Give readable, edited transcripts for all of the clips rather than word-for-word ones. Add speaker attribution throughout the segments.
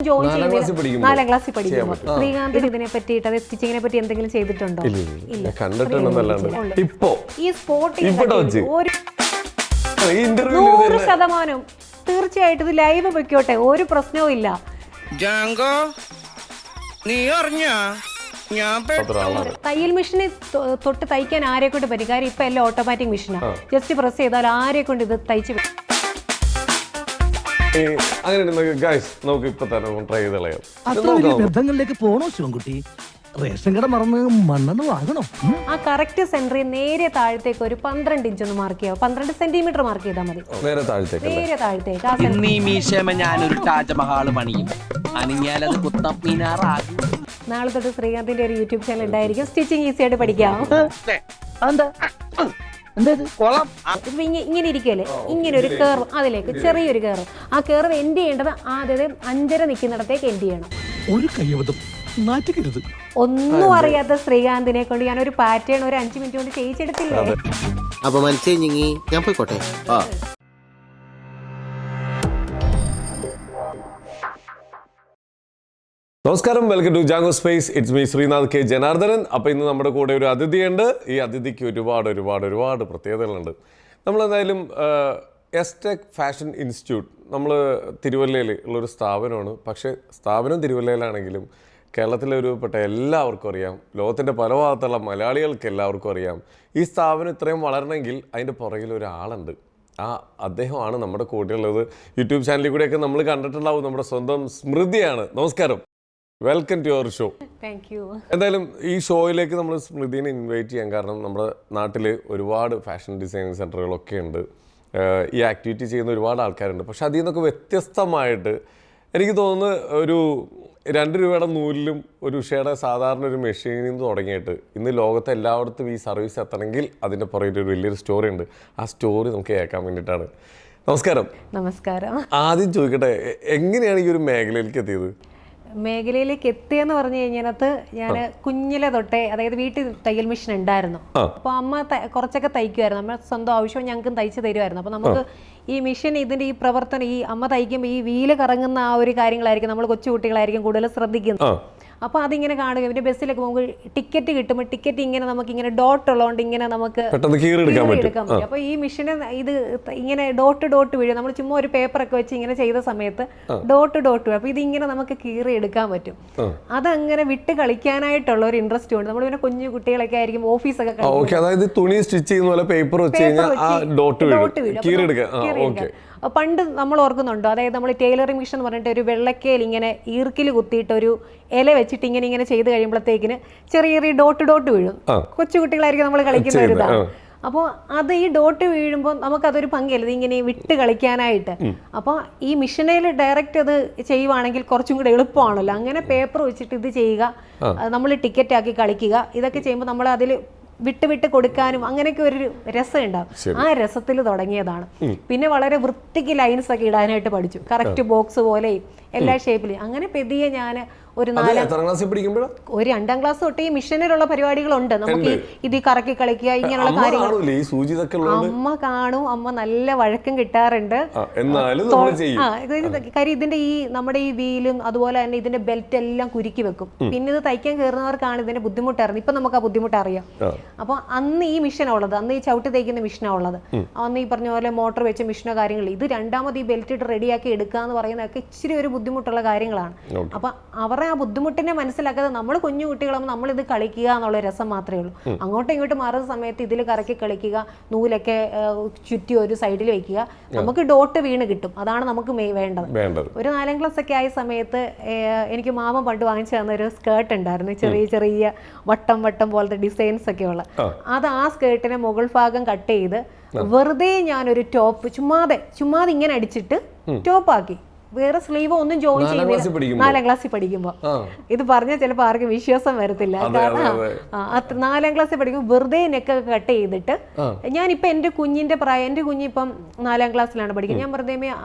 Speaker 1: Join ചെയ്യുന്നത് 4ാം ക്ലാസ്സിൽ പഠിക്കുമ്പോൾ ശ്രീകാന്തിന് ഇതിനെ പറ്റിയിട്ട് അതായത് സ്റ്റിച്ചിങ്ങിനെ പറ്റി എന്തെങ്കിലും ചെയ്തിട്ടുണ്ടോ? ഇല്ല.
Speaker 2: ഇപ്പോ
Speaker 1: ഈ സ്പോർട്ടിൽ 100% തീർച്ചയായിട്ടും ഇത് ലൈവ് വെക്കോട്ടെ, ഒരു പ്രശ്നവും ഇല്ല. തയ്യൽ മെഷീന് തൊട്ട് തയ്ക്കാൻ ആരെ കൊണ്ട് പറ്റും? കാര്യം ഇപ്പൊ എല്ലാം ഓട്ടോമാറ്റിക് മെഷീനാണ്. ജസ്റ്റ് പ്രസ് ചെയ്താൽ ആരെ കൊണ്ട് ഇത് തയ്ച്ച്
Speaker 2: നമുക്ക് ഇപ്പൊ തന്നെ ട്രൈ ചെയ്ത് കളയാം.
Speaker 3: ബന്ധങ്ങളിലേക്ക് പോണോ ശിവൻകുട്ടി? റേഷൻ കട മറന്ന് മണ്ണെന്ന് വാങ്ങണോ?
Speaker 1: ആ കറക്റ്റ് സെന്ററിൽ നേരെ താഴത്തേക്ക് ഒരു 12 ഇഞ്ച് ഒന്ന് മാർക്ക് ചെയ്യാം. 12 സെന്റിമീറ്റർ മാർക്ക് ചെയ്താൽ മതി.
Speaker 2: നേരെ താഴത്തേക്ക്
Speaker 4: ഞാനൊരു താജ്മഹാള് പണിയും അണിഞ്ഞാലത് കുത്തപ്പീനാറാകും.
Speaker 1: നാളെ തൊട്ട് ശ്രീകാന്തിന്റെ ഒരു യൂട്യൂബ് ചാനൽ ഉണ്ടായിരിക്കും. സ്റ്റിച്ചിങ് ഈസി ആയിട്ട് പഠിക്കാം. ഇങ്ങനെ ഇരിക്കല്ലേ, ഇങ്ങനെ ഒരു കേർവ്, അതിലേക്ക് ചെറിയൊരു കേർവ്. ആ കേർവ് എൻഡ് ചെയ്യേണ്ടത് ആദ്യം 5.5 നിൽക്കുന്നിടത്തേക്ക് എൻഡ് ചെയ്യണം.
Speaker 3: ഒരു കയ്യബദ്ധം നാറ്റിക്കരുത്.
Speaker 1: ഒന്നും അറിയാത്ത ശ്രീകാന്തിനെ കൊണ്ട് ഞാൻ ഒരു പാറ്റേൺ ഒരു 5 മിനിറ്റ് കൊണ്ട് ചെയ്യിച്ചെടുത്തില്ലേ?
Speaker 5: അപ്പൊ മനസ്സിലെങ്കിൽ ഞാൻ പോയിക്കോട്ടെ.
Speaker 2: നമസ്കാരം, welcome to Jango space. It's me Sreenath K Janardhanan. അപ്പോൾ ഇന്ന് നമ്മുടെ കൂടെ ഒരു അതിഥിയുണ്ട്. ഈ അതിഥിക്ക് ഒരുപാട് പ്രത്യേകതകളുണ്ട്. നമ്മളെന്തായാലും എസ്ടെക് ഫാഷൻ ഇൻസ്റ്റിറ്റ്യൂട്ട് നമ്മൾ തിരുവല്ലയിൽ ഉള്ളൊരു സ്ഥാപനമാണ്. പക്ഷേ സ്ഥാപനം തിരുവല്ലയിലാണെങ്കിലും കേരളത്തിലെ ഒരുപ്പെട്ട എല്ലാവർക്കും അറിയാം, ലോകത്തിൻ്റെ പല ഭാഗത്തുള്ള മലയാളികൾക്ക് എല്ലാവർക്കും അറിയാം. ഈ സ്ഥാപനം ഇത്രയും വളരണമെങ്കിൽ അതിൻ്റെ പുറകിൽ ഒരാളുണ്ട്. അദ്ദേഹമാണ് നമ്മുടെ കൂടെയുള്ളത്. യൂട്യൂബ് ചാനലിൽ കൂടെയൊക്കെ നമ്മൾ കണ്ടിട്ടുണ്ടാവും. നമ്മുടെ സ്വന്തം സ്മൃതിയാണ്. നമസ്കാരം, welcome to your show.
Speaker 1: Thank you.
Speaker 2: എന്തായാലും ഈ ഷോയിലേക്ക് നമ്മൾ സ്മൃതിനെ ഇൻവൈറ്റ് ചെയ്യാൻ കാരണം നമ്മുടെ നാട്ടിൽ ഒരുപാട് ഫാഷൻ ഡിസൈനിങ് സെൻറ്ററുകളൊക്കെ ഉണ്ട്. ഈ ആക്ടിവിറ്റി ചെയ്യുന്ന ഒരുപാട് ആൾക്കാരുണ്ട്. പക്ഷെ അതിൽ നിന്നൊക്കെ വ്യത്യസ്തമായിട്ട് എനിക്ക് തോന്നുന്നു ഒരു 2 രൂപയുടെ നൂലിലും ഒരു ഉഷയുടെ സാധാരണ ഒരു മെഷീനിൽ നിന്ന് തുടങ്ങിയിട്ട് ഇന്ന് ലോകത്തെ എല്ലായിടത്തും ഈ സർവീസ് എത്തണമെങ്കിൽ അതിൻ്റെ പുറകിൽ ഒരു വലിയൊരു സ്റ്റോറി ഉണ്ട്. ആ സ്റ്റോറി നമുക്ക് കേൾക്കാൻ വേണ്ടിയിട്ടാണ്. നമസ്കാരം. ആദ്യം ചോദിക്കട്ടെ, എങ്ങനെയാണ് ഈ ഒരു മേഖലയിലേക്ക് എത്തിയത്?
Speaker 1: മേഖലയിലേക്ക് എത്തിയെന്ന് പറഞ്ഞു കഴിഞ്ഞതിനകത്ത് ഞാൻ കുഞ്ഞിലെ തൊട്ടേ, അതായത് വീട്ടിൽ തയ്യൽ മെഷീൻ ഉണ്ടായിരുന്നു. അപ്പോൾ അമ്മ കുറച്ചൊക്കെ തയ്ക്കുമായിരുന്നു. നമ്മൾ സ്വന്തം ആവശ്യം ഞങ്ങൾക്കും തയ്ച്ച് തരുമായിരുന്നു. അപ്പോൾ നമുക്ക് ഈ മെഷീൻ ഇതിൻ്റെ ഈ പ്രവർത്തനം, ഈ അമ്മ തയ്ക്കുമ്പോൾ ഈ വീല് കറങ്ങുന്ന ആ ഒരു കാര്യങ്ങളായിരിക്കും നമ്മൾ കൊച്ചുകുട്ടികളായിരിക്കും കൂടുതൽ ശ്രദ്ധിക്കുന്നത്. അപ്പോൾ അതിങ്ങനെ കാണുക. പിന്നെ ബസ്സിലൊക്കെ പോകുമ്പോൾ ടിക്കറ്റ് കിട്ടുമ്പോൾ ടിക്കറ്റ് ഇങ്ങനെ നമുക്ക് ഇങ്ങനെ ഡോട്ട് ഉള്ളതുകൊണ്ട് ഇങ്ങനെ നമുക്ക് എടുക്കാൻ പറ്റും. അപ്പോൾ ഈ മെഷീന് ഇത് ഇങ്ങനെ ഡോട്ട് വീഴും. നമ്മൾ ചുമ്മാ ഒരു പേപ്പറൊക്കെ വെച്ച് ഇങ്ങനെ ചെയ്ത സമയത്ത് ഡോട്ട് വീഴും. അപ്പോൾ ഇതിങ്ങനെ നമുക്ക് കീറി എടുക്കാൻ പറ്റും. അതങ്ങനെ വിട്ട് കളിക്കാനായിട്ടുള്ള ഒരു ഇൻട്രസ്റ്റ് ഉണ്ട്. നമ്മൾ പിന്നെ കുഞ്ഞു കുട്ടികളൊക്കെ ആയിരിക്കും ഓഫീസൊക്കെ പണ്ട് നമ്മൾ ഓർക്കുന്നുണ്ടോ? അതായത് നമ്മൾ ടൈലറിംഗ് മെഷീൻ എന്ന് പറഞ്ഞിട്ട് ഒരു വെള്ളക്കയിൽ ഇങ്ങനെ ഈർക്കിൽ കുത്തിയിട്ട് ഒരു ഇല വെച്ചിട്ട് ഇങ്ങനെ ചെയ്ത് കഴിയുമ്പോഴത്തേക്കിന് ചെറിയ ഡോട്ട് വീഴും. കൊച്ചുകുട്ടികളായിരിക്കും നമ്മൾ കളിക്കുന്ന ഒരു ഇതാണ്. അപ്പോൾ അത് ഈ ഡോട്ട് വീഴുമ്പോൾ നമുക്കതൊരു ഭംഗിയല്ല, ഇങ്ങനെ വിട്ട് കളിക്കാനായിട്ട്. അപ്പോൾ ഈ മെഷീനിൽ ഡയറക്റ്റ് അത് ചെയ്യുവാണെങ്കിൽ കുറച്ചും കൂടെ എളുപ്പമാണല്ലോ. അങ്ങനെ പേപ്പർ വെച്ചിട്ട് ഇത് ചെയ്യുക, നമ്മൾ ടിക്കറ്റ് ആക്കി കളിക്കുക, ഇതൊക്കെ ചെയ്യുമ്പോൾ നമ്മൾ അതിൽ വിട്ട് കൊടുക്കാനും അങ്ങനെയൊക്കെ ഒരു രസം ഉണ്ടാവും. ആ രസത്തിൽ തുടങ്ങിയതാണ്. പിന്നെ വളരെ വൃത്തിക്ക് ലൈൻസ് ഒക്കെ ഇടാനായിട്ട് പഠിച്ചു. കറക്റ്റ് ബോക്സ് പോലെയും എല്ലാ ഷേപ്പിലും. അങ്ങനെ പെതിയെ ഞാൻ ഒരു 2ാം ക്ലാസ് തൊട്ട് ഈ മിഷനിലുള്ള പരിപാടികളുണ്ട്. നമുക്ക് ഇത് കറക്കി കളിക്കുക, ഇങ്ങനെയുള്ള കാര്യങ്ങൾ അമ്മ കാണും. അമ്മ നല്ല വഴക്കം കിട്ടാറുണ്ട്. കാര്യം ഇതിന്റെ ഈ നമ്മുടെ ഈ വീലും അതുപോലെ തന്നെ ഇതിന്റെ ബെൽറ്റ് എല്ലാം കുരുക്കി വെക്കും. പിന്നെ ഇത് തയ്ക്കാൻ കയറുന്നവർക്കാണ് ഇതിന്റെ ബുദ്ധിമുട്ടായിരുന്നു. ഇപ്പൊ നമുക്ക് ആ ബുദ്ധിമുട്ട് അറിയാം. അപ്പൊ അന്ന് ഈ മിഷനാ ഉള്ളത്, അന്ന് ഈ ചവിട്ടി തയ്ക്കുന്ന മിഷനാ ഉള്ളത്. അന്ന് ഈ പറഞ്ഞ പോലെ മോട്ടോർ വെച്ച മിഷനോ കാര്യങ്ങൾ. ഇത് രണ്ടാമത് ഈ ബെൽറ്റ് ഇട്ട് റെഡിയാക്കി എടുക്കുക എന്ന് പറയുന്നതൊക്കെ ഇച്ചിരി ഒരു ബുദ്ധിമുട്ടുള്ള കാര്യങ്ങളാണ്. അപ്പൊ അവരെ ആ ബുദ്ധിമുട്ടിനെ മനസ്സിലാക്കാതെ നമ്മൾ കുഞ്ഞു കുട്ടികളാകുമ്പോൾ നമ്മളിത് കളിക്കുക എന്നുള്ള രസം മാത്രമേ ഉള്ളൂ. അങ്ങോട്ടും ഇങ്ങോട്ടും മാറുന്ന സമയത്ത് ഇതിൽ കറക്കി കളിക്കുക, നൂലൊക്കെ ചുറ്റി ഒരു സൈഡിൽ വെക്കുക, നമുക്ക് ഡോട്ട് വീണ് കിട്ടും. അതാണ് നമുക്ക് വേണ്ടത്. ഒരു 4ാം ക്ലാസ് ഒക്കെ ആയ സമയത്ത് എനിക്ക് മാമൻ പണ്ട് വാങ്ങിച്ചു തന്ന ഒരു സ്കേർട്ട് ഉണ്ടായിരുന്നു, ചെറിയ വട്ടം പോലത്തെ ഡിസൈൻസ് ഒക്കെ ഉള്ള. അത് ആ സ്കേർട്ടിനെ മുകൾ ഭാഗം കട്ട് ചെയ്ത് വെറുതെ ഞാനൊരു ടോപ്പ് ചുമ്മാതെ ഇങ്ങനെ അടിച്ചിട്ട് ടോപ്പാക്കി. വേറെ സ്ലീവ് ഒന്നും ജോയിൻ ചെയ്യുന്നില്ല. 4ാം ക്ലാസ്സിൽ പഠിക്കുമ്പോൾ ഇത് പറഞ്ഞാൽ ചിലപ്പോൾ ആർക്കും വിശ്വാസം വരത്തില്ല. കാരണം 4ാം ക്ലാസ്സിൽ പഠിക്കുമ്പോൾ വെറുതെ നെക്കൊക്കെ കട്ട് ചെയ്തിട്ട് ഞാനിപ്പോൾ എൻ്റെ കുഞ്ഞിൻ്റെ പ്രായം, എൻ്റെ കുഞ്ഞിപ്പം 4ാം ക്ലാസ്സിലാണ് പഠിക്കുന്നത്. ഞാൻ വെറുതെ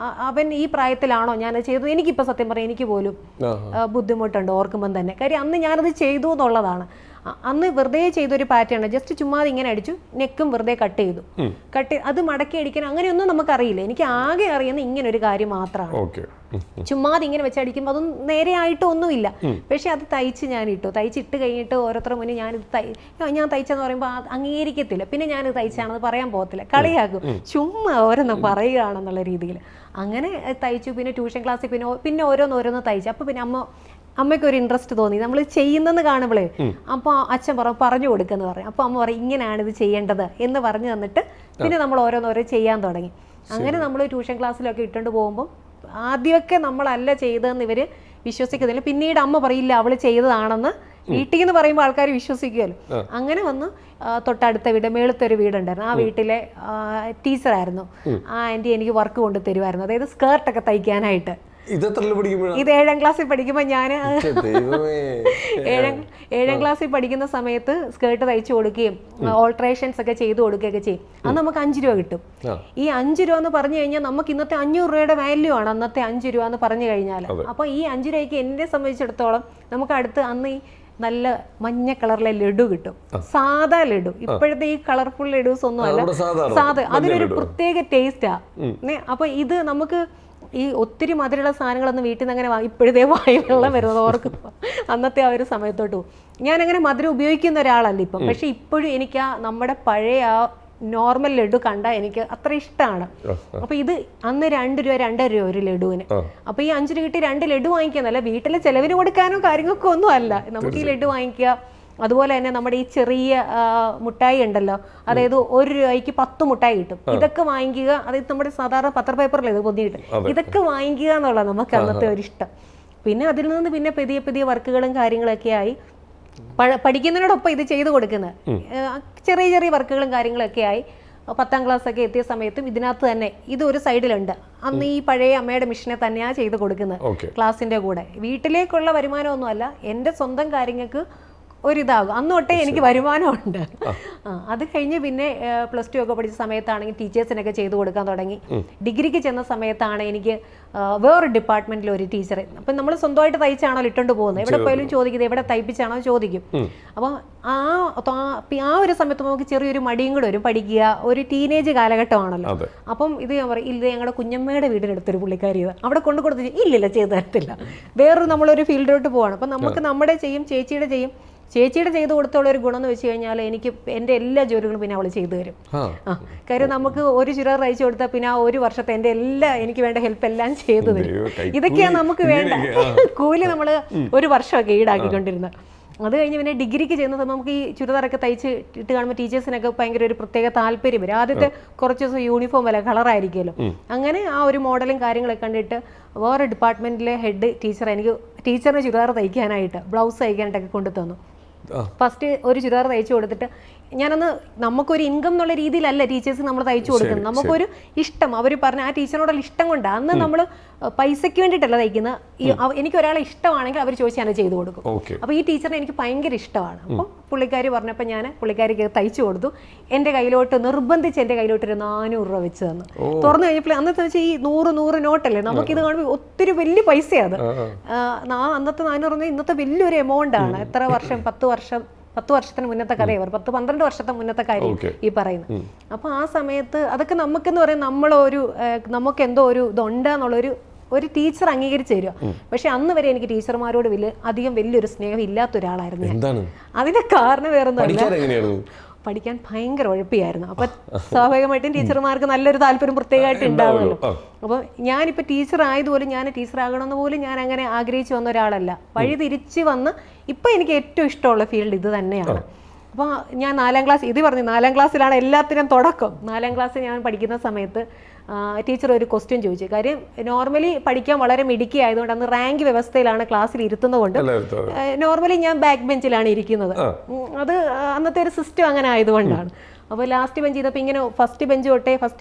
Speaker 1: അവൻ ഈ പ്രായത്തിലാണോ ഞാനത് ചെയ്തത്? എനിക്കിപ്പോൾ സത്യം പറയാം എനിക്ക് പോലും ബുദ്ധിമുട്ടുണ്ട് ഓർക്കുമ്പം തന്നെ. കാര്യം അന്ന് ഞാനത് ചെയ്തു എന്നുള്ളതാണ്. അന്ന് വെറുതെ ചെയ്തൊരു പാറ്റേൺ, ജസ്റ്റ് ചുമ്മാ ഇങ്ങനെ അടിച്ചു, നെക്കും വെറുതെ കട്ട് ചെയ്തു. അത് മടക്കി അടിക്കാൻ അങ്ങനെയൊന്നും നമുക്കറിയില്ല. എനിക്ക് ആകെ അറിയുന്ന ഇങ്ങനെ ഒരു കാര്യം മാത്രമാണ്. ചുമ്മാതെ ഇങ്ങനെ വെച്ചടിക്കുമ്പോൾ അതൊന്നും നേരെ ആയിട്ട് ഒന്നുമില്ല. പക്ഷെ അത് തയ്ച്ച് ഞാൻ ഇട്ടു. തയ്ച്ചിട്ട് കഴിഞ്ഞിട്ട് ഓരോരുത്തരുടെ മുന്നേ ഞാൻ തയ്ച്ചെന്ന് പറയുമ്പോൾ അംഗീകരിക്കത്തില്ല. പിന്നെ ഞാനിത് തയ്ച്ചാണെന്ന് പറയാൻ പോകത്തില്ല, കളിയാക്കും, ചുമ്മാ ഓരോന്ന് പറയുകയാണെന്നുള്ള രീതിയിൽ. അങ്ങനെ തയ്ച്ചു. പിന്നെ ട്യൂഷൻ ക്ലാസ്സിൽ പിന്നെ ഓരോന്ന് തയ്ച്ചു. അപ്പോൾ പിന്നെ അമ്മയ്ക്ക് ഒരു ഇൻട്രസ്റ്റ് തോന്നി നമ്മൾ ചെയ്യുന്നെന്ന് കാണുമ്പോഴേ. അപ്പോൾ അച്ഛൻ പറഞ്ഞു കൊടുക്കുമെന്ന് പറയും. അപ്പോൾ അമ്മ പറയും ഇങ്ങനെയാണ് ഇത് ചെയ്യേണ്ടത് എന്ന് പറഞ്ഞു തന്നിട്ട് പിന്നെ നമ്മൾ ഓരോന്നോരോ ചെയ്യാൻ തുടങ്ങി. അങ്ങനെ നമ്മൾ ട്യൂഷൻ ക്ലാസ്സിലൊക്കെ ഇട്ടുകൊണ്ട് പോകുമ്പോൾ ആദ്യമൊക്കെ നമ്മളല്ല ചെയ്തതെന്ന് ഇവർ വിശ്വസിക്കുന്നില്ല. പിന്നീട് അമ്മ പറയില്ല അവൾ ചെയ്തതാണെന്ന് വീട്ടിൽ നിന്ന് പറയുമ്പോൾ ആൾക്കാർ വിശ്വസിക്കുമല്ലോ. അങ്ങനെ വന്ന് തൊട്ടടുത്ത വീട്, മേളത്തെ ഒരു വീടുണ്ടായിരുന്നു. ആ വീട്ടിലെ ടീച്ചറായിരുന്നു. ആ ആൻറ്റി എനിക്ക് വർക്ക് കൊണ്ട് തരുമായിരുന്നു, അതായത് സ്കേർട്ടൊക്കെ തയ്ക്കാനായിട്ട്. ഇത് 7ാം ക്ലാസ്സിൽ പഠിക്കുമ്പോൾ ഞാൻ 7ാം ക്ലാസ്സിൽ പഠിക്കുന്ന സമയത്ത് സ്കേർട്ട് തയ്ച്ചു കൊടുക്കുകയും ഓൾട്രേഷൻസ് ഒക്കെ ചെയ്തു കൊടുക്കുകയൊക്കെ ചെയ്യും. അത് നമുക്ക് 5 രൂപ കിട്ടും. ഈ 5 രൂപ എന്ന് പറഞ്ഞു കഴിഞ്ഞാൽ നമുക്ക് ഇന്നത്തെ 500 രൂപയുടെ വാല്യൂ ആണ് അന്നത്തെ 5 രൂപ എന്ന് പറഞ്ഞു കഴിഞ്ഞാൽ. അപ്പോൾ ഈ 5 രൂപയ്ക്ക് എന്നെ സംബന്ധിച്ചിടത്തോളം നമുക്ക് അടുത്ത് അന്ന് ഈ നല്ല മഞ്ഞ കളറിലെ ലഡു കിട്ടും, സാധാ ലഡു. ഇപ്പോഴത്തെ ഈ കളർഫുൾ ലഡുസ് ഒന്നും അല്ല, സാധാ. അതിനൊരു പ്രത്യേക ടേസ്റ്റാ. അപ്പൊ ഇത് നമുക്ക് ഈ ഒത്തിരി മധുരമുള്ള സാധനങ്ങളൊന്നും വീട്ടിൽ നിന്ന് അങ്ങനെ ഇപ്പോഴത്തെ വായിലുള്ള വരുന്നത് ഓർക്കുമ്പോൾ അന്നത്തെ ആ ഒരു സമയത്തോട്ട് പോകും. ഞാനങ്ങനെ മധുരം ഉപയോഗിക്കുന്ന ഒരാളല്ല ഇപ്പം. പക്ഷെ ഇപ്പോഴും എനിക്ക് നമ്മുടെ പഴയ ആ നോർമൽ ലഡു കണ്ടാൽ എനിക്ക് അത്ര ഇഷ്ടമാണ്. അപ്പൊ ഇത് അന്ന് 2 രൂപ 2.5 രൂപ ഒരു ലഡുവിന്. അപ്പൊ ഈ 5 രൂപ കിട്ടി 2 ലഡു വാങ്ങിക്കാന്നല്ല, വീട്ടിലെ ചെലവിന് കൊടുക്കാനോ കാര്യങ്ങൾക്കോ ഒന്നും അല്ല, നമുക്ക് ഈ ലഡു വാങ്ങിക്കുക. അതുപോലെ തന്നെ നമ്മുടെ ഈ ചെറിയ മുട്ടായി ഉണ്ടല്ലോ, അതായത് 1 രൂപയ്ക്ക് 10 മുട്ടായി കിട്ടും. ഇതൊക്കെ വാങ്ങിക്കുക, അതായത് നമ്മുടെ സാധാരണ പത്ര പേപ്പറിൽ ഇത് പൊതിയിട്ട് ഇതൊക്കെ വാങ്ങിക്കുക എന്നുള്ളത് നമുക്ക് അന്നത്തെ ഒരു ഇഷ്ടം. പിന്നെ അതിൽ നിന്ന് പിന്നെ പുതിയ വർക്കുകളും കാര്യങ്ങളൊക്കെ ആയി. പഠിക്കുന്നതിനോടൊപ്പം ഇത് ചെയ്തു കൊടുക്കുന്നത് ചെറിയ വർക്കുകളും കാര്യങ്ങളൊക്കെ ആയി. 10ാം ക്ലാസ്സൊക്കെ എത്തിയ സമയത്തും ഇതിനകത്ത് തന്നെ ഇത് ഒരു സൈഡിലുണ്ട്. അന്ന് ഈ പഴയ അമ്മയുടെ മിഷനെ തന്നെയാണ് ചെയ്ത് കൊടുക്കുന്നത് ക്ലാസ്സിൻ്റെ കൂടെ. വീട്ടിലേക്കുള്ള വരുമാനമൊന്നും അല്ല, എൻ്റെ സ്വന്തം കാര്യങ്ങൾക്ക് ഒരിതാകും. അന്ന് തൊട്ടേ എനിക്ക് വരുമാനമുണ്ട്. അത് കഴിഞ്ഞ് പിന്നെ +2 ഒക്കെ പഠിച്ച സമയത്താണെങ്കിൽ ടീച്ചേഴ്സിനൊക്കെ ചെയ്തു കൊടുക്കാൻ തുടങ്ങി. ഡിഗ്രിക്ക് ചെന്ന സമയത്താണ് എനിക്ക് വേറൊരു ഡിപ്പാർട്ട്മെന്റിൽ ഒരു ടീച്ചർ. അപ്പം നമ്മൾ സ്വന്തമായിട്ട് തയ്ച്ചാണോ ഇട്ടുകൊണ്ട് പോകുന്നത്, എവിടെ പോയാലും ചോദിക്കുന്നത് എവിടെ തയ്പ്പിച്ചാണോ ചോദിക്കും. അപ്പം ആ ഒരു സമയത്ത് നമുക്ക് ചെറിയൊരു മടിയും കൂടെ വരും, പഠിക്കുക, ഒരു ടീനേജ് കാലഘട്ടമാണല്ലോ. അപ്പം ഇത് ഞാൻ പറയും, ഇല്ല ഞങ്ങളുടെ കുഞ്ഞമ്മയുടെ വീടിനടുത്തൊരു പുള്ളിക്കാരി അവിടെ കൊണ്ടു കൊടുത്ത് ഇല്ലില്ല ചെയ്തു തരത്തില്ല, വേറൊരു നമ്മളൊരു ഫീൽഡിലോട്ട് പോവാണ്. അപ്പം നമുക്ക് നമ്മുടെ ചെയ്യും, ചേച്ചിയുടെ ചെയ്ത് കൊടുത്തുള്ള ഒരു ഗുണം എന്ന് വെച്ച് കഴിഞ്ഞാൽ എനിക്ക് എൻ്റെ എല്ലാ ജോലികളും പിന്നെ അവൾ ചെയ്തു തരും. കാര്യം നമുക്ക് ഒരു ചുരിദാർ തയ്ച്ചു കൊടുത്താൽ പിന്നെ ആ ഒരു വർഷത്തെ എൻ്റെ എനിക്ക് വേണ്ട ഹെൽപ്പ് എല്ലാം ചെയ്തു തരും. ഇതൊക്കെയാണ് നമുക്ക് വേണ്ട കൂലി. നമ്മൾ ഒരു വർഷമൊക്കെ ഈടാക്കിക്കൊണ്ടിരുന്നത്. അത് കഴിഞ്ഞ് പിന്നെ ഡിഗ്രിക്ക് ചെയ്യുന്നത് നമുക്ക് ഈ ചുരിദാറൊക്കെ തയ്ച്ച് ഇട്ട് കാണുമ്പോൾ ടീച്ചേഴ്സിനൊക്കെ ഭയങ്കര ഒരു പ്രത്യേക താല്പര്യം വരും. ആദ്യത്തെ കുറച്ച് ദിവസം യൂണിഫോം അല്ല, കളറായിരിക്കുമല്ലോ. അങ്ങനെ ആ ഒരു മോഡലും കാര്യങ്ങളൊക്കെ കണ്ടിട്ട് വേറെ ഡിപ്പാർട്ട്മെൻറ്റിലെ ഹെഡ് ടീച്ചർ എനിക്ക് ടീച്ചറിന് ചുരിദാർ തയ്ക്കാനായിട്ട്, ബ്ലൗസ് തയ്ക്കാനായിട്ടൊക്കെ കൊണ്ടു തന്നു. ഫസ്റ്റ് ഒരു ചുരിദാർ തയ്ച്ചു കൊടുത്തിട്ട് ഞാനൊന്ന് നമുക്കൊരു ഇൻകം എന്നുള്ള രീതിയിലല്ല ടീച്ചേഴ്സ് നമ്മൾ തയ്ച്ചു കൊടുക്കുന്നത്, നമുക്കൊരു ഇഷ്ടം. അവർ പറഞ്ഞ ആ ടീച്ചറിനോടുള്ള ഇഷ്ടം കൊണ്ട് അന്ന് നമ്മൾ പൈസയ്ക്ക് വേണ്ടിയിട്ടല്ല തയ്ക്കുന്നത്. എനിക്ക് ഒരാളെ ഇഷ്ടമാണെങ്കിൽ അവർ ചോദിച്ചാൽ ഞാൻ ചെയ്തു കൊടുക്കും. അപ്പോൾ ഈ ടീച്ചറിനെ എനിക്ക് ഭയങ്കര ഇഷ്ടമാണ്. അപ്പം പുള്ളിക്കാരി പറഞ്ഞപ്പോൾ ഞാൻ പുള്ളിക്കാരിക്ക് തയ്ച്ചു കൊടുത്തു. എൻ്റെ കയ്യിലോട്ട് നിർബന്ധിച്ച് എൻ്റെ കയ്യിലോട്ട് ഒരു 400 രൂപ വെച്ച് തന്നു. തുറന്നു കഴിഞ്ഞപ്പോൾ അന്നത്തെ വെച്ചാൽ ഈ 100 നോട്ടല്ലേ, നമുക്കിത് കാണുമ്പോൾ ഒത്തിരി വലിയ പൈസയാണ്. അന്നത്തെ 400 ഇന്നത്തെ വലിയൊരു എമൗണ്ട് ആണ്. എത്ര വർഷം, 10 വർഷത്തിന് മുന്നത്തെ കഥയെ 10-12 വർഷത്തെ മുന്നത്തെ കാര്യം ഈ പറയുന്നത്. അപ്പൊ ആ സമയത്ത് അതൊക്കെ നമുക്കെന്ന് പറയുന്നത് നമുക്ക് എന്തോ ഒരു ഇതുണ്ടെന്നുള്ളൊരു ടീച്ചർ അംഗീകരിച്ചു തരിക. പക്ഷെ അന്ന് വരെ എനിക്ക് ടീച്ചർമാരോട് വലിയൊരു സ്നേഹം ഇല്ലാത്ത ഒരാളായിരുന്നു ഞാൻ. അതിന്റെ കാരണം വേറൊന്നും പഠിക്കാൻ ഭയങ്കര ഉഴപ്പിയായിരുന്നു. അപ്പൊ സ്വാഭാവികമായിട്ടും ടീച്ചർമാർക്ക് നല്ലൊരു താല്പര്യം പ്രത്യേകമായിട്ട് ഉണ്ടാവുമല്ലോ. അപ്പോൾ ഞാനിപ്പോൾ ടീച്ചർ ആയതുപോലും ഞാൻ ടീച്ചറാകണമെന്ന് പോലും ഞാൻ അങ്ങനെ ആഗ്രഹിച്ചു വന്ന ഒരാളല്ല. വഴി തിരിച്ച് വന്ന് ഇപ്പം എനിക്ക് ഏറ്റവും ഇഷ്ടമുള്ള ഫീൽഡ് ഇത് തന്നെയാണ്. അപ്പോൾ ഞാൻ 4ാം ക്ലാസ്, ഇത് പറഞ്ഞു 4ാം ക്ലാസ്സിലാണ് എല്ലാത്തിനും തുടക്കം. 4ാം ക്ലാസ്സിൽ ഞാൻ പഠിക്കുന്ന സമയത്ത് ടീച്ചർ ഒരു ക്വസ്റ്റ്യൻ ചോദിച്ചു. കാര്യം നോർമലി പഠിക്കാൻ വളരെ മിടുക്കി ആയതുകൊണ്ട് അന്ന് റാങ്ക് വ്യവസ്ഥയിലാണ് ക്ലാസ്സിൽ ഇരുത്തുന്നത് കൊണ്ട് നോർമലി ഞാൻ ബാക്ക് ബെഞ്ചിലാണ് ഇരിക്കുന്നത്. അത് അന്നത്തെ ഒരു സിസ്റ്റം അങ്ങനെ ആയതുകൊണ്ടാണ്. അപ്പോൾ ലാസ്റ്റ് ബെഞ്ച് ചെയ്തപ്പോൾ ഇങ്ങനെ ഫസ്റ്റ്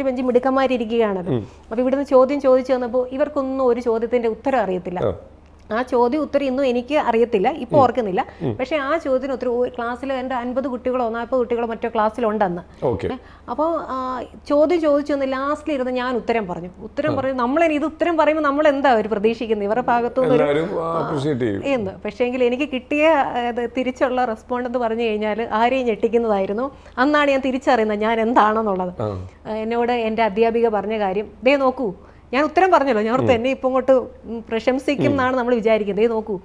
Speaker 1: ബെഞ്ച് മിടുക്കന്മാരിയ്ക്കുകയാണത്. അപ്പോൾ ഇവിടുന്ന് ചോദ്യം ചോദിച്ചു വന്നപ്പോൾ ഇവർക്കൊന്നും ഒരു ചോദ്യത്തിൻ്റെ ഉത്തരം അറിയത്തില്ല. ആ ചോദ്യം ഉത്തരം ഇന്നും എനിക്ക് അറിയത്തില്ല, ഇപ്പോൾ ഓർക്കുന്നില്ല. പക്ഷേ ആ ചോദ്യത്തിന് ഉത്തരം ക്ലാസ്സിൽ എൻ്റെ 50 കുട്ടികളോ 40 കുട്ടികളോ മറ്റോ ക്ലാസ്സിലുണ്ടെന്ന്. അപ്പോൾ ചോദ്യം ചോദിച്ചൊന്ന് ലാസ്റ്റിലിരുന്ന് ഞാൻ ഉത്തരം പറഞ്ഞു. നമ്മളിനി ഇത് ഉത്തരം പറയുമ്പോൾ നമ്മൾ എന്താ ഒരു പ്രതീക്ഷിക്കുന്നത്, ഇവരുടെ ഭാഗത്തുനിന്ന് എന്ന്. പക്ഷേങ്കിൽ എനിക്ക് കിട്ടിയ തിരിച്ചുള്ള റെസ്പോണ്ട് എന്ന് പറഞ്ഞു കഴിഞ്ഞാൽ ആരെയും ഞെട്ടിക്കുന്നതായിരുന്നു. അന്നാണ് ഞാൻ തിരിച്ചറിയുന്നത് ഞാൻ എന്താണെന്നുള്ളത്. എന്നോട് എൻ്റെ അധ്യാപിക പറഞ്ഞ കാര്യം, ദേ നോക്കൂ, ഞാൻ ഉത്തരം പറഞ്ഞല്ലോ, ഞാൻ ഓർത്ത് എന്നെ ഇപ്പം ഇങ്ങോട്ട് പ്രശംസിക്കും എന്നാണ് നമ്മൾ വിചാരിക്കുന്നത്. നോക്കൂ,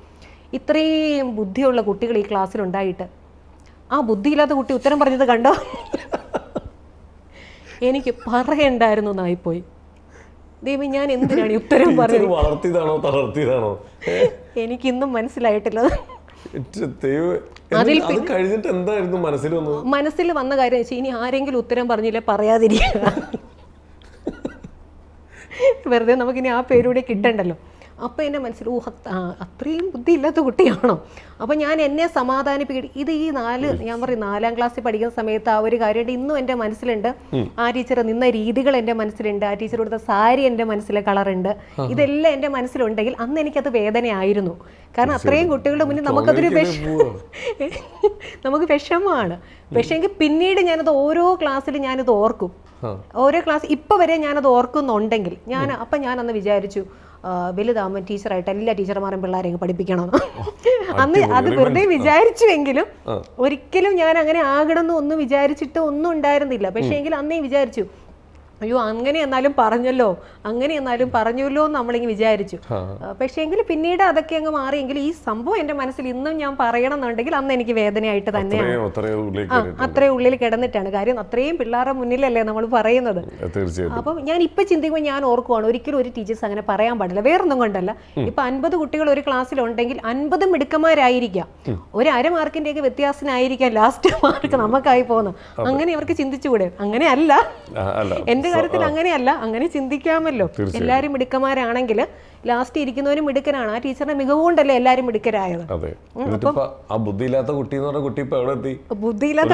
Speaker 1: ഇത്രയും ബുദ്ധിയുള്ള കുട്ടികൾ ഈ ക്ലാസ്സിലുണ്ടായിട്ട് ആ ബുദ്ധിയില്ലാത്ത കുട്ടി ഉത്തരം പറഞ്ഞത് കണ്ടോ? എനിക്ക് പറയണ്ടായിരുന്നു എന്നായിപ്പോയി. ദൈവം, ഞാൻ എന്തിനാണ് ഈ ഉത്തരം പറഞ്ഞത്?
Speaker 2: വളർത്തിയതാണോ
Speaker 1: എനിക്കിന്നും മനസ്സിലായിട്ടില്ല. മനസ്സിൽ വന്ന കാര്യം വെച്ചാൽ ഇനി ആരെങ്കിലും ഉത്തരം പറഞ്ഞില്ലേ പറയാതിരിക്കുക, വെറുതെ നമുക്കിനി ആ പേരൂടെ കിട്ടണ്ടല്ലോ. അപ്പോൾ എൻ്റെ മനസ്സിൽ അത്രയും ബുദ്ധിയില്ലാത്ത കുട്ടിയാണോ? അപ്പോൾ ഞാൻ എന്നെ സമാധാനിപ്പിക്കും. ഇത് ഈ ഞാൻ പറയും 4ാം ക്ലാസ്സിൽ പഠിക്കുന്ന സമയത്ത് ആ ഒരു കാര്യമുണ്ട്, ഇന്നും എൻ്റെ മനസ്സിലുണ്ട്. ആ ടീച്ചർ നിന്ന രീതികൾ എൻ്റെ മനസ്സിലുണ്ട്, ആ ടീച്ചർ കൊടുത്ത സാരി എൻ്റെ മനസ്സിലെ കളറുണ്ട്, ഇതെല്ലാം എൻ്റെ മനസ്സിലുണ്ടെങ്കിൽ അന്ന് എനിക്കത് വേദനയായിരുന്നു. കാരണം അത്രയും കുട്ടികളുടെ മുന്നിൽ നമുക്കതൊരു നമുക്ക് വിഷമമാണ്. പക്ഷേങ്കിൽ പിന്നീട് ഞാനത് ഓരോ ക്ലാസ്സിലും ഞാനിത് ഓർക്കും. ഓരോ ക്ലാസ് ഇപ്പം വരെ ഞാനത് ഓർക്കുന്നുണ്ടെങ്കിൽ അപ്പം ഞാൻ അന്ന് വിചാരിച്ചു, വലുതാകുമ്പോൾ ടീച്ചറായിട്ട് എല്ലാ ടീച്ചർമാരും പിള്ളേരെ പഠിപ്പിക്കണം. അന്ന് അത് വെറുതെ വിചാരിച്ചുവെങ്കിലും ഒരിക്കലും ഞാൻ അങ്ങനെ ആകണമെന്ന് ഒന്നും വിചാരിച്ചിട്ട് ഒന്നും ഉണ്ടായിരുന്നില്ല. പക്ഷേ എങ്കിലും അന്നേ വിചാരിച്ചു, അയ്യോ അങ്ങനെ എന്നാലും പറഞ്ഞല്ലോ, അങ്ങനെ എന്നാലും പറഞ്ഞല്ലോ എന്ന് നമ്മളിങ്ങനെ വിചാരിച്ചു. പക്ഷേ എങ്കിൽ പിന്നീട് അതൊക്കെ അങ്ങ് മാറിയെങ്കിൽ ഈ സംഭവം എൻ്റെ മനസ്സിൽ ഇന്നും ഞാൻ പറയണം എന്നുണ്ടെങ്കിൽ അന്ന് എനിക്ക് വേദനയായിട്ട് തന്നെയാണ്. അത്രയും ഉള്ളിൽ കിടന്നിട്ടാണ്. കാര്യം അത്രയും പിള്ളേരുടെ മുന്നിലല്ലേ നമ്മൾ പറയുന്നത്. അപ്പം ഞാൻ ഇപ്പം ചിന്തിക്കുമ്പോൾ ഞാൻ ഓർക്കുവാണ്, ഒരിക്കലും ഒരു ടീച്ചേഴ്സ് അങ്ങനെ പറയാൻ പാടില്ല. വേറൊന്നും കൊണ്ടല്ല, ഇപ്പം 50 കുട്ടികൾ ഒരു ക്ലാസ്സിലുണ്ടെങ്കിൽ 50 മിടുക്കന്മാരായിരിക്കാം, ഒരു അര മാർക്കിൻ്റെയൊക്കെ വ്യത്യാസത്തിനായിരിക്കാം ലാസ്റ്റ് മാർക്ക് നമുക്കായി പോകുന്നത്. അങ്ങനെ അവർക്ക് ചിന്തിച്ചുകൂടെ? അങ്ങനെ അല്ല, എൻ്റെ കാര്യത്തിൽ അങ്ങനെയല്ല. അങ്ങനെ ചിന്തിക്കാമല്ലോ. എല്ലാവരും മിടുക്കന്മാരാണെങ്കിൽ ലാസ്റ്റ് ഇരിക്കുന്നവരും മിടുക്കനാണ്. ആ ടീച്ചറിന്റെ മികവ് കൊണ്ടല്ലേ എല്ലാവരും മിടുക്കരായത്.
Speaker 2: ബുദ്ധിയില്ലാത്ത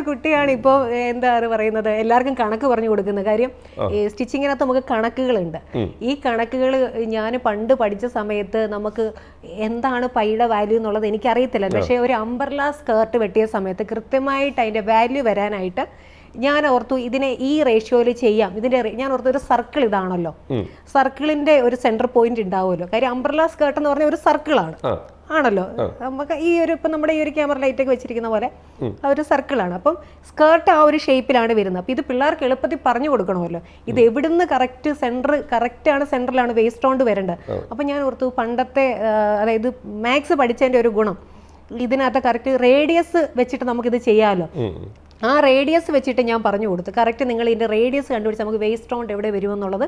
Speaker 1: കുട്ടിയാണ് ഇപ്പൊ എന്താ പറയുന്നത്, എല്ലാവർക്കും കണക്ക് പറഞ്ഞു കൊടുക്കുന്ന കാര്യം. സ്റ്റിച്ചിങ്ങിനകത്ത് നമുക്ക് കണക്കുകളുണ്ട്. ഈ കണക്കുകൾ ഞാൻ പണ്ട് പഠിച്ച സമയത്ത് നമുക്ക് എന്താണ് പൈയുടെ വാല്യൂ എന്നുള്ളത് എനിക്കറിയത്തില്ല. പക്ഷേ ഒരു അംബ്രല സ്കേർട്ട് വെട്ടിയ സമയത്ത് കൃത്യമായിട്ട് അതിന്റെ വാല്യൂ വരാനായിട്ട് ഞാൻ ഓർത്തു ഇതിനെ ഈ റേഷ്യോയിൽ ചെയ്യാം. ഞാൻ ഓർത്തു ഒരു സർക്കിൾ ഇതാണല്ലോ, സർക്കിളിന്റെ ഒരു സെന്റർ പോയിന്റ് ഉണ്ടാവുമല്ലോ. കാര്യം അംബ്രല സ്കേർട്ട് എന്ന് പറഞ്ഞ ഒരു സർക്കിളാണ് ആണല്ലോ. നമുക്ക് ഈ ഒരു ഇപ്പം നമ്മുടെ ഈ ഒരു ക്യാമറ ലൈറ്റ് ഒക്കെ വെച്ചിരിക്കുന്ന പോലെ ഒരു സർക്കിളാണ്. അപ്പം സ്കേർട്ട് ആ ഒരു ഷേപ്പിലാണ് വരുന്നത്. അപ്പം ഇത് പിള്ളേർക്ക് എളുപ്പത്തിൽ പറഞ്ഞു കൊടുക്കണമല്ലോ, ഇത് എവിടുന്ന് കറക്റ്റാണ് സെൻറ്ററിലാണ് വേസ്റ്റ് റൗണ്ട് വരേണ്ടത്. അപ്പം ഞാൻ ഓർത്തു പണ്ടത്തെ അതായത് മാത്സ് പഠിച്ചതിൻ്റെ ഒരു ഗുണം ഇതിനകത്ത് കറക്റ്റ് റേഡിയസ് വെച്ചിട്ട് നമുക്കിത് ചെയ്യാമല്ലോ. ആ റേഡിയസ് വെച്ചിട്ട് ഞാൻ പറഞ്ഞു കൊടുത്തു, കറക്റ്റ് നിങ്ങൾ ഇതിൻ്റെ റേഡിയസ് കണ്ടുപിടിച്ച് നമുക്ക് വേസ്റ്റ് റൗണ്ട് എവിടെ വരുമെന്നുള്ളത്.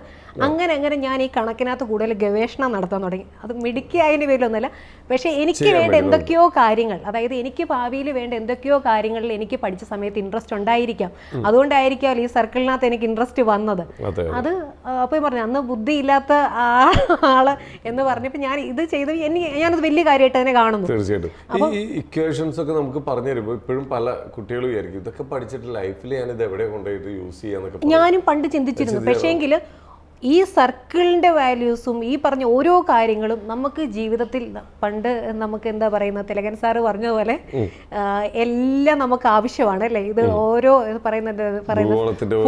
Speaker 1: അങ്ങനെ ഞാൻ ഈ കണക്കിനകത്ത് കൂടുതൽ ഗവേഷണം നടത്താൻ തുടങ്ങി. അത് മിടുക്കിയായതിൻ്റെ പേരിലൊന്നുമല്ല, പക്ഷേ എനിക്ക് വേണ്ട എന്തൊക്കെയോ കാര്യങ്ങൾ, അതായത് എനിക്ക് ഭാവിയിൽ വേണ്ട എന്തൊക്കെയോ കാര്യങ്ങളിൽ എനിക്ക് പഠിച്ച സമയത്ത് ഇൻട്രസ്റ്റ് ഉണ്ടായിരിക്കാം. അതുകൊണ്ടായിരിക്കാം ഈ സർക്കിളിനകത്ത് എനിക്ക് ഇൻട്രസ്റ്റ് വന്നത്. അത് അപ്പോൾ പറഞ്ഞു അന്ന് ബുദ്ധിയില്ലാത്ത ആള് എന്ന് പറഞ്ഞപ്പോൾ ഞാൻ ഇത് ചെയ്ത് ഞാനത് വലിയ കാര്യമായിട്ട് തന്നെ കാണുന്നു.
Speaker 2: തീർച്ചയായിട്ടും ഈ ഇക്വേഷൻസ് ഒക്കെ നമുക്ക് പറഞ്ഞു തരുമ്പോൾ ഇപ്പോഴും പല കുട്ടികളും വിചാരിക്കും ഇതൊക്കെ പഠിച്ചിട്ട് ലൈഫിൽ ഞാനിത് എവിടെ കൊണ്ടുപോയിട്ട് യൂസ് ചെയ്യാന്നൊക്കെ
Speaker 1: ഞാനും പണ്ട് ചിന്തിച്ചിരുന്നു. പക്ഷേങ്കിൽ ഈ സർക്കിളിൻ്റെ വാല്യൂസും ഈ പറഞ്ഞ ഓരോ കാര്യങ്ങളും നമുക്ക് ജീവിതത്തിൽ പണ്ട് നമുക്ക് എന്താ പറയുന്നത്, തിലകൻ സാറ് പറഞ്ഞതുപോലെ എല്ലാം നമുക്ക് ആവശ്യമാണ് അല്ലേ. ഇത് ഓരോ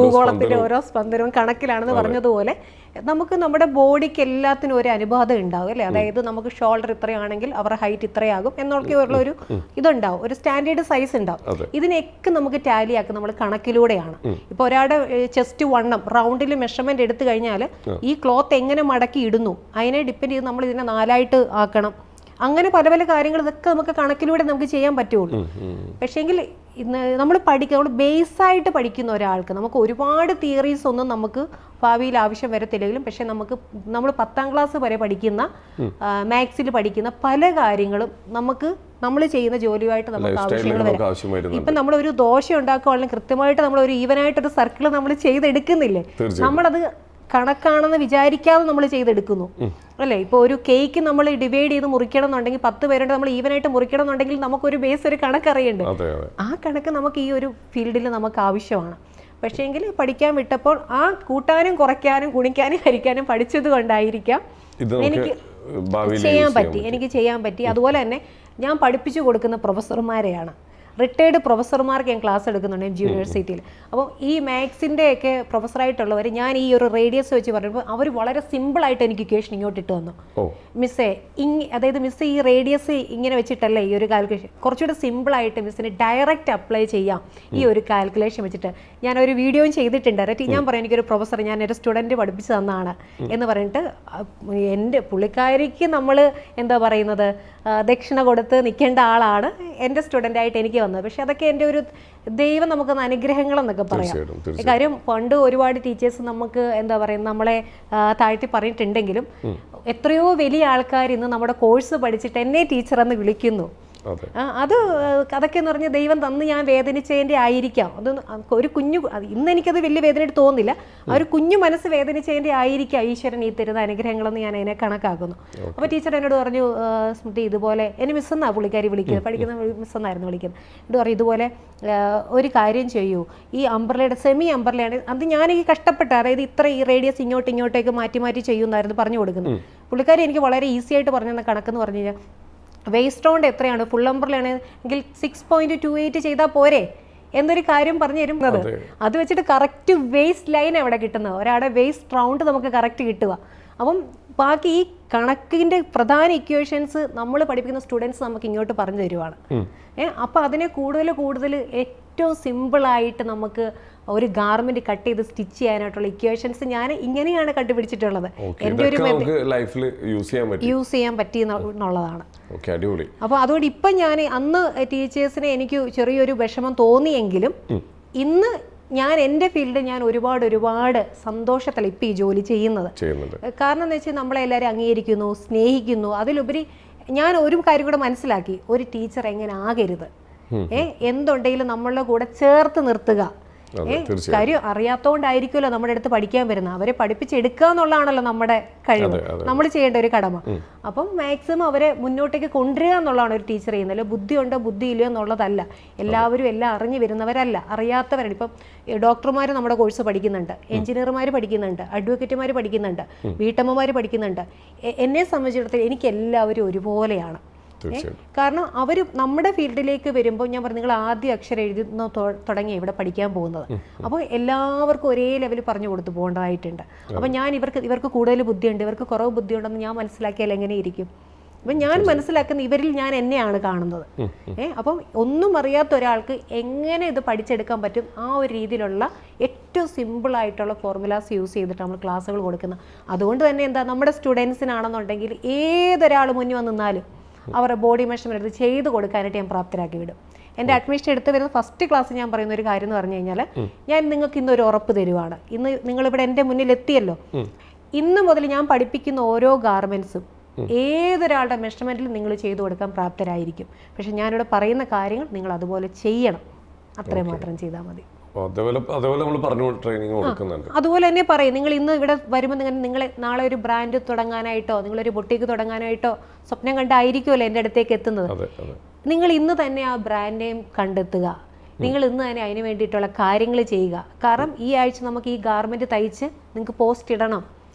Speaker 1: ഭൂഗോളത്തിന്റെ ഓരോ സ്പന്ദനവും കണക്കിലാണെന്ന് പറഞ്ഞതുപോലെ നമുക്ക് നമ്മുടെ ബോഡിക്ക് എല്ലാത്തിനും ഒരു അനുപാതം ഉണ്ടാവും അല്ലേ. അതായത് നമുക്ക് ഷോൾഡർ ഇത്രയാണെങ്കിൽ അവരുടെ ഹൈറ്റ് ഇത്രയാകും എന്നൊക്കെയുള്ള ഒരു ഇതുണ്ടാവും, ഒരു സ്റ്റാൻഡേർഡ് സൈസ് ഉണ്ടാവും. ഇതിനെയൊക്കെ നമുക്ക് ടാലി ആക്കും നമ്മൾ കണക്കിലൂടെയാണ്. ഇപ്പോൾ ഒരാളുടെ ചെസ്റ്റ് വണ്ണം റൗണ്ടിൽ മെഷർമെന്റ് എടുത്തു കഴിഞ്ഞാൽ ഈ ക്ലോത്ത് എങ്ങനെ മടക്കി ഇടുന്നു അതിനെ ഡിപ്പെൻഡ് ചെയ്ത് നമ്മൾ ഇതിനെ 4ആയിട്ട് ആക്കണം. അങ്ങനെ പല പല കാര്യങ്ങൾ ഇതൊക്കെ നമുക്ക് കണക്കിലൂടെ നമുക്ക് ചെയ്യാൻ പറ്റുള്ളൂ. പക്ഷേങ്കിൽ നമ്മൾ ബേസായിട്ട് പഠിക്കുന്ന ഒരാൾക്ക് നമുക്ക് ഒരുപാട് തിയറീസ് ഒന്നും നമുക്ക് ഭാവിയിൽ ആവശ്യം വരത്തില്ലെങ്കിലും, പക്ഷെ നമ്മൾ 10ാം ക്ലാസ് വരെ പഠിക്കുന്ന മാത്സിൽ പഠിക്കുന്ന പല കാര്യങ്ങളും നമ്മൾ ചെയ്യുന്ന ജോലിയുമായിട്ട് നമുക്ക് ആവശ്യങ്ങൾ വരാം. ഇപ്പം നമ്മളൊരു ദോശ ഉണ്ടാക്കുകയാണെങ്കിൽ കൃത്യമായിട്ട് നമ്മൾ ഒരു ഈവനായിട്ടൊരു സർക്കിൾ നമ്മൾ ചെയ്തെടുക്കുന്നില്ലേ, നമ്മളത് കണക്കാണെന്ന് വിചാരിക്കാതെ നമ്മൾ ചെയ്തെടുക്കുന്നു അല്ലേ. ഇപ്പോൾ ഒരു കേക്ക് നമ്മൾ ഡിവൈഡ് ചെയ്ത് മുറിക്കണം എന്നുണ്ടെങ്കിൽ 10 പേരുണ്ട്, നമ്മൾ ഈവനായിട്ട് മുറിക്കണം എന്നുണ്ടെങ്കിൽ നമുക്കൊരു ബേസ് ഒരു കണക്കറിയണ്ട്. ആ കണക്ക് നമുക്ക് ഈ ഒരു ഫീൽഡിൽ നമുക്ക് ആവശ്യമാണ്. പക്ഷേങ്കിൽ പഠിക്കാൻ വിട്ടപ്പോൾ ആ കൂട്ടാനും കുറയ്ക്കാനും ഗുണിക്കാനും ഹരിക്കാനും പഠിച്ചത് കൊണ്ടായിരിക്കാം എനിക്ക് ചെയ്യാൻ പറ്റി. അതുപോലെ തന്നെ ഞാൻ പഠിപ്പിച്ചു കൊടുക്കുന്ന പ്രൊഫസർമാരെയാണ്, റിട്ടയർഡ് പ്രൊഫസർമാർക്ക് ഞാൻ ക്ലാസ് എടുക്കുന്നുണ്ട് യൂണിവേഴ്സിറ്റിയിൽ. അപ്പോൾ ഈ മാത്സിൻ്റെ ഒക്കെ പ്രൊഫസറായിട്ടുള്ളവർ ഞാൻ ഈ ഒരു റേഡിയസ് വെച്ച് പറയുമ്പോൾ അവർ വളരെ സിമ്പിളായിട്ട് എനിക്ക് ഇക്വേഷൻ ഇങ്ങോട്ട് ഇട്ട് തന്നു. മിസ്സേ അതായത് മിസ്സ് ഈ റേഡിയസ് ഇങ്ങനെ വെച്ചിട്ടല്ലേ ഈ ഒരു കാൽക്കുലേഷൻ, കുറച്ചുകൂടെ സിമ്പിളായിട്ട് മിസ്സിന് ഡയറക്റ്റ് അപ്ലൈ ചെയ്യാം ഈ ഒരു കാൽക്കുലേഷൻ വെച്ചിട്ട്. ഞാനൊരു വീഡിയോയും ചെയ്തിട്ടുണ്ട്. ഞാൻ പറയാം എനിക്കൊരു പ്രൊഫസർ, ഞാൻ ഒരു സ്റ്റുഡൻറ്റ് പഠിപ്പിച്ചു തന്നതാണ് എന്ന് പറഞ്ഞിട്ട് എൻ്റെ പുള്ളിക്കാരിക്ക് നമ്മൾ എന്താ പറയുന്നത് ദക്ഷിണ കൊടുത്ത് നിൽക്കേണ്ട ആളാണ് എൻ്റെ സ്റ്റുഡൻ്റായിട്ട് എനിക്ക് വന്നത്. പക്ഷെ അതൊക്കെ എൻ്റെ ഒരു ദൈവം നമുക്ക് അനുഗ്രഹങ്ങളെന്നൊക്കെ പറയാം. കാര്യം പണ്ട് ഒരുപാട് ടീച്ചേഴ്സ് നമുക്ക് എന്താ പറയുക നമ്മളെ താഴ്ത്തി പറഞ്ഞിട്ടുണ്ടെങ്കിലും എത്രയോ വലിയ ആൾക്കാർ ഇന്ന് നമ്മുടെ കോഴ്സ് പഠിച്ചിട്ട് എന്നെ ടീച്ചർ എന്ന് വിളിക്കുന്നു. അതൊക്കെ എന്ന് പറഞ്ഞാൽ ദൈവം തന്ന് ഞാൻ വേദനിച്ചതിൻ്റെ ആയിരിക്കാം. അത് ഒരു കുഞ്ഞു, ഇന്ന് എനിക്കത് വലിയ വേദനയായിട്ട് തോന്നുന്നില്ല, ആ ഒരു കുഞ്ഞു മനസ്സ് വേദനിച്ചതിൻ്റെ ആയിരിക്കാം ഈശ്വരൻ ഈ തരുന്ന അനുഗ്രഹങ്ങളെന്ന് ഞാൻ അതിനെ കണക്കാക്കുന്നു. അപ്പോൾ ടീച്ചർ എന്നോട് പറഞ്ഞു, സ്മൃതി ഇതുപോലെ എന്നെ മിസ്സെന്നാണ് പുള്ളിക്കാരി വിളിക്കുന്നത്, പഠിക്കുന്ന മിസ്സെന്നായിരുന്നു വിളിക്കുന്നത്. എന്നിട്ട് പറഞ്ഞു ഇതുപോലെ ഒരു കാര്യം ചെയ്യൂ, ഈ അംബ്രലയുടെ സെമി അംബ്രലയാണ് അത് ഞാൻ ഈ കഷ്ടപ്പെട്ട, അതായത് ഇത്ര ഈ റേഡിയസ് ഇങ്ങോട്ടേക്ക് മാറ്റി ചെയ്യുമെന്നായിരുന്നു പറഞ്ഞു കൊടുക്കുന്നത്. പുള്ളിക്കാരി എനിക്ക് വളരെ ഈസി ആയിട്ട് പറഞ്ഞ കണക്കെന്ന് പറഞ്ഞു കഴിഞ്ഞാൽ വേസ്റ്റ് റൗണ്ട് എത്രയാണ്, ഫുൾ അംബ്രലയാണെങ്കിൽ 6.28 ചെയ്താൽ പോരെ എന്നൊരു കാര്യം പറഞ്ഞു തരുന്നത്. അത് വെച്ചിട്ട് കറക്റ്റ് വേസ്റ്റ് ലൈൻ എവിടെ കിട്ടുന്നത്, ഒരാളുടെ വേസ്റ്റ് റൗണ്ട് നമുക്ക് കറക്റ്റ് കിട്ടുക. അപ്പം ബാക്കി ഈ കണക്കിൻ്റെ പ്രധാന ഇക്വേഷൻസ് നമ്മൾ പഠിപ്പിക്കുന്ന സ്റ്റുഡൻസ് നമുക്ക് ഇങ്ങോട്ട് പറഞ്ഞു തരുവാണ്. അപ്പോൾ അതിനെ കൂടുതൽ ഏറ്റവും സിമ്പിളായിട്ട് നമുക്ക് ഒരു ഗാർമെന്റ് കട്ട് ചെയ്ത് സ്റ്റിച്ച് ചെയ്യാനായിട്ടുള്ള ഇക്വേഷൻസ് ഞാൻ ഇങ്ങനെയാണ് കണ്ടുപിടിച്ചിട്ടുള്ളത്. എൻ്റെ ഒരു യൂസ് ചെയ്യാൻ പറ്റി എന്നുള്ളതാണ്. അപ്പോൾ അതുകൊണ്ട് ഇപ്പം ഞാൻ അന്ന് ടീച്ചേഴ്സിനെ എനിക്ക് ചെറിയൊരു വിഷമം തോന്നിയെങ്കിലും ഇന്ന് ഞാൻ എൻ്റെ ഫീൽഡ് ഞാൻ ഒരുപാട് സന്തോഷത്തിൽ ഇപ്പം ഈ ജോലി ചെയ്യുന്നത്. കാരണം എന്ന് വെച്ചാൽ നമ്മളെല്ലാവരും അംഗീകരിക്കുന്നു, സ്നേഹിക്കുന്നു. അതിലുപരി ഞാൻ ഒരു കാര്യം കൂടെ മനസ്സിലാക്കി, ഒരു ടീച്ചർ എങ്ങനെ ആകരുത്, എന്തുണ്ടെങ്കിലും നമ്മളുടെ കൂടെ ചേർത്ത് നിർത്തുക. കാര്യം അറിയാത്തോണ്ടായിരിക്കുമല്ലോ നമ്മുടെ അടുത്ത് പഠിക്കാൻ വരുന്നത്, അവരെ പഠിപ്പിച്ചെടുക്കുക എന്നുള്ളതാണല്ലോ നമ്മുടെ കഴിവ്, നമ്മൾ ചെയ്യേണ്ട ഒരു കടമ. അപ്പം മാക്സിമം അവരെ മുന്നോട്ടേക്ക് കൊണ്ടുവരിക എന്നുള്ളതാണ് ഒരു ടീച്ചർ ചെയ്യുന്നത്. ബുദ്ധി ഉണ്ടോ ബുദ്ധി ഇല്ലയോ എന്നുള്ളതല്ല, എല്ലാവരും എല്ലാം അറിഞ്ഞു വരുന്നവരല്ല, അറിയാത്തവരാണ്. ഇപ്പം ഡോക്ടർമാർ നമ്മുടെ കോഴ്സ് പഠിക്കുന്നുണ്ട്, എഞ്ചിനീയർമാർ പഠിക്കുന്നുണ്ട്, അഡ്വക്കേറ്റുമാർ പഠിക്കുന്നുണ്ട്, വീട്ടമ്മമാർ പഠിക്കുന്നുണ്ട്. എന്നെ സംബന്ധിച്ചിടത്തോളം എനിക്ക് എല്ലാവരും ഒരുപോലെയാണ്. കാരണം അവർ നമ്മുടെ ഫീൽഡിലേക്ക് വരുമ്പോൾ ഞാൻ പറഞ്ഞു നിങ്ങൾ ആദ്യ അക്ഷരം എഴുതുന്ന തുടങ്ങി ഇവിടെ പഠിക്കാൻ പോകുന്നത്. അപ്പോൾ എല്ലാവർക്കും ഒരേ ലെവലിൽ പറഞ്ഞു കൊടുത്തു പോകേണ്ടതായിട്ടുണ്ട്. അപ്പം ഞാൻ ഇവർക്ക് കൂടുതൽ ബുദ്ധിയുണ്ട്, ഇവർക്ക് കുറവ് ബുദ്ധിയുണ്ടെന്ന് ഞാൻ മനസ്സിലാക്കിയാൽ എങ്ങനെ ഇരിക്കും? അപ്പം ഞാൻ മനസ്സിലാക്കുന്ന ഇവരിൽ ഞാൻ എന്നെയാണ് കാണുന്നത്. അപ്പം ഒന്നും അറിയാത്ത ഒരാൾക്ക് എങ്ങനെ ഇത് പഠിച്ചെടുക്കാൻ പറ്റും, ആ ഒരു രീതിയിലുള്ള ഏറ്റവും സിമ്പിളായിട്ടുള്ള ഫോർമുലാസ് യൂസ് ചെയ്തിട്ട് നമ്മൾ ക്ലാസ്സുകൾ കൊടുക്കുന്നത്. അതുകൊണ്ട് തന്നെ എന്താ നമ്മുടെ സ്റ്റുഡൻസിനാണെന്നുണ്ടെങ്കിൽ ഏതൊരാൾ മുന്നിൽ വന്ന് നിന്നാലും അവരുടെ ബോഡി മെഷർമെൻറ്റ് എടുത്ത് ചെയ്ത് കൊടുക്കാനായിട്ട് ഞാൻ പ്രാപ്തരാക്കി വിടും. എൻ്റെ അഡ്മിഷൻ എടുത്ത് വരുന്ന ഫസ്റ്റ് ക്ലാസ് ഞാൻ പറയുന്ന ഒരു കാര്യം എന്ന് പറഞ്ഞു കഴിഞ്ഞാൽ, ഞാൻ നിങ്ങൾക്ക് ഇന്നൊരു ഉറപ്പ് തരുവാണ്. ഇന്ന് നിങ്ങളിവിടെ എൻ്റെ മുന്നിൽ എത്തിയല്ലോ, ഇന്ന് മുതൽ ഞാൻ പഠിപ്പിക്കുന്ന ഓരോ ഗാർമെൻറ്റ്സും ഏതൊരാളുടെ മെഷർമെൻറ്റിൽ നിങ്ങൾ ചെയ്തു കൊടുക്കാൻ പ്രാപ്തരായിരിക്കും. പക്ഷെ ഞാനിവിടെ പറയുന്ന കാര്യങ്ങൾ നിങ്ങൾ അതുപോലെ ചെയ്യണം, അത്രയും മാത്രം ചെയ്താൽ മതി. അതുപോലെ തന്നെ പറയും, നിങ്ങൾ ഇന്ന് ഇവിടെ വരുമ്പോൾ നിങ്ങൾ നാളെ ഒരു ബ്രാൻഡ് തുടങ്ങാനായിട്ടോ നിങ്ങളൊരു ബൊട്ടീക്ക് തുടങ്ങാനായിട്ടോ സ്വപ്നം കണ്ടായിരിക്കുമല്ലോ എൻ്റെ അടുത്തേക്ക് എത്തുന്നത്. നിങ്ങൾ ഇന്ന് തന്നെ ആ ബ്രാൻഡ് നെയിം കണ്ടെത്തുക, നിങ്ങൾ ഇന്ന് തന്നെ അതിന് വേണ്ടിയിട്ടുള്ള കാര്യങ്ങൾ ചെയ്യുക. കാരണം ഈ ആഴ്ച നമുക്ക് ഈ ഗാർമെൻറ്റ് തയ്ച്ച് നിങ്ങൾക്ക് പോസ്റ്റ് ഇടണം,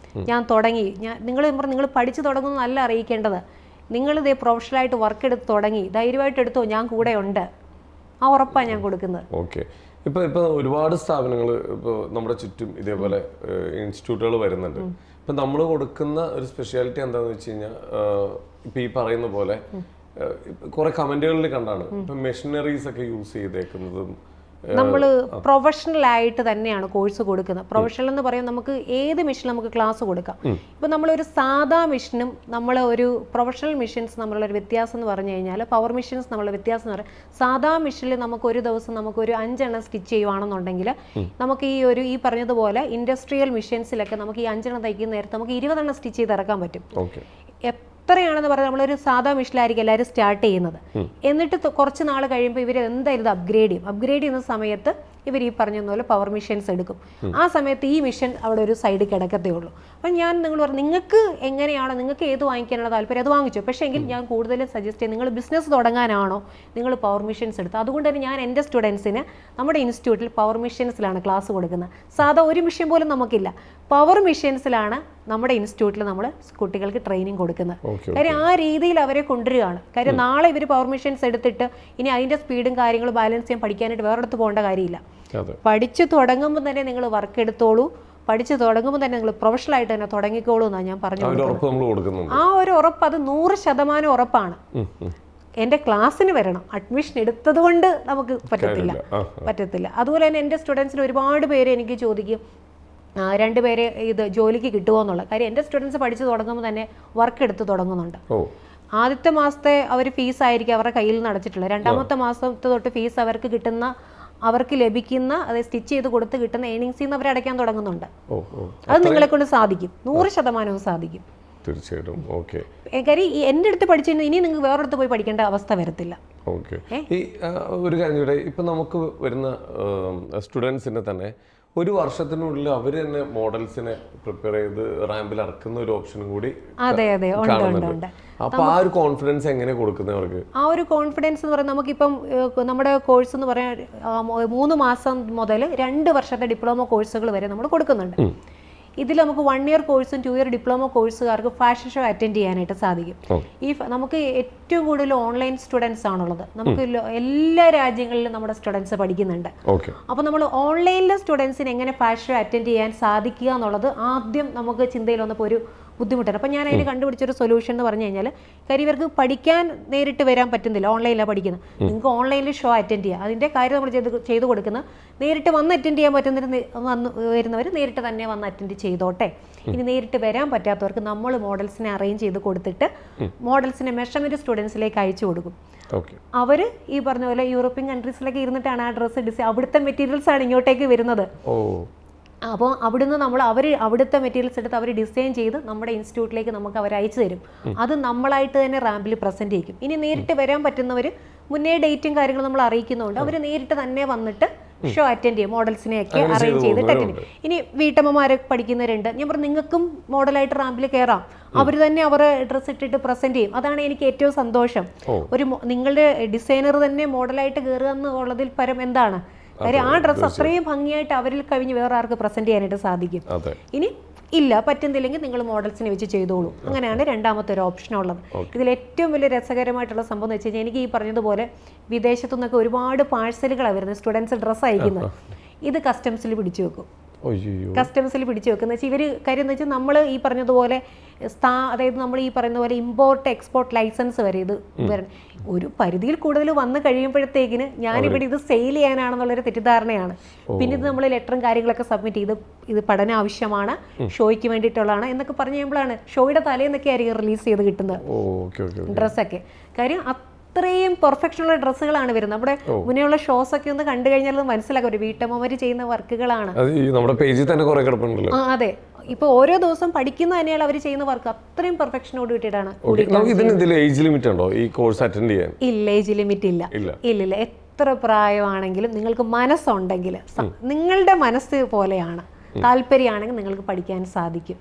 Speaker 1: ഞാൻ തുടങ്ങി, നിങ്ങൾ പഠിച്ചു തുടങ്ങുന്നതല്ല അറിയിക്കേണ്ടത്, നിങ്ങളിതേ പ്രൊഫഷണലായിട്ട് വർക്ക് എടുത്ത് തുടങ്ങി, ധൈര്യമായിട്ട് എടുത്തോ, ഞാൻ കൂടെ ഉണ്ട്, ആ ഉറപ്പാണ് ഞാൻ കൊടുക്കുന്നത്.
Speaker 2: ഇപ്പൊ ഒരുപാട് സ്ഥാപനങ്ങൾ ഇപ്പോൾ നമ്മുടെ ചുറ്റും ഇതേപോലെ ഇൻസ്റ്റിറ്റ്യൂട്ടുകൾ വരുന്നുണ്ട്. ഇപ്പൊ നമ്മൾ കൊടുക്കുന്ന ഒരു സ്പെഷ്യാലിറ്റി എന്താണെന്ന് വെച്ച് കഴിഞ്ഞാൽ, ഇപ്പൊ ഈ പറയുന്ന പോലെ കുറെ കമന്റുകളിൽ കണ്ടാണ് ഇപ്പൊ മെഷീനറീസ് ഒക്കെ യൂസ് ചെയ്തേക്കുന്നതും.
Speaker 1: നമ്മൾ പ്രൊഫഷണൽ ആയിട്ട് തന്നെയാണ് കോഴ്സ് കൊടുക്കുന്നത്. പ്രൊഫഷണൽ എന്ന് പറയുമ്പോൾ നമുക്ക് ഏത് മെഷീൻ നമുക്ക് ക്ലാസ് കൊടുക്കാം. ഇപ്പം നമ്മളൊരു സാധാ മെഷീനും ഒരു പ്രൊഫഷണൽ മെഷീൻസ് നമ്മളുള്ളൊരു വ്യത്യാസം എന്ന് പറഞ്ഞു കഴിഞ്ഞാൽ, പവർ മെഷീൻസ് നമ്മളുടെ വ്യത്യാസം എന്ന് പറയുന്നത്, സാധാ മെഷീനിൽ നമുക്ക് ഒരു ദിവസം നമുക്കൊരു 5 എണ്ണം സ്റ്റിച്ച് ചെയ്യുവാണെന്നുണ്ടെങ്കിൽ നമുക്ക് ഈ പറഞ്ഞതുപോലെ ഇൻഡസ്ട്രിയൽ മെഷീൻസിലൊക്കെ നമുക്ക് ഈ 5 എണ്ണം തയ്ക്കുന്ന നേരത്തെ നമുക്ക് 20 എണ്ണം സ്റ്റിച്ച് ചെയ്ത് ഇറക്കാൻ പറ്റും. എത്രയാണെന്ന് പറഞ്ഞാൽ നമ്മളൊരു സാധാ മെഷീനിലായിരിക്കും എല്ലാവരും സ്റ്റാർട്ട് ചെയ്യുന്നത്. എന്നിട്ട് കുറച്ച് നാൾ കഴിയുമ്പോൾ ഇവർ എന്തായാലും ഇത് അപ്ഗ്രേഡ് ചെയ്യുന്ന സമയത്ത് ഇവർ ഈ പറഞ്ഞതുപോലെ പവർ മിഷൻസ് എടുക്കും. ആ സമയത്ത് ഈ മിഷൻ അവിടെ ഒരു സൈഡിൽ കിടക്കത്തേ ഉള്ളൂ. അപ്പം ഞാൻ നിങ്ങൾ പറഞ്ഞു നിങ്ങൾക്ക് എങ്ങനെയാണോ നിങ്ങൾക്ക് ഏത് വാങ്ങിക്കാനുള്ള താല്പര്യം അത് വാങ്ങിച്ചു. പക്ഷേ എങ്കിൽ ഞാൻ കൂടുതലും സജസ്റ്റ് ചെയ്യും നിങ്ങൾ ബിസിനസ് തുടങ്ങാനാണോ നിങ്ങൾ പവർ മിഷൻസ് എടുത്ത്. അതുകൊണ്ട് തന്നെ ഞാൻ എൻ്റെ സ്റ്റുഡൻസിന് നമ്മുടെ ഇൻസ്റ്റിറ്റ്യൂട്ടിൽ പവർ മിഷൻസിലാണ് ക്ലാസ് കൊടുക്കുന്നത്. സാധാ ഒരു മിഷൻ പോലും നമുക്കില്ല, പവർ മിഷൻസിലാണ് നമ്മുടെ ഇൻസ്റ്റിറ്റ്യൂട്ടിൽ നമ്മൾ കുട്ടികൾക്ക് ട്രെയിനിങ് കൊടുക്കുന്നത്. കാര്യം ആ രീതിയിൽ അവരെ കൊണ്ടുവരികയാണ്. കാര്യം നാളെ ഇവർ പവർ മിഷൻസ് എടുത്തിട്ട് ഇനി അതിൻ്റെ സ്പീഡും കാര്യങ്ങളും ബാലൻസ് ചെയ്യാൻ പഠിക്കാനായിട്ട് വേറെടുത്ത് പോകേണ്ട കാര്യമില്ല. പഠിച്ചു തുടങ്ങുമ്പോൾ തന്നെ നിങ്ങൾ വർക്ക് എടുത്തോളൂ, പഠിച്ചു തുടങ്ങുമ്പോൾ തന്നെ നിങ്ങൾ പ്രൊഫഷണലായിട്ട് തന്നെ തുടങ്ങിക്കോളൂ എന്നാണ് ഞാൻ പറഞ്ഞു. ആ ഒരു ഉറപ്പ് അത് 100% ഉറപ്പാണ്. എൻ്റെ ക്ലാസ്സിന് വരണം, അഡ്മിഷൻ എടുത്തത് കൊണ്ട് നമുക്ക് പറ്റത്തില്ല. അതുപോലെ തന്നെ എൻ്റെ സ്റ്റുഡൻസിന് ഒരുപാട് പേര് എനിക്ക് ചോദിക്കും 2 പേരെ ഇത് ജോലിക്ക് കിട്ടുമോ എന്നുള്ള കാര്യം. എൻ്റെ സ്റ്റുഡൻസ് പഠിച്ചു തുടങ്ങുമ്പോൾ തന്നെ വർക്ക് എടുത്ത് തുടങ്ങുന്നുണ്ട്. ആദ്യത്തെ മാസത്തെ അവർ ഫീസ് ആയിരിക്കും അവരുടെ കയ്യിൽ നിന്ന് അടച്ചിട്ടുള്ളത്. 2ാമത്തെ മാസത്തെ തൊട്ട് ഫീസ് അവർക്ക് കിട്ടുന്ന അവർക്ക് ലഭിക്കുന്ന അതായത് സ്റ്റിച്ച് ചെയ്ത് കൊടുത്ത് കിട്ടുന്ന ഏണിങ്സിൽ നിന്ന് അവർ അടയ്ക്കാൻ തുടങ്ങുന്നുണ്ട്. അത് നിങ്ങളെ കൊണ്ട് സാധിക്കും, 100% സാധിക്കും.
Speaker 2: തീർച്ചയായിട്ടും. ഓക്കെ,
Speaker 1: കാര്യം എൻ്റെ അടുത്ത് പഠിച്ചു കഴിഞ്ഞാൽ ഇനി നിങ്ങൾക്ക് വേറൊരിടത്ത് പോയി പഠിക്കേണ്ട അവസ്ഥ വരത്തില്ല.
Speaker 2: ഓക്കെ. ഈ ഒരു കാര്യം കൂടെ, ഇപ്പം നമുക്ക് വരുന്ന സ്റ്റുഡൻസിനെ തന്നെ ഒരു വർഷത്തിനുള്ളിൽ അവർ തന്നെ മോഡൽസിനെ പ്രിപ്പയർ ചെയ്ത് റാമ്പിൽ ഇറക്കുന്ന ഒരു ഓപ്ഷനും കൂടി കാണുന്നുണ്ട്. അപ്പൊ ആ ഒരു കോൺഫിഡൻസ് എങ്ങനെ കൊടുക്കുന്നത് അവർക്ക്? ആ ഒരു
Speaker 1: കോൺഫിഡൻസ് എന്ന് പറയുന്നത് നമുക്കിപ്പം നമ്മുടെ കോഴ്സ് എന്ന് പറയാൻ 3 മാസം മുതൽ 2 വർഷത്തെ ഡിപ്ലോമ കോഴ്സുകൾ വരെ നമ്മൾ കൊടുക്കുന്നുണ്ട്. ഇതിൽ നമുക്ക് 1 ഇയർ കോഴ്സും 2 ഇയർ ഡിപ്ലോമ കോഴ്സുകാർക്ക് ഫാഷൻ ഷോ അറ്റൻഡ് ചെയ്യാനായിട്ട് സാധിക്കും. നമുക്ക് ഏറ്റവും കൂടുതൽ ഓൺലൈൻ സ്റ്റുഡൻസ് ആണുള്ളത്. നമുക്ക് എല്ലാ രാജ്യങ്ങളിലും നമ്മുടെ സ്റ്റുഡൻസ് പഠിക്കുന്നുണ്ട്. അപ്പോൾ നമ്മൾ ഓൺലൈനിലെ സ്റ്റുഡൻസിന് എങ്ങനെ ഫാഷൻ ഷോ അറ്റൻഡ് ചെയ്യാൻ സാധിക്കുക എന്നുള്ളത് ആദ്യം നമുക്ക് ചിന്തയിൽ വന്നപ്പോൾ ഒരു ബുദ്ധിമുട്ടാണ്. അപ്പം ഞാൻ അതിന് കണ്ടുപിടിച്ചൊരു സൊല്യൂഷൻ എന്ന് പറഞ്ഞു കഴിഞ്ഞാൽ കാര്യം ഇവർക്ക് പഠിക്കാൻ നേരിട്ട് വരാൻ പറ്റുന്നില്ല, ഓൺലൈനിലാണ് പഠിക്കുന്നത്. നിങ്ങൾക്ക് ഓൺലൈനിൽ ഷോ അറ്റൻഡ് ചെയ്യാം. അതിൻ്റെ കാര്യം നമ്മൾ ചെയ്ത് കൊടുക്കുന്നത് നേരിട്ട് വന്ന് അറ്റൻഡ് ചെയ്യാൻ വരുന്നവർ നേരിട്ട് തന്നെ വന്ന് അറ്റൻഡ് ചെയ്തോട്ടെ. ഇനി നേരിട്ട് വരാൻ പറ്റാത്തവർക്ക് നമ്മൾ മോഡൽസിനെ അറേഞ്ച് ചെയ്ത് കൊടുത്തിട്ട് മോഡൽസിനെ മെഷർമെൻറ്റ് സ്റ്റുഡൻസിലേക്ക് അയച്ചു കൊടുക്കും. അവർ ഈ പറഞ്ഞ പോലെ യൂറോപ്യൻ കൺട്രീസിലൊക്കെ ഇരുന്നിട്ടാണ് ആ ഡ്രസ്സ് ഡിസൈൻ, അവിടുത്തെ മെറ്റീരിയൽസ് ആണ് ഇങ്ങോട്ടേക്ക് വരുന്നത്. അപ്പോൾ അവിടുന്ന് നമ്മൾ അവിടുത്തെ മെറ്റീരിയൽസ് എടുത്ത് അവർ ഡിസൈൻ ചെയ്ത് നമ്മുടെ ഇൻസ്റ്റിറ്റ്യൂട്ടിലേക്ക് നമുക്ക് അവർ അയച്ചു തരും. അത് നമ്മളായിട്ട് തന്നെ റാമ്പിൽ പ്രസൻറ്റ് ചെയ്യും. ഇനി നേരിട്ട് വരാൻ പറ്റുന്നവർ മുന്നേ ഡേറ്റും കാര്യങ്ങളും നമ്മൾ അറിയിക്കുന്നുണ്ട്. അവർ നേരിട്ട് തന്നെ വന്നിട്ട് ഷോ അറ്റൻഡ് ചെയ്യും, മോഡൽസിനെയൊക്കെ അറേഞ്ച് ചെയ്തിട്ട് അറ്റൻഡ് ചെയ്യും. ഇനി വീട്ടമ്മമാരെ പഠിക്കുന്നവരുണ്ട്, ഞാൻ പറഞ്ഞു നിങ്ങൾക്കും മോഡലായിട്ട് റാമ്പിൽ കയറാം. അവർ തന്നെ അവരെ ഡ്രസ്സ് ഇട്ടിട്ട് പ്രസൻറ്റ് ചെയ്യും. അതാണ് എനിക്ക് ഏറ്റവും സന്തോഷം. നിങ്ങളുടെ ഡിസൈനർ തന്നെ മോഡലായിട്ട് കയറുക എന്നുള്ളതിൽ പരം എന്താണ് കാര്യം? ആ ഡ്രസ്സ് അത്രയും ഭംഗിയായിട്ട് അവരിൽ കഴിഞ്ഞ് വേറെ ആർക്ക് പ്രസന്റ് ചെയ്യാനായിട്ട് സാധിക്കും. ഇനി ഇല്ല പറ്റുന്നില്ലെങ്കിൽ നിങ്ങൾ മോഡൽസിനെ വെച്ച് ചെയ്തോളൂ. അങ്ങനെയാണ് 2ാമത്തെ ഒരു ഓപ്ഷൻ ഉള്ളത്. ഇതിൽ ഏറ്റവും വലിയ രസകരമായിട്ടുള്ള സംഭവം എന്ന് വെച്ച് കഴിഞ്ഞാൽ എനിക്ക് ഈ പറഞ്ഞതുപോലെ വിദേശത്തു നിന്നൊക്കെ ഒരുപാട് പാഴ്സലുകളാണ് വരുന്നത്, സ്റ്റുഡൻസ് ഡ്രസ്സ് അയക്കുന്നത്. ഇത് കസ്റ്റംസിൽ പിടിച്ചു വെക്കും. വെക്കുന്ന വെച്ചാൽ ഇവർ കാര്യം എന്ന് വെച്ചാൽ നമ്മൾ ഈ പറഞ്ഞതുപോലെ അതായത് നമ്മൾ ഈ പറയുന്ന പോലെ ഇമ്പോർട്ട് എക്സ്പോർട്ട് ലൈസൻസ് വരെ ഇത് വരണം. ഒരു പരിധിയിൽ കൂടുതൽ വന്ന് കഴിയുമ്പോഴത്തേക്കിന് ഞാനിവിടെ ഇത് സെയിൽ ചെയ്യാനാണെന്നുള്ളൊരു തെറ്റിദ്ധാരണയാണ്. പിന്നെ ഇത് നമ്മൾ ലെറ്ററും കാര്യങ്ങളൊക്കെ സബ്മിറ്റ് ചെയ്ത് ഇത് പഠന ആവശ്യമാണ്, ഷോയ്ക്ക് വേണ്ടിയിട്ടുള്ളതാണ് എന്നൊക്കെ പറഞ്ഞു കഴിയുമ്പോഴാണ് ഷോയുടെ തലേന്നൊക്കെ ആയിരിക്കും റിലീസ് ചെയ്ത് കിട്ടുന്നത് ഡ്രസ്സൊക്കെ. കാര്യം അത്രയും പെർഫെക്ഷനുള്ള ഡ്രസ്സുകളാണ് വരുന്നത്. നമ്മുടെ മുന്നേയുള്ള ഷോസ് ഒക്കെ ഒന്ന് കണ്ടു കഴിഞ്ഞാൽ മനസ്സിലാക്കും ഒരു വീട്ടമ്മമാര് ചെയ്യുന്ന വർക്കുകളാണ്. അതെ, ഇപ്പൊ ഓരോ ദിവസം പഠിക്കുന്ന തന്നെയാണ് അവർ ചെയ്യുന്ന വർക്ക് അത്രയും പെർഫെക്ഷനോട് കൂട്ടിയിട്ടാണ്. ഇല്ല, ഏജ് ലിമിറ്റ് ഇല്ല. എത്ര പ്രായമാണെങ്കിലും നിങ്ങൾക്ക് മനസ്സുണ്ടെങ്കിൽ നിങ്ങളുടെ മനസ്സ് പോലെയാണ് താല്പര്യമാണെങ്കിൽ നിങ്ങൾക്ക് പഠിക്കാൻ സാധിക്കും.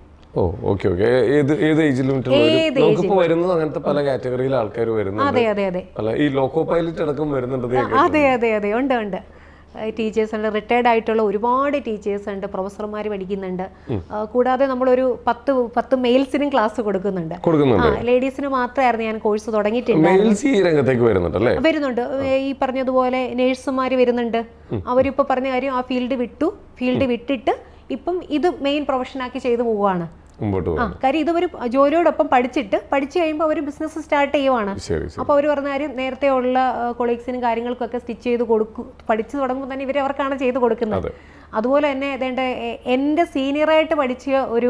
Speaker 2: ഏത് ഏജ് ലിമിറ്റ് വരുന്നത്? അങ്ങനത്തെ പല കാറ്റഗറിയിൽ ആൾക്കാർ വരുന്നുണ്ട്. അല്ല, ഈ ലോക്കോ പൈലറ്റ് അടക്കം വരുന്നുണ്ട്.
Speaker 1: അതെ ഉണ്ട്. ടീച്ചേഴ്സ് ഉണ്ട്, റിട്ടയർഡ് ആയിട്ടുള്ള ഒരുപാട് ടീച്ചേഴ്സ് ഉണ്ട്, പ്രൊഫസർമാർ പഠിക്കുന്നുണ്ട്. കൂടാതെ നമ്മളൊരു 10 മെയിൽസിനും ക്ലാസ് കൊടുക്കുന്നുണ്ട്. ലേഡീസിന് മാത്രമായിരുന്നു ഞാൻ കോഴ്സ് തുടങ്ങിയിട്ടുണ്ട്. വരുന്നുണ്ട് ഈ പറഞ്ഞതുപോലെ നേഴ്സുമാർ വരുന്നുണ്ട്. അവരിപ്പോൾ പറഞ്ഞ കാര്യം ആ ഫീൽഡ് വിട്ടിട്ട് ഇപ്പം ഇത് മെയിൻ പ്രൊഫഷനാക്കി ചെയ്തു പോവുകയാണ്. കാര്യം ഇതൊരു ജോലിയോടൊപ്പം പഠിച്ചു കഴിയുമ്പോൾ അവർ ബിസിനസ് സ്റ്റാർട്ട് ചെയ്യുവാണ്. അപ്പോൾ അവർ പറഞ്ഞ കാര്യം നേരത്തെ ഉള്ള കൊളീഗ്സിനും കാര്യങ്ങൾക്കൊക്കെ സ്റ്റിച്ച് ചെയ്ത് പഠിച്ചു തുടങ്ങുമ്പോൾ തന്നെ ഇവർ അവർക്കാണ് ചെയ്ത് കൊടുക്കുന്നത്. അതുപോലെ തന്നെ എൻ്റെ സീനിയറായിട്ട് പഠിച്ച ഒരു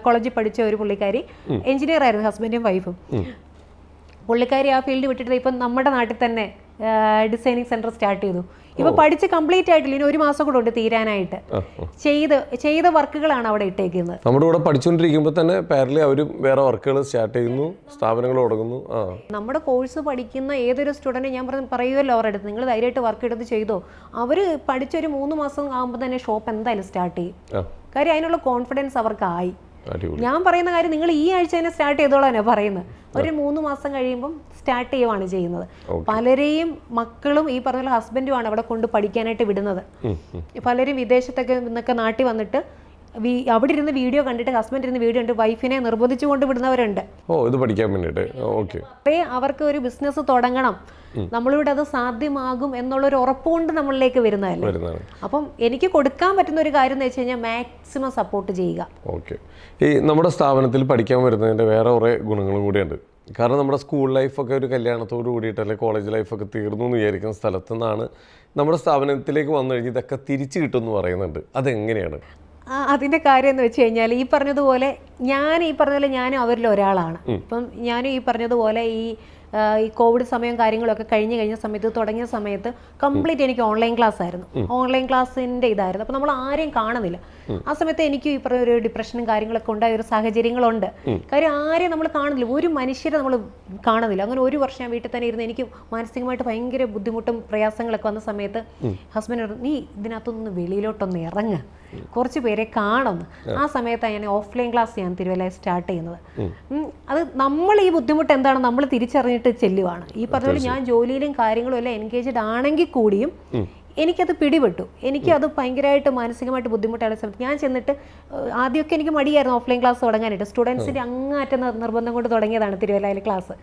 Speaker 1: കോളേജിൽ പഠിച്ച ഒരു പുള്ളിക്കാരി എഞ്ചിനീയർ ആയിരുന്നു, ഹസ്ബൻഡും വൈഫും. പുള്ളിക്കാരി ആ ഫീൽഡ് വിട്ടിട്ട് ഇപ്പം നമ്മുടെ നാട്ടിൽ തന്നെ ഡിസൈനിങ് സെന്റർ സ്റ്റാർട്ട് ചെയ്തു. ഇപ്പൊ പഠിച്ച് കംപ്ലീറ്റ് ആയിട്ടില്ല, ഇനി 1 മാസം കൂടെ ഉണ്ട് തീരാനായിട്ട്. ചെയ്ത വർക്കുകളാണ് അവിടെ ഇട്ടേക്കുന്നത്.
Speaker 2: നമ്മുടെ കൂടെ പഠിച്ചുകൊണ്ടിരിക്കുമ്പോൾ തന്നെ പാരലി അവരും വേറെ വർക്കുകൾ സ്റ്റാർട്ട് ചെയ്യുന്നു, സ്ഥാപനങ്ങൾ തുടങ്ങുന്നു.
Speaker 1: നമ്മുടെ കോഴ്സ് പഠിക്കുന്ന ഏതൊരു സ്റ്റുഡൻറ്റ് ഞാൻ പറയുമല്ലോ അവരുടെ അടുത്ത്, നിങ്ങൾ ധൈര്യമായിട്ട് വർക്ക് എടുത്ത് ചെയ്തോ. അവർ പഠിച്ചൊരു 3 മാസം ആകുമ്പോൾ തന്നെ ഷോപ്പ് എന്തായാലും സ്റ്റാർട്ട് ചെയ്യും. കാര്യം അതിനുള്ള കോൺഫിഡൻസ് അവർക്കായി. ഞാൻ പറയുന്ന കാര്യം നിങ്ങൾ ഈ ആഴ്ച തന്നെ സ്റ്റാർട്ട് ചെയ്തോളാനാ പറയുന്നത്. ഒരു 3 മാസം കഴിയുമ്പം സ്റ്റാർട്ട് ചെയ്യുവാണ് ചെയ്യുന്നത്. പലരെയും മക്കളും ഈ പറഞ്ഞ ഹസ്ബൻഡുമാണ് അവിടെ കൊണ്ട് പഠിക്കാനായിട്ട് വിടുന്നത്. പലരും വിദേശത്തൊക്കെ നിന്നൊക്കെ നാട്ടിൽ വന്നിട്ട് അവിടെ ഇരുന്ന് വീഡിയോ കണ്ടിട്ട്, ഹസ്ബൻഡ് ഇരുന്ന് വീഡിയോ കണ്ടിട്ട് വൈഫിനെ നിർബന്ധിച്ചു കൊണ്ട് വിടുന്നവരുണ്ട്.
Speaker 2: ഇത് പഠിക്കാൻ വേണ്ടിയിട്ട്.
Speaker 1: അവർക്ക് ഒരു ബിസിനസ് തുടങ്ങണം, നമ്മളിവിടെ അത് സാധ്യമാകും എന്നുള്ളൊരു ഉറപ്പുകൊണ്ട് നമ്മളിലേക്ക് വരുന്നതല്ലേ. അപ്പം എനിക്ക് കൊടുക്കാൻ പറ്റുന്ന ഒരു കാര്യം എന്ന് വെച്ച് കഴിഞ്ഞാൽ മാക്സിമം സപ്പോർട്ട് ചെയ്യുക.
Speaker 2: ഓക്കെ. ഈ നമ്മുടെ സ്ഥാപനത്തിൽ പഠിക്കാൻ വരുന്നതിൻ്റെ വേറെ കുറേ ഗുണങ്ങളും കൂടിയുണ്ട്. കാരണം നമ്മുടെ സ്കൂൾ ലൈഫൊക്കെ ഒരു കല്യാണത്തോട് കൂടിയിട്ട് അല്ലെങ്കിൽ കോളേജ് ലൈഫൊക്കെ തീർന്നു എന്ന് വിചാരിക്കുന്ന സ്ഥലത്തു നിന്നാണ് നമ്മുടെ സ്ഥാപനത്തിലേക്ക് വന്നു കഴിഞ്ഞ് ഇതൊക്കെ തിരിച്ചു കിട്ടുമെന്ന് പറയുന്നുണ്ട്. അതെങ്ങനെയാണ്?
Speaker 1: അതിൻ്റെ കാര്യം എന്ന് വെച്ച് കഴിഞ്ഞാൽ ഈ പറഞ്ഞതുപോലെ ഞാനും അവരിൽ ഒരാളാണ്. ഇപ്പം ഞാനും ഈ പറഞ്ഞതുപോലെ ഈ കോവിഡ് സമയം കാര്യങ്ങളൊക്കെ കഴിഞ്ഞ സമയത്ത് തുടങ്ങിയ സമയത്ത് കംപ്ലീറ്റ് എനിക്ക് ഓൺലൈൻ ക്ലാസ് ആയിരുന്നു. ഓൺലൈൻ ക്ലാസ്സിൻ്റെ ഇതായിരുന്നു. അപ്പോൾ നമ്മൾ ആരെയും കാണുന്നില്ല. ആ സമയത്ത് എനിക്ക് ഈ പറഞ്ഞ ഒരു ഡിപ്രഷനും കാര്യങ്ങളൊക്കെ ഉണ്ടായ ഒരു സാഹചര്യങ്ങളുണ്ട്. കാര്യം ആരെയും നമ്മൾ കാണുന്നില്ല, ഒരു മനുഷ്യരെ നമ്മൾ കാണുന്നില്ല. അങ്ങനെ 1 വർഷം ഞാൻ വീട്ടിൽ തന്നെ ഇരുന്ന് എനിക്ക് മാനസികമായിട്ട് ഭയങ്കര ബുദ്ധിമുട്ടും പ്രയാസങ്ങളൊക്കെ വന്ന സമയത്ത് ഹസ്ബൻഡ് പറഞ്ഞു, നീ ഇതിനകത്തൊന്ന് വെളിയിലോട്ടൊന്ന് ഇറങ്ങ്, കുറച്ച് പേരെ കാണുന്നു. ആ സമയത്താണ് ഞാൻ ഓഫ്ലൈൻ ക്ലാസ് ഞാൻ തിരുവല്ലയിൽ സ്റ്റാർട്ട് ചെയ്യുന്നത്. അത് നമ്മൾ ഈ ബുദ്ധിമുട്ട് എന്താണ് നമ്മൾ തിരിച്ചറിഞ്ഞിട്ട് ചെല്ലുവാണ്. ഈ പറഞ്ഞ പോലെ ഞാൻ ജോലിയിലും കാര്യങ്ങളും എല്ലാം എൻഗേജ്ഡ് ആണെങ്കിൽ കൂടിയും എനിക്കത് പിടിപെട്ടു. എനിക്കത് ഭയങ്കരമായിട്ട് മാനസികമായിട്ട് ബുദ്ധിമുട്ടായ സമയത്ത് ഞാൻ ചെന്നിട്ട് ആദ്യമൊക്കെ എനിക്ക് മടിയായിരുന്നു ഓഫ്ലൈൻ ക്ലാസ് തുടങ്ങാനായിട്ട്. സ്റ്റുഡൻസിൻ്റെ അങ്ങാറ്റ നിർബന്ധം കൊണ്ട് തുടങ്ങിയതാണ് തിരുവല്ലയിൽ ക്ലാസ്.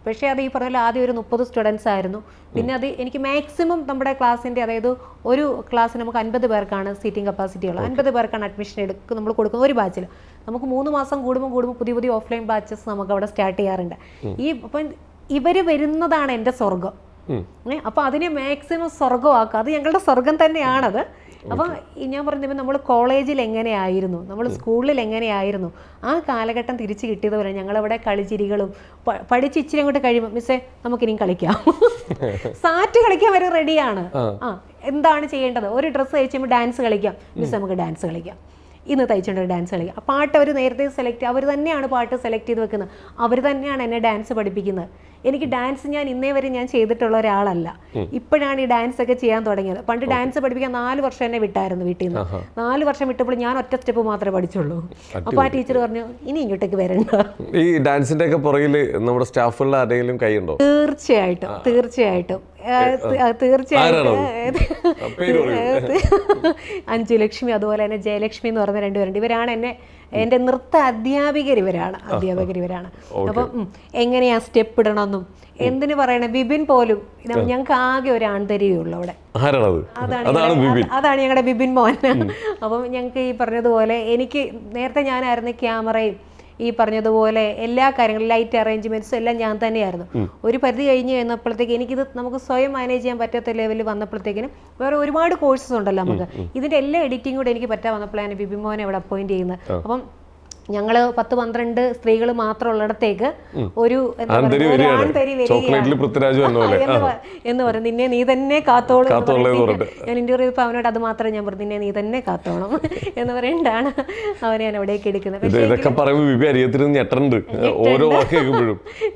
Speaker 1: പക്ഷേ അത് ഈ പറഞ്ഞ ആദ്യം ഒരു 30 സ്റ്റുഡൻസ് ആയിരുന്നു. പിന്നെ അത് എനിക്ക് മാക്സിമം നമ്മുടെ ക്ലാസ്സിൻ്റെ, അതായത് ഒരു ക്ലാസ്സിന് നമുക്ക് 50 പേർക്കാണ് സീറ്റിംഗ് കപ്പാസിറ്റി ഉള്ളത്. 50 പേർക്കാണ് അഡ്മിഷൻ നമ്മൾ കൊടുക്കുന്നത് ഒരു ബാച്ചിൽ. നമുക്ക് 3 മാസം കൂടുമ്പോൾ പുതിയ ഓഫ്ലൈൻ ബാച്ചസ് നമുക്ക് അവിടെ സ്റ്റാർട്ട് ചെയ്യാറുണ്ട്. അപ്പം ഇവർ വരുന്നതാണ് എൻ്റെ സ്വർഗം. അപ്പോൾ അതിനെ മാക്സിമം സ്വർഗമാക്കുക, അത് ഞങ്ങളുടെ സ്വർഗം തന്നെയാണത്. അപ്പോൾ ഞാൻ പറഞ്ഞപ്പോൾ നമ്മൾ കോളേജിൽ എങ്ങനെയായിരുന്നു, നമ്മൾ സ്കൂളിൽ എങ്ങനെയായിരുന്നു, ആ കാലഘട്ടം തിരിച്ച് കിട്ടിയതുപോലെ ഞങ്ങളവിടെ കളിച്ചിരികളും പഠിച്ച് ഇച്ചിരി അങ്ങോട്ട് കഴിയുമ്പോൾ മിസ്സേ നമുക്കിനിയും കളിക്കാം, സാറ്റ് കളിക്കാൻ വരെ റെഡിയാണ്. എന്താണ് ചെയ്യേണ്ടത്, ഒരു ഡ്രസ്സ് കഴിച്ചുമ്പോൾ ഡാൻസ് കളിക്കാം, മിസ്സേ നമുക്ക് ഡാൻസ് കളിക്കാം, ഇന്ന് തയ്ച്ചുകൊണ്ട് ഡാൻസ് കളിക്കാം. പാട്ട് അവർ നേരത്തെ അവർ തന്നെയാണ് പാട്ട് സെലക്ട് ചെയ്ത് വെക്കുന്നത്, അവർ തന്നെയാണ് എന്നെ ഡാൻസ് പഠിപ്പിക്കുന്നത്. എനിക്ക് ഡാൻസ് ഞാൻ ഇന്നേ വരെ ഞാൻ ചെയ്തിട്ടുള്ള ഒരാളല്ല, ഇപ്പോഴാണ് ഈ ഡാൻസ് ഒക്കെ ചെയ്യാൻ തുടങ്ങിയത്. പണ്ട് ഡാൻസ് പഠിപ്പിക്കാൻ 4 വർഷം എന്നെ വിട്ടായിരുന്നു വീട്ടിൽ നിന്ന്. 4 വർഷം വിട്ടപ്പോൾ ഞാൻ ഒറ്റ സ്റ്റെപ്പ് മാത്രമേ പഠിച്ചുള്ളൂ. അപ്പോൾ ആ ടീച്ചർ പറഞ്ഞു ഇനി ഇങ്ങോട്ടേക്ക് വരണ്ട.
Speaker 2: ഈ ഡാൻസിന്റെ ഒക്കെ പുറകിൽ നമ്മുടെ സ്റ്റാഫുകളുടെ ആരെങ്കിലും കൈയുണ്ടോ?
Speaker 1: തീർച്ചയായിട്ടും അഞ്ജുലക്ഷ്മി അതുപോലെ തന്നെ ജയലക്ഷ്മി എന്ന് പറഞ്ഞ 2 പേരുണ്ട്. ഇവരാണ് എൻ്റെ നൃത്ത അധ്യാപകർ. ഇവരാണ്. അപ്പം എങ്ങനെയാ സ്റ്റെപ്പ് ഇടണമെന്നും എന്തിനു പറയണേ, ബിബിൻ പോലും ഞങ്ങൾക്ക് ആകെ ഒരു ആൺതരികയുള്ളൂ അവിടെ. അതാണ് ഞങ്ങളുടെ ബിബിൻ മോൻ. അപ്പം ഞങ്ങൾക്ക് ഈ പറഞ്ഞതുപോലെ എനിക്ക് നേരത്തെ ഞാനായിരുന്നു ക്യാമറയും ഈ പറഞ്ഞതുപോലെ എല്ലാ കാര്യങ്ങളും ലൈറ്റ് അറേഞ്ച്മെന്റ്സും എല്ലാം ഞാൻ തന്നെയായിരുന്നു. ഒരു പരിധി കഴിഞ്ഞ് കഴിഞ്ഞപ്പോഴത്തേക്ക് എനിക്കിത് നമുക്ക് സ്വയം മാനേജ് ചെയ്യാൻ പറ്റാത്ത ലെവലിൽ വന്നപ്പോഴത്തേക്കിനും വേറെ ഒരുപാട് കോഴ്സസ് ഉണ്ടല്ലോ നമുക്ക്, ഇതിൻ്റെ എല്ലാ എഡിറ്റിംഗ് കൂടെ എനിക്ക് പറ്റാൻ വന്നപ്പോഴാണ് ബിബിമോനെ അവിടെ അപ്പോയിന്റ് ചെയ്യുന്നത്. അപ്പം ഞങ്ങൾ 10-12 സ്ത്രീകൾ മാത്രം ഉള്ളിടത്തേക്ക് ഒരു എന്ന് പറയും, നിന്നെ നീ തന്നെ കാത്തോളും. ഞാൻ ഇന്റർവ്യൂ ചെയ്തപ്പോൾ അവനോട് അത് മാത്രമേ ഞാൻ പറഞ്ഞു, നിന്നെ നീ തന്നെ കാത്തോണം എന്ന് പറയണ്ടാണ് അവനെ ഞാൻ അവിടേക്ക് എടുക്കുന്നത്.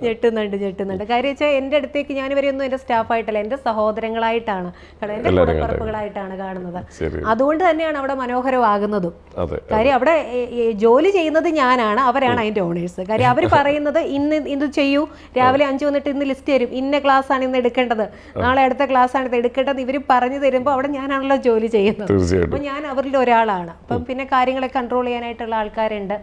Speaker 1: ഞെട്ടുന്നുണ്ട്. കാര്യം വെച്ചാൽ എൻ്റെ അടുത്തേക്ക് ഞാൻ ഇവരെയൊന്നും എൻ്റെ സ്റ്റാഫായിട്ടല്ല, എൻ്റെ സഹോദരങ്ങളായിട്ടാണ്, എൻ്റെ കൂടപ്പറപ്പുകളായിട്ടാണ് കാണുന്നത്. അതുകൊണ്ട് തന്നെയാണ് അവിടെ മനോഹരമാകുന്നതും. കാര്യം അവിടെ ജോലി ചെയ്യുന്നത് ഞാനാണ്, അവരാണ് അതിന്റെ ഓണേഴ്സ്. കാര്യം അവർ പറയുന്നത് ഇന്ന് ചെയ്യൂ, രാവിലെ 5 വന്നിട്ട് ഇന്ന് ലിസ്റ്റ് തരും, ഇന്ന ക്ലാസ് ആണ് ഇന്ന് എടുക്കേണ്ടത്, നാളെ അടുത്ത ക്ലാസ് ആണ് ഇത് എടുക്കേണ്ടത്, ഇവർ പറഞ്ഞു തരുമ്പോൾ അവിടെ ഞാനാണല്ലോ ജോലി ചെയ്യുന്നത്. അപ്പൊ ഞാൻ അവരിൽ ഒരാളാണ്. അപ്പം പിന്നെ കാര്യങ്ങളെ കൺട്രോൾ ചെയ്യാനായിട്ടുള്ള ആൾക്കാരുണ്ട്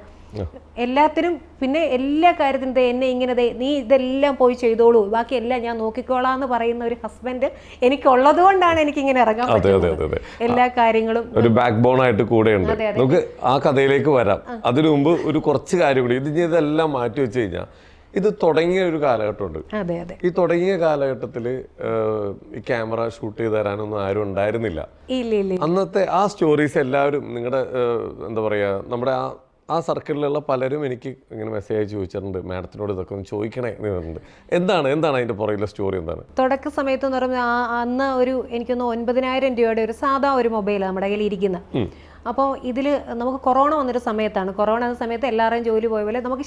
Speaker 1: എല്ലാത്തിനും. പിന്നെ എല്ലാ കാര്യത്തിനും എന്നെ ഇങ്ങനെ നീ ഇതെല്ലാം പോയി ചെയ്തോളൂ, ബാക്കി എല്ലാം ഞാൻ നോക്കിക്കോളാം എന്ന് പറയുന്ന ഒരു ഹസ്ബൻഡ് എനിക്കുള്ളത് കൊണ്ടാണ് എനിക്കിങ്ങനെ ഇറങ്ങാൻ പറ്റുന്നത്. എല്ലാ കാര്യങ്ങളും ഒരു ബാക്ക് ബോൺ ആയിട്ട് കൂടെയുണ്ട്.
Speaker 2: നമുക്ക് ആ കഥയിലേക്ക് വരാം. അതിനു മുമ്പ് ഒരു കുറച്ച് കാര്യം കൂടി, ഇതെല്ലാം മാറ്റി വെച്ച് കഴിഞ്ഞാൽ ഇത് തുടങ്ങിയ ഒരു കാലഘട്ടമുണ്ട്. ഈ തുടങ്ങിയ കാലഘട്ടത്തിൽ ഈ ക്യാമറ ഷൂട്ട് ചെയ്ത് തരാനൊന്നും ആരും ഉണ്ടായിരുന്നില്ല. അന്നത്തെ ആ സ്റ്റോറീസ് എല്ലാവരും നിങ്ങളുടെ എന്താ പറയാ, നമ്മുടെ ആ ആ സർക്കിളിലുള്ള പലരും എനിക്ക് ഇങ്ങനെ മെസ്സേജ് അയച്ച് ചോദിച്ചിട്ടുണ്ട്, മാഡത്തിനോട് ഇതൊക്കെ ഒന്ന് ചോദിക്കണേ എന്ന് പറഞ്ഞിട്ടുണ്ട്. എന്താണ് അതിൻ്റെ പുറകിലെ സ്റ്റോറി എന്താണ്?
Speaker 1: തുടക്ക സമയത്ത് എന്ന് പറയുമ്പോൾ അന്ന് എനിക്കൊന്ന് 9,000 രൂപയുടെ ഒരു സാധാ ഒരു മൊബൈലാണ് നമ്മുടെ കയ്യിൽ ഇരിക്കുന്നത്. അപ്പോൾ ഇതിൽ നമുക്ക് കൊറോണ വന്നൊരു സമയത്താണ്. കൊറോണ എന്ന സമയത്ത് എല്ലാവരെയും ജോലി പോയ പോലെ നമുക്ക്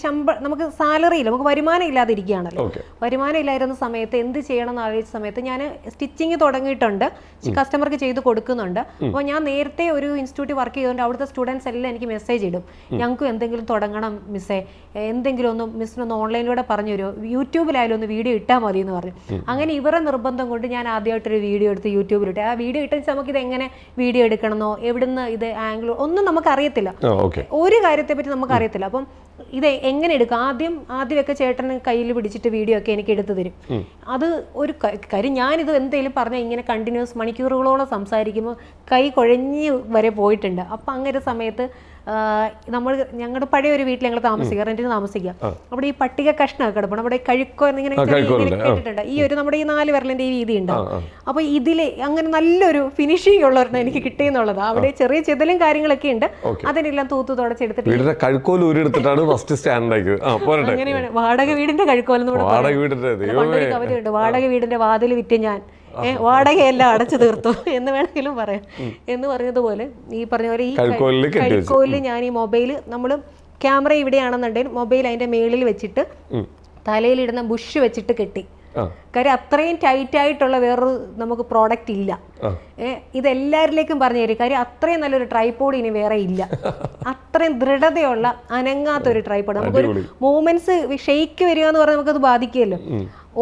Speaker 1: സാലറി ഇല്ല, നമുക്ക് വരുമാനം ഇല്ലാതെ ഇരിക്കുകയാണല്ലോ. വരുമാനം ഇല്ലായിരുന്ന സമയത്ത് എന്ത് ചെയ്യണം എന്ന് ആലോചിച്ച സമയത്ത് ഞാൻ സ്റ്റിച്ചിങ് തുടങ്ങിയിട്ടുണ്ട്, കസ്റ്റമർക്ക് ചെയ്ത് കൊടുക്കുന്നുണ്ട്. അപ്പോൾ ഞാൻ നേരത്തെ ഒരു ഇൻസ്റ്റിറ്റ്യൂട്ടിൽ വർക്ക് ചെയ്തുകൊണ്ട് അവിടുത്തെ സ്റ്റുഡൻസ് എല്ലാം എനിക്ക് മെസ്സേജ് ഇടും, ഞങ്ങൾക്കും എന്തെങ്കിലും തുടങ്ങണം മിസ്സേ, എന്തെങ്കിലും ഒന്ന് മിസ്സിനൊന്ന് ഓൺലൈനിലൂടെ പറഞ്ഞു തരുമോ, യൂട്യൂബിലായാലും ഒന്ന് വീഡിയോ ഇട്ടാൽ മതി എന്ന് പറഞ്ഞു. അങ്ങനെ ഇവരുടെ നിർബന്ധം കൊണ്ട് ഞാൻ ആദ്യമായിട്ടൊരു വീഡിയോ എടുത്ത് യൂട്യൂബിലിട്ട്. ആ വീഡിയോ ഇട്ട് നമുക്കിത് എങ്ങനെ വീഡിയോ എടുക്കണമെന്നോ എവിടുന്ന് ഇത് ആംഗിൾ ഒന്നും നമുക്ക് അറിയത്തില്ല, ഒരു കാര്യത്തെ പറ്റി നമുക്ക് അറിയത്തില്ല. അപ്പം ഇത് എങ്ങനെ എടുക്കാം, ആദ്യമൊക്കെ ചേട്ടന് കയ്യിൽ പിടിച്ചിട്ട് വീഡിയോ ഒക്കെ എനിക്ക് എടുത്തു തരും. അത് ഒരു കാര്യം, ഞാനിത് എന്തെങ്കിലും പറഞ്ഞാൽ ഇങ്ങനെ കണ്ടിന്യൂസ് മണിക്കൂറുകളോളം സംസാരിക്കുമ്പോൾ കൈ കുഴഞ്ഞ് വരെ പോയിട്ടുണ്ട്. അപ്പം അങ്ങനെ സമയത്ത് ഞങ്ങളുടെ പഴയ ഒരു വീട്ടിൽ ഞങ്ങൾ താമസിക്കുക, റെന്റിന് താമസിക്കുക. അവിടെ ഈ പട്ടിക കഷ്ണമൊക്കെ കിടപ്പണം, അവിടെ കഴുക്കോ ഇങ്ങനെ കേട്ടിട്ടുണ്ട്. ഈ ഒരു നമ്മുടെ ഈ 4 വിരലിന്റെ ഈ വീതി ഉണ്ടാവും. അപ്പൊ ഇതിലെ അങ്ങനെ നല്ലൊരു ഫിനിഷിംഗ് ഉള്ളവരെണ്ണം എനിക്ക് കിട്ടിയെന്നുള്ളത്. അവിടെ ചെറിയ ചെതലും കാര്യങ്ങളൊക്കെ ഉണ്ട്, അതിനെല്ലാം തൂത്ത് തുടച്ചെടുത്തിട്ട് അങ്ങനെ വേണം. വാടക വീടിന്റെ കഴുക്കോലെന്ന് കവിതയുണ്ട്, വാടക വീടിന്റെ വാതിൽ വിറ്റ് ഞാൻ വാടകയെല്ലാം അടച്ചു തീർത്തു എന്ന് വേണമെങ്കിലും പറയാം എന്ന് പറഞ്ഞതുപോലെ. ഈ പറഞ്ഞ പോലെ ഈ കഴുക്കോലിൽ ഞാൻ ഈ മൊബൈൽ, നമ്മൾ ക്യാമറ ഇവിടെയാണെന്നുണ്ടെങ്കിൽ മൊബൈൽ അതിന്റെ മേളിൽ വെച്ചിട്ട് തലയിലിടുന്ന ബുഷ് വെച്ചിട്ട് കെട്ടി. കാര്യം അത്രയും ടൈറ്റ് ആയിട്ടുള്ള വേറൊരു നമുക്ക് പ്രോഡക്റ്റ് ഇല്ല. ഇതെല്ലാവരിലേക്കും പറഞ്ഞു തരും. കാര്യം അത്രയും നല്ലൊരു ട്രൈപോഡ് ഇനി വേറെ ഇല്ല. അത്രയും ദൃഢതയുള്ള അനങ്ങാത്തൊരു ട്രൈപോഡ്. നമുക്കൊരു മൂവ്മെന്റ്സ് ഷെയ്ക്ക് വരിക എന്ന് പറഞ്ഞാൽ നമുക്കത് ബാധിക്കുമല്ലോ.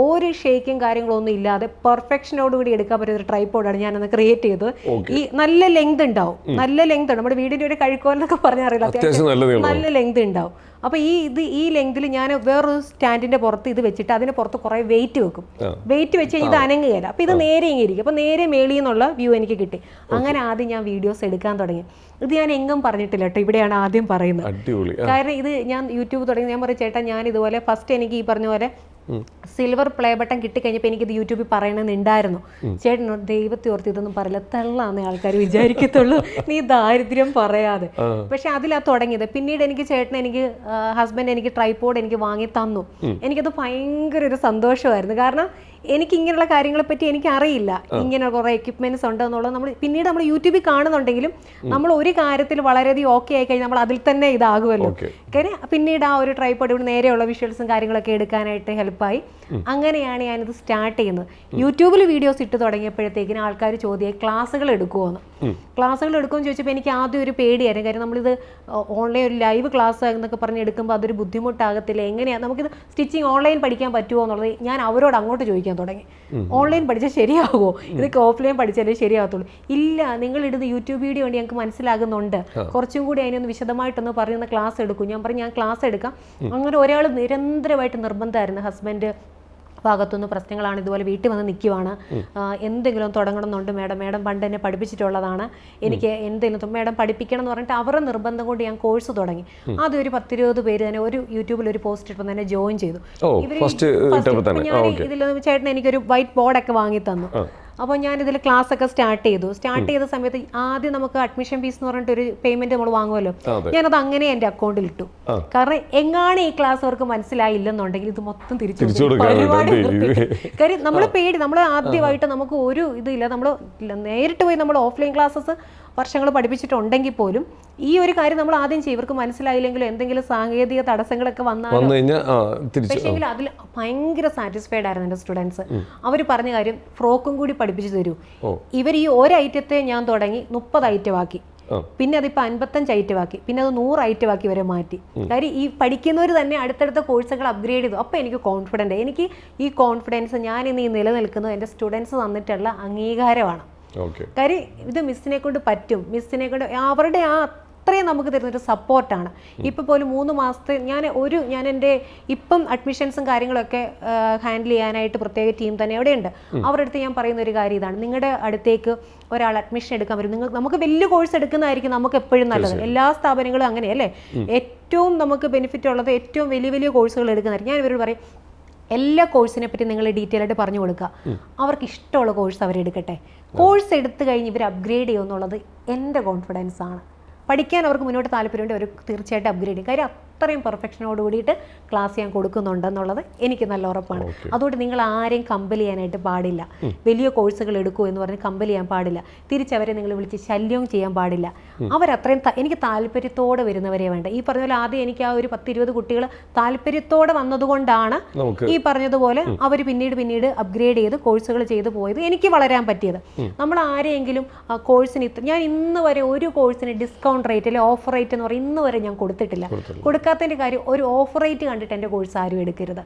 Speaker 1: ഒരു ഷെയ്ക്കും കാര്യങ്ങളൊന്നും ഇല്ലാതെ പെർഫെക്ഷനോടുകൂടി എടുക്കാൻ പറ്റുന്ന ഒരു ട്രൈപോഡാണ് ഞാനന്ന് ക്രിയേറ്റ് ചെയ്തത്. ഈ നല്ല ലെങ്ത് ഉണ്ടാവും, നല്ല ലെങ്ത് ഉണ്ട്. നമ്മുടെ വീടിന്റെ ഒരു കഴുക്കോലെന്നൊക്കെ പറഞ്ഞാൽ അറിയില്ല, അത്യാവശ്യം നല്ല ലെങ്ത് ഉണ്ടാവും. അപ്പോൾ ഈ ലെങ്തിൽ ഞാൻ വേറൊരു സ്റ്റാൻഡിന്റെ പുറത്ത് ഇത് വെച്ചിട്ട് അതിന് പുറത്ത് കുറേ വെയിറ്റ് വെക്കും. വെയിറ്റ് വെച്ച് ഇത് അനങ്ങുകയില്ല. അപ്പോൾ ഇത് നേരെ ഇരിക്കും. അപ്പോൾ നേരെ മേളിൽ നിന്നുള്ള വ്യൂ എനിക്ക് കിട്ടി. അങ്ങനെ ആദ്യം ഞാൻ വീഡിയോസ് എടുക്കാൻ തുടങ്ങി. ഇത് ഞാൻ എങ്ങും പറഞ്ഞിട്ടില്ല കേട്ടോ, ഇവിടെയാണ് ആദ്യം പറയുന്നത്. കാരണം ഇത് ഞാൻ യൂട്യൂബ് തുടങ്ങി. ഞാൻ പറയും ചേട്ടാ, ഞാൻ ഇതുപോലെ ഫസ്റ്റ് എനിക്ക് ഈ പറഞ്ഞ പോലെ സിൽവർ പ്ലേ ബട്ടൺ കിട്ടിക്കഴിഞ്ഞപ്പോൾ എനിക്കിത് യൂട്യൂബിൽ പറയണമെന്നുണ്ടായിരുന്നു. ചേട്ടനോ ദൈവത്തെ ഓർത്ത് ഇതൊന്നും പറയില്ല, തള്ളാന്നേ ആൾക്കാർ വിചാരിക്കത്തുള്ളൂ, നീ ദാരിദ്ര്യം പറയാതെ. പക്ഷെ അതിലാ തുടങ്ങിയത്. പിന്നീട് എനിക്ക് ഹസ്ബൻഡ് എനിക്ക് ട്രൈപോഡ് എനിക്ക് വാങ്ങി തന്നു. എനിക്കത് ഭയങ്കര ഒരു സന്തോഷമായിരുന്നു. കാരണം എനിക്ക് ഇങ്ങനെയുള്ള കാര്യങ്ങളെ പറ്റി എനിക്ക് അറിയില്ല, ഇങ്ങനെ കുറേ എക്യുപ്മെന്റ്സ് ഉണ്ടെന്നുള്ളത് പിന്നീട് നമ്മൾ യൂട്യൂബിൽ കാണുന്നുണ്ടെങ്കിലും നമ്മൾ ഒരു കാര്യത്തിൽ വളരെയധികം ഓക്കെ ആയി കഴിഞ്ഞാൽ നമ്മൾ അതിൽ തന്നെ ഇതാകുമല്ലോ. കാര്യം പിന്നീട് ആ ഒരു ട്രൈപോഡ് ഇവിടെ നേരെയുള്ള വിഷ്വൽസും കാര്യങ്ങളൊക്കെ എടുക്കാനായിട്ട് ഹെൽപ്പായി. അങ്ങനെയാണ് ഞാനിത് സ്റ്റാർട്ട് ചെയ്യുന്നത്. യൂട്യൂബിൽ വീഡിയോസ് ഇട്ട് തുടങ്ങിയപ്പോഴത്തേക്കിനും ആൾക്കാർ ചോദ്യം ക്ലാസ്സുകൾ എടുക്കുമോന്ന്. ക്ലാസ്സുകൾ എടുക്കുമെന്ന് ചോദിച്ചപ്പോൾ എനിക്ക് ആദ്യം ഒരു പേടിയായിരുന്നു. കാര്യം നമ്മളിത് ഓൺലൈൻ ഒരു ലൈവ് ക്ലാസ് എന്നൊക്കെ പറഞ്ഞ് എടുക്കുമ്പോൾ അതൊരു ബുദ്ധിമുട്ടാകത്തില്ല, എങ്ങനെയാണ് നമുക്കിത് സ്റ്റിച്ചിങ് ഓൺലൈൻ പഠിക്കാൻ പറ്റുമോ എന്നുള്ളത് ഞാൻ അവരോട് അങ്ങോട്ട് ചോദിക്കാൻ തുടങ്ങി. ഓൺലൈൻ പഠിച്ചാൽ ശരിയാകുമോ, ഇതൊക്കെ ഓഫ്ലൈൻ പഠിച്ചാലേ ശരിയാകത്തുള്ളൂ. ഇല്ല, നിങ്ങൾ ഇടുന്ന യൂട്യൂബ് വീഡിയോ കൊണ്ട് ഞങ്ങൾക്ക് മനസ്സിലാകുന്നുണ്ട്, കുറച്ചും കൂടി അതിനൊന്ന് വിശദമായിട്ടൊന്ന് പറയുന്ന ക്ലാസ് എടുക്കും. ഞാൻ പറഞ്ഞു ഞാൻ ക്ലാസ് എടുക്കാം. അങ്ങനെ ഒരാൾ നിരന്തരമായിട്ട് നിർബന്ധമായിരുന്നു. ഹസ്ബൻഡ് ഭാഗത്തുനിന്ന് പ്രശ്നങ്ങളാണ്, ഇതുപോലെ വീട്ടിൽ വന്ന് നിൽക്കുവാണ്, എന്തെങ്കിലും തുടങ്ങണമെന്നുണ്ട് മേഡം പണ്ട് എന്നെ പഠിപ്പിച്ചിട്ടുള്ളതാണ്, എനിക്ക് എന്തെങ്കിലും മേഡം പഠിപ്പിക്കണം എന്ന് പറഞ്ഞിട്ട് അവരുടെ നിർബന്ധം കൊണ്ട് ഞാൻ കോഴ്സ് തുടങ്ങി. അതൊരു 10-20 പേര് തന്നെ ഒരു യൂട്യൂബിൽ ഒരു പോസ്റ്റ് ഇട്ട് തന്നെ ജോയിൻ ചെയ്തു. ഞാൻ ഇതിൽ ചേട്ടൻ എനിക്കൊരു വൈറ്റ് ബോർഡൊക്കെ വാങ്ങി തന്നു. അപ്പോൾ ഞാനിതിൽ ക്ലാസ് ഒക്കെ സ്റ്റാർട്ട് ചെയ്ത സമയത്ത് ആദ്യം നമുക്ക് അഡ്മിഷൻ ഫീസ് എന്ന് പറഞ്ഞിട്ട് ഒരു പേയ്മെന്റ് നമ്മൾ വാങ്ങുമല്ലോ. ഞാനത് അങ്ങനെ എൻ്റെ അക്കൗണ്ടിൽ ഇട്ടു. കാരണം എങ്ങാണ് ഈ ക്ലാസ് അവർക്ക് മനസ്സിലായില്ലെന്നുണ്ടെങ്കിൽ ഇത് മൊത്തം തിരിച്ചു പരിപാടി. കാര്യം നമ്മൾ ആദ്യമായിട്ട് നമുക്ക് ഒരു ഇതില്ല, നമ്മൾ നേരിട്ട് പോയി നമ്മൾ ഓഫ്ലൈൻ ക്ലാസ്സസ് വർഷങ്ങൾ പഠിപ്പിച്ചിട്ടുണ്ടെങ്കിൽ പോലും ഈ ഒരു കാര്യം നമ്മൾ ആദ്യം ചെയ്യും. ഇവർക്ക് മനസ്സിലായില്ലെങ്കിലും എന്തെങ്കിലും സാങ്കേതിക തടസ്സങ്ങളൊക്കെ വന്നാലും പക്ഷേങ്കിൽ അതിൽ ഭയങ്കര സാറ്റിസ്ഫൈഡ് ആയിരുന്നു എൻ്റെ സ്റ്റുഡൻസ്. അവർ പറഞ്ഞ കാര്യം ഫ്രോക്കും കൂടി പഠിപ്പിച്ചു തരൂ. ഇവർ ഈ ഒരു ഐറ്റത്തെ ഞാൻ തുടങ്ങി 30 ഐറ്റമാക്കി, പിന്നെ അതിപ്പോൾ 55 ഐറ്റമാക്കി, പിന്നെ അത് 100 ഐറ്റമാക്കി വരെ മാറ്റി. കാര്യം ഈ പഠിക്കുന്നവർ തന്നെ അടുത്തടുത്ത കോഴ്സുകൾ അപ്ഗ്രേഡ് ചെയ്തു. അപ്പോൾ എനിക്ക് കോൺഫിഡൻറ്റ്, എനിക്ക് ഈ കോൺഫിഡൻസ് ഞാൻ ഇന്ന് ഈ നിലനിൽക്കുന്നത് എൻ്റെ സ്റ്റുഡൻസ് തന്നിട്ടുള്ള അംഗീകാരമാണ്. കാര്യം ഇത് മിസ്സിനെ കൊണ്ട് പറ്റും, മിസ്സിനെ കൊണ്ട് അവരുടെ അത്രയും നമുക്ക് തരുന്നൊരു സപ്പോർട്ടാണ്. ഇപ്പം പോലും 3 മാസത്തെ ഞാൻ എൻ്റെ ഇപ്പം അഡ്മിഷൻസും കാര്യങ്ങളൊക്കെ ഹാൻഡിൽ ചെയ്യാനായിട്ട് പ്രത്യേക ടീം തന്നെ എവിടെയുണ്ട്. അവരുടെ അടുത്ത് ഞാൻ പറയുന്ന ഒരു കാര്യം ഇതാണ്, നിങ്ങളുടെ അടുത്തേക്ക് ഒരാൾ അഡ്മിഷൻ എടുക്കാൻ വരും, നമുക്ക് വലിയ കോഴ്സ് എടുക്കുന്നതായിരിക്കും നമുക്ക് എപ്പോഴും നല്ലത്. എല്ലാ സ്ഥാപനങ്ങളും അങ്ങനെയല്ലേ, ഏറ്റവും നമുക്ക് ബെനിഫിറ്റ് ഉള്ളത് ഏറ്റവും വലിയ കോഴ്സുകൾ എടുക്കുന്നതായിരിക്കും. ഞാൻ ഇവരോട് പറയും, എല്ലാ കോഴ്സിനെ പറ്റി നിങ്ങൾ ഡീറ്റെയിൽ ആയിട്ട് പറഞ്ഞു കൊടുക്കുക. അവർക്ക് ഇഷ്ടമുള്ള കോഴ്സ് അവരെടുക്കട്ടെ. കോഴ്സ് എടുത്തു കഴിഞ്ഞ് ഇവർ അപ്ഗ്രേഡ് ചെയ്യുമെന്നുള്ളത് എൻ്റെ കോൺഫിഡൻസ് ആണ്. പഠിക്കാൻ അവർക്ക് മുന്നോട്ട് താല്പര്യമുണ്ട്, അവർ തീർച്ചയായിട്ടും അപ്ഗ്രേഡ് ചെയ്യും. കാര്യം അത്രയും പെർഫെക്ഷനോട് കൂടിയിട്ട് ക്ലാസ് ഞാൻ കൊടുക്കുന്നുണ്ടെന്നുള്ളത് എനിക്ക് നല്ല ഉറപ്പാണ്. അതുകൊണ്ട് നിങ്ങൾ ആരെയും കമ്പൽ ചെയ്യാനായിട്ട് പാടില്ല. വലിയ കോഴ്സുകൾ എടുക്കൂ എന്ന് പറഞ്ഞ് കമ്പൽ ചെയ്യാൻ പാടില്ല. തിരിച്ചവരെ നിങ്ങൾ വിളിച്ച് ശല്യവും ചെയ്യാൻ പാടില്ല. അവരത്രയും എനിക്ക് താല്പര്യത്തോടെ വരുന്നവരെ വേണ്ട. ഈ പറഞ്ഞ പോലെ ആദ്യം എനിക്ക് ആ ഒരു 10-20 കുട്ടികൾ താല്പര്യത്തോടെ വന്നതുകൊണ്ടാണ് ഈ പറഞ്ഞതുപോലെ അവർ പിന്നീട് അപ്ഗ്രേഡ് ചെയ്ത് കോഴ്സുകൾ ചെയ്ത് പോയത്, എനിക്ക് വളരാൻ പറ്റിയത്. നമ്മൾ ആരെയെങ്കിലും കോഴ്സിന് ഞാൻ ഇന്ന് വരെ ഒരു കോഴ്സിന് ഡിസ്കൗണ്ട് റേറ്റ് അല്ലെങ്കിൽ ഓഫർ റേറ്റ് എന്ന് പറയും ഇന്ന് വരെ ഞാൻ കൊടുത്തിട്ടില്ല. കൊടുക്കാത്തതിൻ്റെ കാര്യം ഒരു ഓഫർ റേറ്റ് കണ്ടിട്ട് എൻ്റെ കോഴ്സ് ആരും എടുക്കരുത്.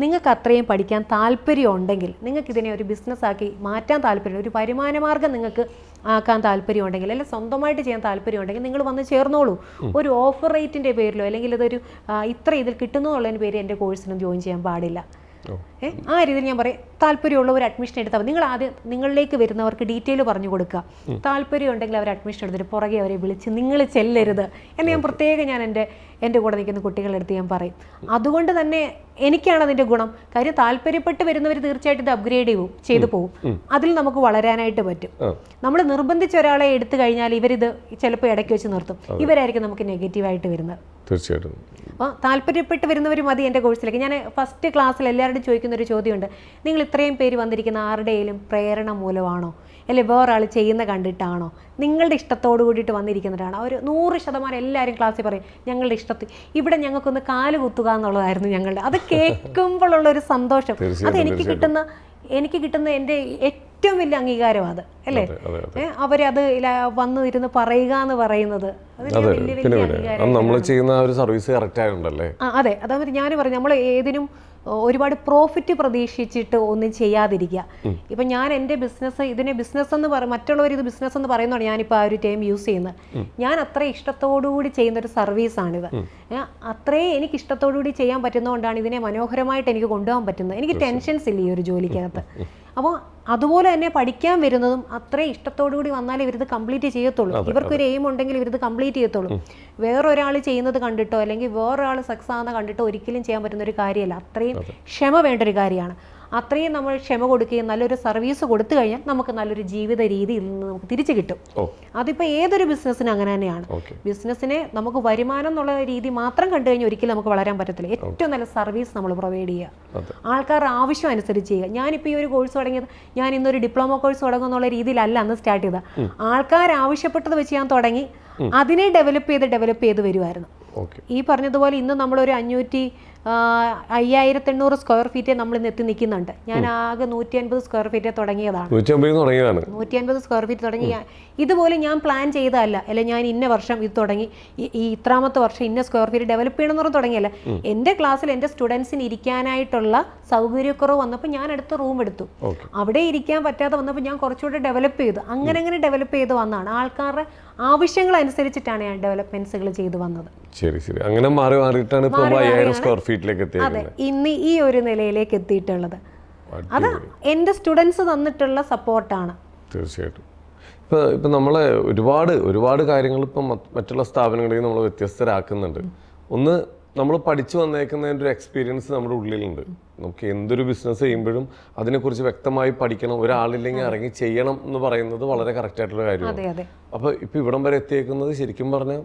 Speaker 1: നിങ്ങൾക്ക് അത്രയും പഠിക്കാൻ താല്പര്യം ഉണ്ടെങ്കിൽ, നിങ്ങൾക്ക് ഇതിനെ ഒരു ബിസിനസ്സാക്കി മാറ്റാൻ താല്പര്യം, ഒരു വരുമാന മാർഗ്ഗം നിങ്ങൾക്ക് ആക്കാൻ താല്പര്യം ഉണ്ടെങ്കിൽ, അല്ലെങ്കിൽ സ്വന്തമായിട്ട് ചെയ്യാൻ താല്പര്യം ഉണ്ടെങ്കിൽ നിങ്ങൾ വന്ന് ചേർന്നോളൂ. ഒരു ഓഫർ റേറ്റിൻ്റെ പേരിലോ അല്ലെങ്കിൽ ഇതൊരു ഇത്ര ഇതിൽ കിട്ടുന്നുള്ളതിന് പേര് എൻ്റെ കോഴ്സിനും ജോയിൻ ചെയ്യാൻ പാടില്ല. ആ രീതിയിൽ ഞാൻ പറയും, താല്പര്യമുള്ള ഒരു അഡ്മിഷൻ എടുത്താൽ മതി. നിങ്ങൾ ആദ്യം നിങ്ങളിലേക്ക് വരുന്നവർക്ക് ഡീറ്റെയിൽ പറഞ്ഞു കൊടുക്കുക. താല്പര്യം ഉണ്ടെങ്കിൽ അവർ അഡ്മിഷൻ എടുത്തിട്ട് പുറകെ അവരെ വിളിച്ച് നിങ്ങൾ ചെല്ലരുത് എന്ന് ഞാൻ പ്രത്യേകം എൻ്റെ കൂടെ നിൽക്കുന്ന കുട്ടികളുടെ അടുത്ത് ഞാൻ പറയും. അതുകൊണ്ട് തന്നെ എനിക്കാണ് അതിൻ്റെ ഗുണം. കാര്യം താല്പര്യപ്പെട്ട് വരുന്നവർ തീർച്ചയായിട്ടും ഇത് അപ്ഗ്രേഡ് ചെയ്തു പോകും. അതിൽ നമുക്ക് വളരാനായിട്ട് പറ്റും. നമ്മൾ നിർബന്ധിച്ച ഒരാളെ എടുത്തു കഴിഞ്ഞാൽ ഇവരിത് ചിലപ്പോൾ ഇടയ്ക്ക് വെച്ച് നിർത്തും. ഇവരായിരിക്കും നമുക്ക് നെഗറ്റീവായിട്ട് വരുന്നത്.
Speaker 2: തീർച്ചയായിട്ടും.
Speaker 1: അപ്പോൾ താല്പര്യപ്പെട്ട് വരുന്നവർ മതി എൻ്റെ കോഴ്സിലേക്ക്. ഞാൻ ഫസ്റ്റ് ക്ലാസ്സിൽ എല്ലാവരോടും ചോദിക്കുന്നൊരു ചോദ്യമുണ്ട്, നിങ്ങൾ ഇത്രയും പേര് വന്നിരിക്കുന്ന ആരുടെയും പ്രേരണ മൂലമാണോ, അല്ലെങ്കിൽ വേറൊരാൾ ചെയ്യുന്ന കണ്ടിട്ടാണോ, നിങ്ങളുടെ ഇഷ്ടത്തോട് കൂടിയിട്ട് വന്നിരിക്കുന്നവരാണ്? അവർ 100% എല്ലാവരും ക്ലാസ്സിൽ പറയും ഞങ്ങളുടെ ഇഷ്ടത്തിൽ, ഇവിടെ ഞങ്ങൾക്കൊന്ന് കാല് കുത്തുക എന്നുള്ളതായിരുന്നു ഞങ്ങളുടെ. അത് കേൾക്കുമ്പോഴുള്ളൊരു സന്തോഷം, അത് എനിക്ക് കിട്ടുന്ന എൻ്റെ ഏറ്റവും വലിയ അംഗീകാരം അത് അല്ലേ. അവരത് വന്നു ഇരുന്ന് പറയുക എന്ന് പറയുന്നത്
Speaker 2: നമ്മൾ ചെയ്യുന്ന ഒരു സർവീസ് കറക്റ്റ് ആയിട്ടുണ്ടല്ലേ.
Speaker 1: അതെ, അതായത് ഞാൻ പറഞ്ഞു, നമ്മൾ ഏതിനും ഒരുപാട് പ്രോഫിറ്റ് പ്രതീക്ഷിച്ചിട്ട് ഒന്നും ചെയ്യാതിരിക്കുക. ഇപ്പം ഞാൻ എൻ്റെ ഇതിനെ ബിസിനസ് എന്ന് മറ്റുള്ളവർ ഇത് ബിസിനസ് എന്ന് പറയുന്നതാണ് ഞാനിപ്പോൾ ആ ഒരു ടൈം യൂസ് ചെയ്യുന്നത്. ഞാൻ അത്ര ഇഷ്ടത്തോടുകൂടി ചെയ്യുന്നൊരു സർവീസാണിത്. അത്രയും എനിക്ക് ഇഷ്ടത്തോടുകൂടി ചെയ്യാൻ പറ്റുന്നതുകൊണ്ടാണ് ഇതിനെ മനോഹരമായിട്ട് എനിക്ക് കൊണ്ടുപോകാൻ പറ്റുന്നത്. എനിക്ക് ടെൻഷൻസ് ഇല്ല ഈ ഒരു ജോലിക്കകത്ത്. അപ്പോൾ അതുപോലെ തന്നെ പഠിക്കാൻ വരുന്നതും അത്രയും ഇഷ്ടത്തോടുകൂടി വന്നാലേ ഇവരിത് കംപ്ലീറ്റ് ചെയ്യത്തുള്ളൂ. ഇവർക്കൊരു എയിം ഉണ്ടെങ്കിൽ ഇവരിത് കംപ്ലീറ്റ് ചെയ്യത്തുള്ളൂ. വേറൊരാൾ ചെയ്യുന്നത് കണ്ടിട്ടോ അല്ലെങ്കിൽ വേറൊരാൾ സക്സസ് ആകുന്ന കണ്ടിട്ടോ ഒരിക്കലും ചെയ്യാൻ പറ്റുന്ന ഒരു കാര്യമല്ല. അത്രയും ക്ഷമ വേണ്ട ഒരു കാര്യമാണ്. അത്രയും നമ്മൾ ക്ഷമ കൊടുക്കുകയും നല്ലൊരു സർവീസ് കൊടുത്തു കഴിഞ്ഞാൽ നമുക്ക് നല്ലൊരു ജീവിത രീതിയിൽ നിന്ന് നമുക്ക് തിരിച്ചു കിട്ടും. അതിപ്പോൾ ഏതൊരു ബിസിനസ്സിനും അങ്ങനെ തന്നെയാണ്. ബിസിനസ്സിനെ നമുക്ക് വരുമാനം എന്നുള്ള രീതി മാത്രം കണ്ടു കഴിഞ്ഞാൽ ഒരിക്കലും നമുക്ക് വളരാൻ പറ്റത്തില്ല. ഏറ്റവും നല്ല സർവീസ് നമ്മൾ പ്രൊവൈഡ് ചെയ്യുക, ആൾക്കാരുടെ ആവശ്യം അനുസരിച്ച് ചെയ്യുക. ഞാനിപ്പോൾ ഈ ഒരു കോഴ്സ് തുടങ്ങിയത് ഞാൻ ഇന്നൊരു ഡിപ്ലോമ കോഴ്സ് തുടങ്ങുന്നുള്ള രീതിയിലല്ല അന്ന് സ്റ്റാർട്ട് ചെയ്തത്. ആൾക്കാർ ആവശ്യപ്പെട്ടത് വെച്ച് ഞാൻ തുടങ്ങി, അതിനെ ഡെവലപ്പ് ചെയ്ത് വരുമായിരുന്നു. ഈ പറഞ്ഞതുപോലെ ഇന്ന് നമ്മളൊരു 5800 സ്ക്വയർ ഫീറ്റ് നമ്മൾ ഇന്ന് എത്തി നിൽക്കുന്നുണ്ട്. ഞാൻ ആകെ 150 സ്ക്വയർ ഫീറ്റ് തുടങ്ങിയതാണ്. 150 സ്ക്വയർ ഫീറ്റ് തുടങ്ങിയ ഇതുപോലെ ഞാൻ പ്ലാൻ ചെയ്തതല്ല. അല്ലെ ഞാൻ ഇന്ന വർഷം ഇത് തുടങ്ങി, ഈ ഇത്രാമത്തെ വർഷം ഇന്ന സ്ക്വയർ ഫീറ്റ് ഡെവലപ്പ് ചെയ്യണമെന്ന് തുടങ്ങിയല്ല. എൻ്റെ ക്ലാസ്സിൽ എൻ്റെ സ്റ്റുഡൻസിന് ഇരിക്കാനായിട്ടുള്ള സൗകര്യക്കുറവ് വന്നപ്പോൾ ഞാൻ അടുത്ത റൂം എടുത്തു. അവിടെ ഇരിക്കാൻ പറ്റാതെ വന്നപ്പോൾ ഞാൻ കുറച്ചുകൂടെ ഡെവലപ്പ് ചെയ്തു. അങ്ങനെ ഡെവലപ്പ് ചെയ്ത് വന്നതാണ്. ആൾക്കാരുടെ ആവശ്യങ്ങൾ അനുസരിച്ചിട്ടാണ് ഞാൻ ഡെവലപ്മെന്റ്സുകൾ ചെയ്തു വന്നത്.
Speaker 2: ശരി, അങ്ങനെ മാറിയിട്ടാണ് ഇപ്പോൾ 5000 സ്ക്വയർ ഫീറ്റിലേക്ക് എത്തിയത്.
Speaker 1: അതെ, ഇന്ന് ഈ ഒരു നിലയിലേക്ക് എത്തിയിട്ടുള്ളത് അത് എൻ്റെ സ്റ്റുഡൻസ് തന്നിട്ടുള്ള സപ്പോർട്ടാണ്.
Speaker 2: തീർച്ചയായിട്ടും. ഇപ്പം നമ്മളെ ഒരുപാട് കാര്യങ്ങൾ ഇപ്പം മറ്റുള്ള സ്ഥാപനങ്ങളിൽ നമ്മൾ വ്യത്യസ്തരാക്കുന്നുണ്ട്. ഒന്ന്, നമ്മൾ പഠിച്ചു വന്നേക്കുന്നതിൻ്റെ ഒരു എക്സ്പീരിയൻസ് നമ്മുടെ ഉള്ളിലുണ്ട്. നമുക്ക് എന്തൊരു ബിസിനസ് ചെയ്യുമ്പോഴും അതിനെക്കുറിച്ച് വ്യക്തമായി പഠിക്കണം, ഒരാളില്ലെങ്കിൽ ഇറങ്ങി ചെയ്യണം എന്ന് പറയുന്നത് വളരെ കറക്റ്റായിട്ടുള്ള കാര്യമാണ്. അപ്പോൾ ഇപ്പം ഇവിടം വരെ എത്തിയേക്കുന്നത് ശരിക്കും പറഞ്ഞാൽ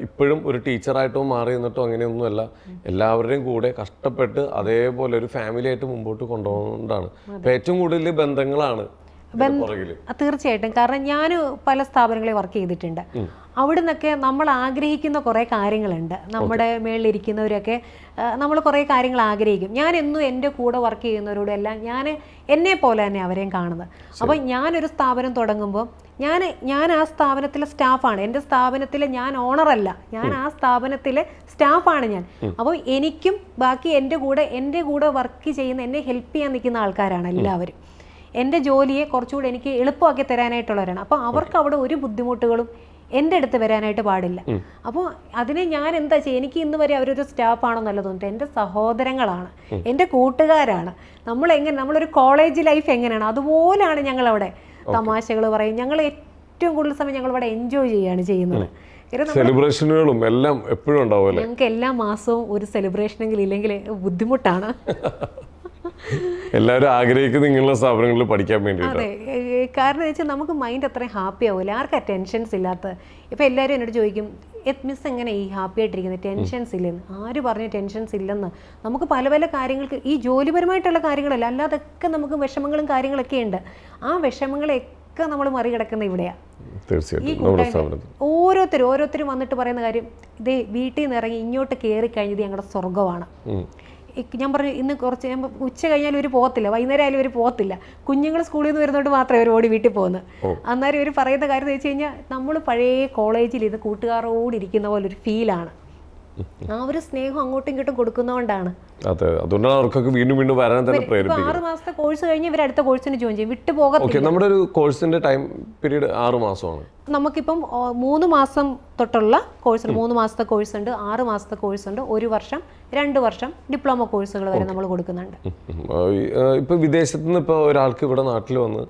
Speaker 2: ഇപ്പോഴും ഒരു ടീച്ചറായിട്ടോ മാറി നിന്നിട്ടോ അങ്ങനെയൊന്നുമല്ല, എല്ലാവരുടെയും കൂടെ കഷ്ടപ്പെട്ട് അതേപോലെ ഒരു ഫാമിലി ആയിട്ട് മുമ്പോട്ട് കൊണ്ടുപോകുന്നതുകൊണ്ടാണ്. അപ്പം ഏറ്റവും കൂടുതൽ ബന്ധങ്ങളാണ്
Speaker 1: തീർച്ചയായിട്ടും. കാരണം ഞാൻ പല സ്ഥാപനങ്ങളിൽ വർക്ക് ചെയ്തിട്ടുണ്ട്. അവിടെ നിന്നൊക്കെ നമ്മൾ ആഗ്രഹിക്കുന്ന കുറേ കാര്യങ്ങളുണ്ട്. നമ്മുടെ മേളിലിരിക്കുന്നവരൊക്കെ നമ്മൾ കുറേ കാര്യങ്ങൾ ആഗ്രഹിക്കും. ഞാൻ എന്നും എൻ്റെ കൂടെ വർക്ക് ചെയ്യുന്നവരോടും എല്ലാം ഞാൻ എന്നെ പോലെ തന്നെ അവരെയും കാണുന്നത്. അപ്പോൾ ഞാനൊരു സ്ഥാപനം തുടങ്ങുമ്പോൾ ഞാൻ ആ സ്ഥാപനത്തിലെ സ്റ്റാഫാണ്. എൻ്റെ സ്ഥാപനത്തിലെ ഞാൻ ഓണറല്ല, ഞാൻ ആ സ്ഥാപനത്തിലെ സ്റ്റാഫാണ് ഞാൻ. അപ്പോൾ എനിക്കും ബാക്കി എൻ്റെ കൂടെ വർക്ക് ചെയ്യുന്ന, എന്നെ ഹെൽപ്പ് ചെയ്യാൻ നിൽക്കുന്ന ആൾക്കാരാണ് എല്ലാവരും. എൻ്റെ ജോലിയെ കുറച്ചുകൂടി എനിക്ക് എളുപ്പമാക്കി തരാനായിട്ടുള്ളവരാണ്. അപ്പോൾ അവർക്ക് അവിടെ ഒരു ബുദ്ധിമുട്ടുകളും എൻ്റെ അടുത്ത് വരാനായിട്ട് പാടില്ല. അപ്പോൾ അതിനെ ഞാൻ എന്താ ചെയ്യുക, എനിക്ക് ഇന്ന് വരെ അവരൊരു സ്റ്റാഫാണെന്നല്ല തോന്നിട്ട് എൻ്റെ സഹോദരങ്ങളാണ്, എൻ്റെ കൂട്ടുകാരാണ്. നമ്മളൊരു കോളേജ് ലൈഫ് എങ്ങനെയാണ് അതുപോലെയാണ് ഞങ്ങളവിടെ തമാശകൾ പറയും. ഞങ്ങൾ ഏറ്റവും കൂടുതൽ സമയം ഞങ്ങളിവിടെ എൻജോയ് ചെയ്യുകയാണ് ചെയ്യുന്നത്.
Speaker 2: സെലിബ്രേഷനുകളും എല്ലാം എപ്പോഴും ഉണ്ടാവും.
Speaker 1: ഞങ്ങൾക്ക് എല്ലാ മാസവും ഒരു സെലിബ്രേഷനെങ്കിലും ഇല്ലെങ്കിൽ ബുദ്ധിമുട്ടാണ്.
Speaker 2: എല്ലാവരും ആഗ്രഹിക്കുന്ന ഇങ്ങനെയുള്ള സ്ഥാപനങ്ങളിൽ പഠിക്കാൻ വേണ്ടിയിട്ട്.
Speaker 1: അതെ, കാരണം എന്ന് വെച്ചാൽ നമുക്ക് മൈൻഡ് അത്രയും ഹാപ്പി ആവില്ല, ആർക്കാ ടെൻഷൻസ് ഇല്ലാത്ത. ഇപ്പം എല്ലാവരും എന്നോട് ചോദിക്കും, മിസ് എങ്ങനെ ഈ ഹാപ്പി ആയിട്ടിരിക്കുന്നത്, ടെൻഷൻസ് ഇല്ലെന്ന്. ആര് പറഞ്ഞു ടെൻഷൻസ് ഇല്ലെന്ന്? നമുക്ക് പല പല കാര്യങ്ങൾക്ക്, ഈ ജോലിപരമായിട്ടുള്ള കാര്യങ്ങളല്ല, അല്ലാതൊക്കെ നമുക്ക് വിഷമങ്ങളും കാര്യങ്ങളൊക്കെ ഉണ്ട്. ആ വിഷമങ്ങളെയൊക്കെ നമ്മൾ മറികടക്കുന്ന ഇവിടെയാണ്.
Speaker 2: തീർച്ചയായിട്ടും
Speaker 1: ഓരോരുത്തരും വന്നിട്ട് പറയുന്ന കാര്യം, ഇതേ വീട്ടിൽ നിന്ന് ഇറങ്ങി ഇങ്ങോട്ട് കയറി കഴിഞ്ഞത് ഞങ്ങളുടെ സ്വർഗമാണ്. ഞാൻ പറഞ്ഞു, ഇന്ന് കുറച്ച് ഞാൻ ഉച്ച കഴിഞ്ഞാൽ ഇവർ പോകത്തില്ല, വൈകുന്നേരം ആയാലും ഇവർ പോകത്തില്ല. കുഞ്ഞുങ്ങൾ സ്കൂളിൽ നിന്ന് വരുന്നതുകൊണ്ട് മാത്രമേ അവർ ഓടി വീട്ടിൽ പോകുന്നത്. അന്നേരം ഇവർ പറയുന്ന കാര്യം എന്ന് വെച്ച് കഴിഞ്ഞാൽ, നമ്മൾ പഴയ കോളേജിൽ ഇത് കൂട്ടുകാരോടിരിക്കുന്ന പോലെ ഒരു ഫീലാണ്. ആ ഒരു സ്നേഹം അങ്ങോട്ടും ഇങ്ങോട്ടും കൊടുക്കുന്നതുകൊണ്ടാണ്.
Speaker 2: അതെ, അതുകൊണ്ടാണ് അവർക്കൊക്കെ വീണ്ടും വീണ്ടും വരാൻ തന്നെ പ്രേരിപ്പിക്കുന്നത്.
Speaker 1: 6 മാസത്തെ കോഴ്സ് കഴിഞ്ഞ് ഇവർ അടുത്ത കോഴ്സിന് ജോയിൻ ചെയ്യും, വിട്ടു പോകത്തില്ല.
Speaker 2: നമ്മുടെ ഒരു കോഴ്സിന്റെ ടൈം പീരീഡ് 6 മാസമാണ്.
Speaker 1: നമുക്കിപ്പം 3 മാസം തൊട്ടുള്ള കോഴ്സ്, 3 മാസത്തെ കോഴ്സ് ഉണ്ട്, 6 മാസത്തെ കോഴ്സ് ഉണ്ട്, 1 വർഷം, 2 വർഷം ഡിപ്ലോമ കോഴ്സുകൾ വരെ നമ്മൾ കൊടുക്കുന്നുണ്ട്.
Speaker 2: ഇപ്പൊ വിദേശത്ത് നിന്ന് ഇപ്പോൾ ഒരാൾക്ക് ഇവിടെ നാട്ടിൽ വന്ന്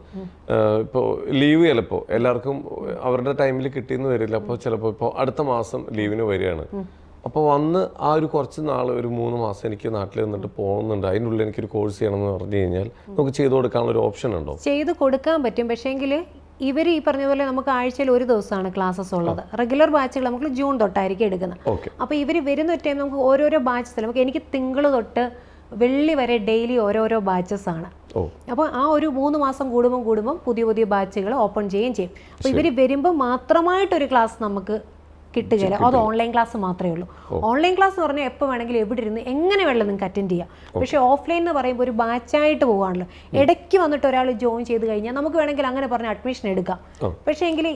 Speaker 2: ഇപ്പോൾ ലീവ് ചിലപ്പോൾ എല്ലാവർക്കും അവരുടെ ടൈമിൽ കിട്ടിയെന്ന് വരില്ല. അപ്പോൾ ചിലപ്പോൾ ഇപ്പോൾ അടുത്ത മാസം ലീവിന് വരികയാണ്. അപ്പോൾ വന്ന് ആ ഒരു കുറച്ച് നാൾ, ഒരു 3 മാസം എനിക്ക് നാട്ടിൽ നിന്നിട്ട് പോകുന്നുണ്ട്, അതിനുള്ളിൽ എനിക്കൊരു കോഴ്സ് ചെയ്യണമെന്ന് പറഞ്ഞു കഴിഞ്ഞാൽ നമുക്ക് ചെയ്തു കൊടുക്കാനുള്ള ഒരു ഓപ്ഷൻ ഉണ്ടോ?
Speaker 1: ചെയ്ത് കൊടുക്കാൻ പറ്റും. പക്ഷേങ്കിൽ ഇവർ ഈ പറഞ്ഞ പോലെ നമുക്ക് ആഴ്ചയിൽ 1 ദിവസമാണ് ക്ലാസ്സസ് ഉള്ളത്. റെഗുലർ ബാച്ചുകൾ നമുക്ക് ജൂൺ തൊട്ടായിരിക്കും എടുക്കുന്നത്. അപ്പോൾ ഇവർ വരുന്ന ഒരു ടൈം നമുക്ക് ഓരോരോ ബാച്ചസ്, നമുക്ക് എനിക്ക് തിങ്കൾ തൊട്ട് വെള്ളി വരെ ഡെയിലി ഓരോരോ ബാച്ചസ് ആണ്. അപ്പോൾ ആ ഒരു 3 മാസം കൂടുമ്പം പുതിയ പുതിയ ബാച്ചുകൾ ഓപ്പൺ ചെയ്യുകയും ചെയ്യും. അപ്പോൾ ഇവർ വരുമ്പോൾ മാത്രമായിട്ടൊരു ക്ലാസ് നമുക്ക് കിട്ടുകയില്ല, അത് ഓൺലൈൻ ക്ലാസ് മാത്രമേ ഉള്ളൂ. ഓൺലൈൻ ക്ലാസ് എന്ന് പറഞ്ഞാൽ എപ്പോൾ വേണമെങ്കിലും എവിടെ ഇരുന്ന് എങ്ങനെ വേണമെങ്കിലും നിങ്ങൾക്ക് അറ്റൻഡ് ചെയ്യാം. പക്ഷേ ഓഫ്ലൈൻ എന്ന് പറയുമ്പോൾ ഒരു ബാച്ചായിട്ട് പോകാണല്ലോ. ഇടയ്ക്ക് വന്നിട്ട് ഒരാൾ ജോയിൻ ചെയ്ത് കഴിഞ്ഞാൽ നമുക്ക് വേണമെങ്കിൽ അങ്ങനെ പറഞ്ഞ് അഡ്മിഷൻ എടുക്കാം. പക്ഷേ എങ്കിൽ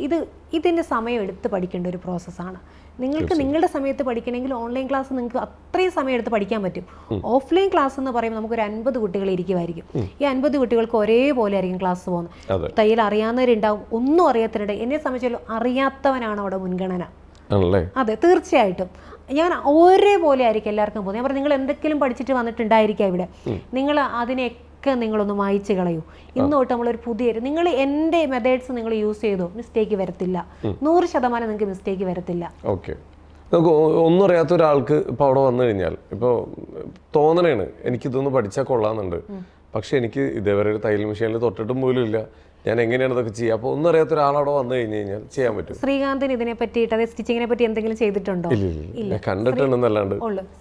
Speaker 1: ഇതിൻ്റെ സമയം എടുത്ത് പഠിക്കേണ്ട ഒരു പ്രോസസ്സാണ്. നിങ്ങൾക്ക് നിങ്ങളുടെ സമയത്ത് പഠിക്കണമെങ്കിൽ ഓൺലൈൻ ക്ലാസ് നിങ്ങൾക്ക് അത്രയും സമയം എടുത്ത് പഠിക്കാൻ പറ്റും. ഓഫ്ലൈൻ ക്ലാസ് എന്ന് പറയുമ്പോൾ നമുക്കൊരു 50 കുട്ടികൾ ഇരിക്കുമായിരിക്കും. ഈ 50 കുട്ടികൾക്ക് ഒരേപോലെ ആയിരിക്കും ക്ലാസ് പോകുന്നത്. തയ്യൽ അറിയാവുന്നവരുണ്ടാവും, ഒന്നും അറിയാത്തവരുണ്ട്. എന്നെ സംബന്ധിച്ചാലും അറിയാത്തവനാണ് അവിടെ മുൻഗണന. അതെ, തീർച്ചയായിട്ടും. ഞാൻ ഒരേപോലെ ആയിരിക്കും എല്ലാവർക്കും പോകുന്നത്. ഞാൻ പറഞ്ഞു, നിങ്ങൾ എന്തെങ്കിലും പഠിച്ചിട്ട് വന്നിട്ടുണ്ടായിരിക്കാം ഇവിടെ, നിങ്ങൾ അതിനെയൊക്കെ നിങ്ങളൊന്ന് വായിച്ച് കളയൂ. ഇന്ന് തൊട്ട് നമ്മളൊരു നിങ്ങൾ എൻ്റെ മെത്തേഡ്സ് നിങ്ങൾ യൂസ് ചെയ്തോ, മിസ്റ്റേക്ക് വരത്തില്ല. 100% നിങ്ങൾക്ക് മിസ്റ്റേക്ക് വരത്തില്ല.
Speaker 2: ഓക്കെ, നമുക്ക് ഒന്നും അറിയാത്ത ഒരാൾക്ക് ഇപ്പോൾ അവിടെ വന്നു കഴിഞ്ഞാൽ ഇപ്പോൾ തോന്നണേണ് എനിക്കിതൊന്ന് പഠിച്ചാൽ കൊള്ളാമെന്നുണ്ട്, പക്ഷെ എനിക്ക് ഇതേവരെ ഒരു തയ്യൽ മെഷീനിൽ തൊട്ടിട്ടും പോലും ഇല്ല, ഞാൻ എങ്ങനെയാണ് ഇതൊക്കെ ചെയ്യുക? അപ്പോൾ ഒന്നും അറിയാത്ത ഒരാളവിടെ വന്നു കഴിഞ്ഞ് കഴിഞ്ഞാൽ ചെയ്യാൻ പറ്റും.
Speaker 1: ശ്രീകാന്തിന് ഇതിനെ പറ്റിയിട്ട്, അതായത് സ്റ്റിച്ചിങ്ങിനെ പറ്റി എന്തെങ്കിലും ചെയ്തിട്ടുണ്ടോ?
Speaker 2: ഇല്ല, കണ്ടിട്ടുണ്ടെന്നല്ലാണ്ട്.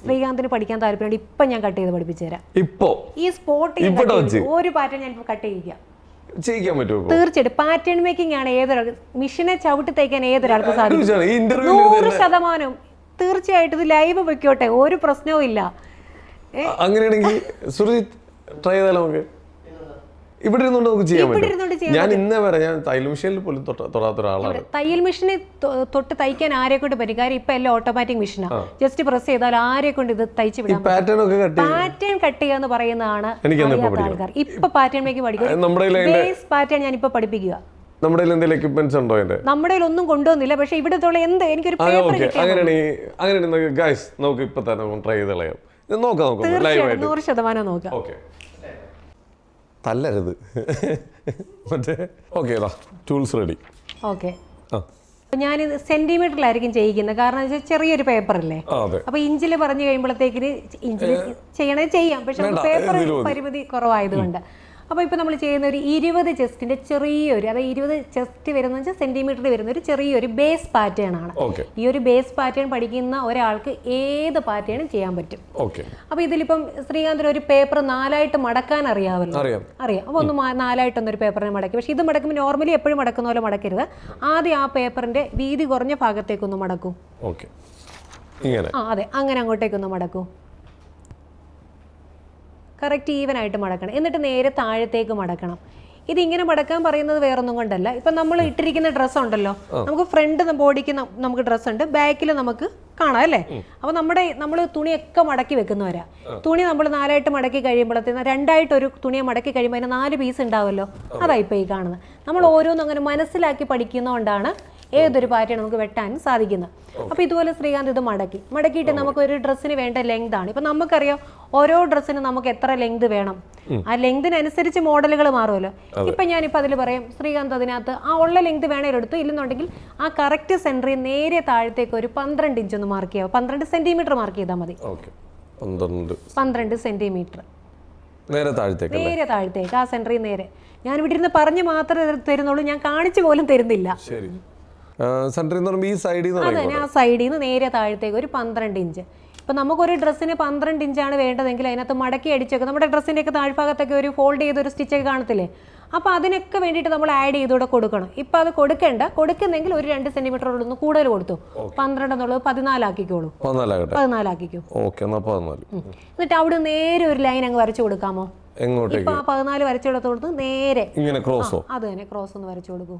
Speaker 1: ശ്രീകാന്തിന് പഠിക്കാൻ താല്പര്യമുണ്ട്, ഇപ്പൊ ഞാൻ കട്ട് ചെയ്ത് പഠിപ്പിച്ചു തരാം.
Speaker 2: ഇപ്പോ
Speaker 1: ഈ സ്പോട്ടിൽ ഒരു പാറ്റേൺ ഞാൻ കട്ട് ചെയ്യിക്കാം.
Speaker 2: ചെയ്യിക്കാൻ പറ്റുമോ?
Speaker 1: തീർച്ചയായിട്ടും. പാറ്റേൺ മേക്കിംഗ് ആണ് ഏതൊരാൾക്ക്, മെഷീനെ ചവിട്ടി തയ്ക്കാൻ ഏതൊരാൾക്ക് സാധിക്കും. 100%. തീർച്ചയായിട്ടും. ഇത് ലൈവ് വെക്കോട്ടെ, ഒരു പ്രശ്നവും ഇല്ല.
Speaker 2: അങ്ങനെയാണെങ്കിൽ സുർജിത്ത് ട്രൈ ചെയ്താലോ? നമുക്ക് ഇവിടെ ഇരുന്നുകൊണ്ട് നമുക്ക് ചെയ്യാൻ പറ്റും. ഞാൻ ഇന്നേ വരെ ഞാൻ തയ്യൽ മെഷീനിൽ പോലും തൊടാത്ത ഒരാളാണ്.
Speaker 1: തയ്യൽ മെഷീനെ തൊട്ട് തയ്ക്കാൻ ആരെ കൊണ്ട് പറ്റും? കാര്യം ഇപ്പൊ എല്ലാം ഓട്ടോമാറ്റിക് മെഷീനാണ്. ജസ്റ്റ് പ്രസ് ചെയ്താൽ ആരെ കൊണ്ട് ഇത് തയ്ച്ചു വിടാം. പാറ്റേൺ കട്ട് ചെയ്യാന്ന് പറയുന്നതാണ് ആൾക്കാർ. ഇപ്പൊ പാറ്റേൺ മേക്ക് പഠിക്കും. ബേസ് പാറ്റേൺ ഞാൻ ഇപ്പൊ പഠിപ്പിക്കുക.
Speaker 2: നമ്മുടെ എന്തെങ്കിലും എക്യുപ്മെന്റ്സ് ഉണ്ടോ?
Speaker 1: നമ്മുടെ ഒന്നും കൊണ്ടുവന്നില്ല, പക്ഷെ ഇവിടത്തോളം എന്ത് എനിക്കൊരു
Speaker 2: അങ്ങനെയാണെങ്കിൽ ഗൈസ് നമുക്ക് ഇപ്പൊ തന്നെ ട്രൈ ചെയ്ത് കളയാം. നോക്കാം,
Speaker 1: 100% നോക്കാം.
Speaker 2: ഓക്കെ, തല്ലരുത്. മറ്റേ ഓക്കെ, ടൂൾസ് റെഡി.
Speaker 1: ഓക്കെ, ഞാനിത് സെന്റിമീറ്ററിലായിരിക്കും ചെയ്യിക്കുന്നത്. കാരണം വെച്ചാൽ ചെറിയൊരു പേപ്പറല്ലേ, അപ്പൊ ഇഞ്ചില് പറഞ്ഞു കഴിയുമ്പോഴത്തേക്കിന് ഇഞ്ചില് ചെയ്യണത് ചെയ്യാം, പക്ഷെ പേപ്പർ പരിമിതി കുറവായതുകൊണ്ട്. അപ്പോൾ ഇപ്പോൾ നമ്മൾ ചെയ്യുന്ന ഒരു 20 ചെസ്റ്റിൻ്റെ ചെറിയൊരു, അതായത് 20 ചെസ്റ്റ് വരുന്ന വെച്ചാൽ സെൻറ്റിമീറ്ററിൽ വരുന്ന ഒരു ചെറിയൊരു ബേസ് പാറ്റേൺ ആണ്. ഈ ഒരു ബേസ് പാറ്റേൺ പഠിക്കുന്ന ഒരാൾക്ക് ഏത് പാറ്റേണും ചെയ്യാൻ പറ്റും. അപ്പോൾ ഇതിലിപ്പം ശ്രീകാന്തിന് ഒരു പേപ്പർ 4ആയിട്ട് മടക്കാൻ അറിയാമല്ലോ? അറിയാം. അപ്പോൾ ഒന്ന് 4ആയിട്ടൊന്നൊരു പേപ്പറിനെ മടക്കി. പക്ഷേ ഇത് മടക്കുമ്പോൾ നോർമലി എപ്പോഴും മടക്കുന്ന പോലെ മടക്കരുത്. ആദ്യം ആ പേപ്പറിൻ്റെ വീതി കുറഞ്ഞ ഭാഗത്തേക്കൊന്ന് മടക്കൂ. അതെ, അങ്ങനെ അങ്ങോട്ടേക്കൊന്ന് മടക്കൂ. കറക്റ്റ് ഈവനായിട്ട് മടക്കണം. എന്നിട്ട് നേരെ താഴത്തേക്ക് മടക്കണം. ഇതിങ്ങനെ മടക്കാൻ പറയുന്നത് വേറൊന്നും കൊണ്ടല്ല, ഇപ്പം നമ്മൾ ഇട്ടിരിക്കുന്ന ഡ്രസ്സ് ഉണ്ടല്ലോ, നമുക്ക് ഫ്രണ്ട് ബോഡിക്ക് നമുക്ക് ഡ്രസ്സ് ഉണ്ട്, ബാക്കിൽ നമുക്ക് കാണാം അല്ലേ? അപ്പോൾ നമ്മൾ തുണിയൊക്കെ മടക്കി വെക്കുന്നവരാ. തുണി നമ്മൾ 4ആയിട്ട് മടക്കി കഴിയുമ്പോഴത്തേന് 2ആയിട്ട് ഒരു തുണിയെ മടക്കി കഴിയുമ്പോൾ അതിന് 4 പീസ് ഉണ്ടാവുമല്ലോ, അതായി ഇപ്പോൾ ഈ കാണുന്നത്. നമ്മൾ ഓരോന്നും അങ്ങനെ മനസ്സിലാക്കി പഠിക്കുന്നതുകൊണ്ടാണ് ഏതൊരു പാറ്റേൺ നമുക്ക് വെട്ടാൻ സാധിക്കുന്നത്. അപ്പോൾ ഇതുപോലെ ശ്രീകാന്ത് ഇത് മടക്കിയിട്ട് നമുക്ക് ഒരു ഡ്രസ്സിന് വേണ്ട ലെങ്ത് ആണ്. ഇപ്പം നമുക്കറിയാം ഓരോ ഡ്രസ്സിന് നമുക്ക് എത്ര ലെങ്ത് വേണം, ആ ലെങ്തിനനുസരിച്ച് മോഡലുകൾ മാറുമല്ലോ. ഇപ്പം ഞാനിപ്പോൾ അതിൽ പറയാം, ശ്രീകാന്ത് അതിനകത്ത് ആ ഉള്ള ലെങ്ത് വേണേൽ എടുത്തു, ഇല്ലെന്നുണ്ടെങ്കിൽ ആ കറക്റ്റ് സെൻറ്ററിൽ നേരെ താഴത്തേക്ക് ഒരു 12 ഇഞ്ച് ഒന്ന് മാർക്ക് ചെയ്യാം. 12 സെൻറ്റിമീറ്റർ മാർക്ക് ചെയ്താൽ മതി. 12 സെൻറ്റിമീറ്റർ
Speaker 2: നേരെ താഴത്തേക്ക്
Speaker 1: നേരെ താഴത്തേക്ക് ആ സെന്ററിൽ നേരെ. ഞാൻ ഇവിടെ ഇരുന്ന് പറഞ്ഞ് മാത്രമേ തരുന്നുള്ളൂ, ഞാൻ കാണിച്ചു പോലും തരുന്നില്ല.
Speaker 2: ശരി. സെന്ററിൽ നിന്ന് പറയുമ്പോൾ ഈ സൈഡിൽ നിന്ന്
Speaker 1: അത് തന്നെ ആ സൈഡിൽ നിന്ന് നേരെ താഴത്തേക്ക് ഒരു 12 ഇഞ്ച്. ഇപ്പം നമുക്കൊരു ഡ്രസ്സിന് 12 ഇഞ്ചാണ് വേണ്ടതെങ്കിൽ അതിനകത്ത് മടക്കി അടിച്ചൊക്കെ നമ്മുടെ ഡ്രസ്സിൻ്റെയൊക്കെ താഴ്ഭാഗത്തൊക്കെ ഒരു ഫോൾഡ് ചെയ്തൊരു സ്റ്റിച്ചൊക്കെ കാണത്തില്ലേ, അപ്പോൾ അതിനൊക്കെ വേണ്ടിയിട്ട് നമ്മൾ ആഡ് ചെയ്തുകൂടെ കൊടുക്കണം. ഇപ്പം അത് കൊടുക്കുന്നെങ്കിൽ ഒരു 2 സെന്റിമീറ്ററോടൊന്ന് കൂടുതൽ കൊടുത്തു. 12 എന്നുള്ളത് 14 ആക്കിക്കോളൂ. 14 ആക്കിക്കോ. എന്നിട്ട് അവിടെ നേരെ ഒരു ലൈൻ അങ്ങ് വരച്ചു കൊടുക്കാമോ? ഇപ്പൊ ആ 14 വരച്ചു കൊടുത്ത് നേരെ അത് തന്നെ ക്രോസ് ഒന്ന് വരച്ചു കൊടുക്കൂ.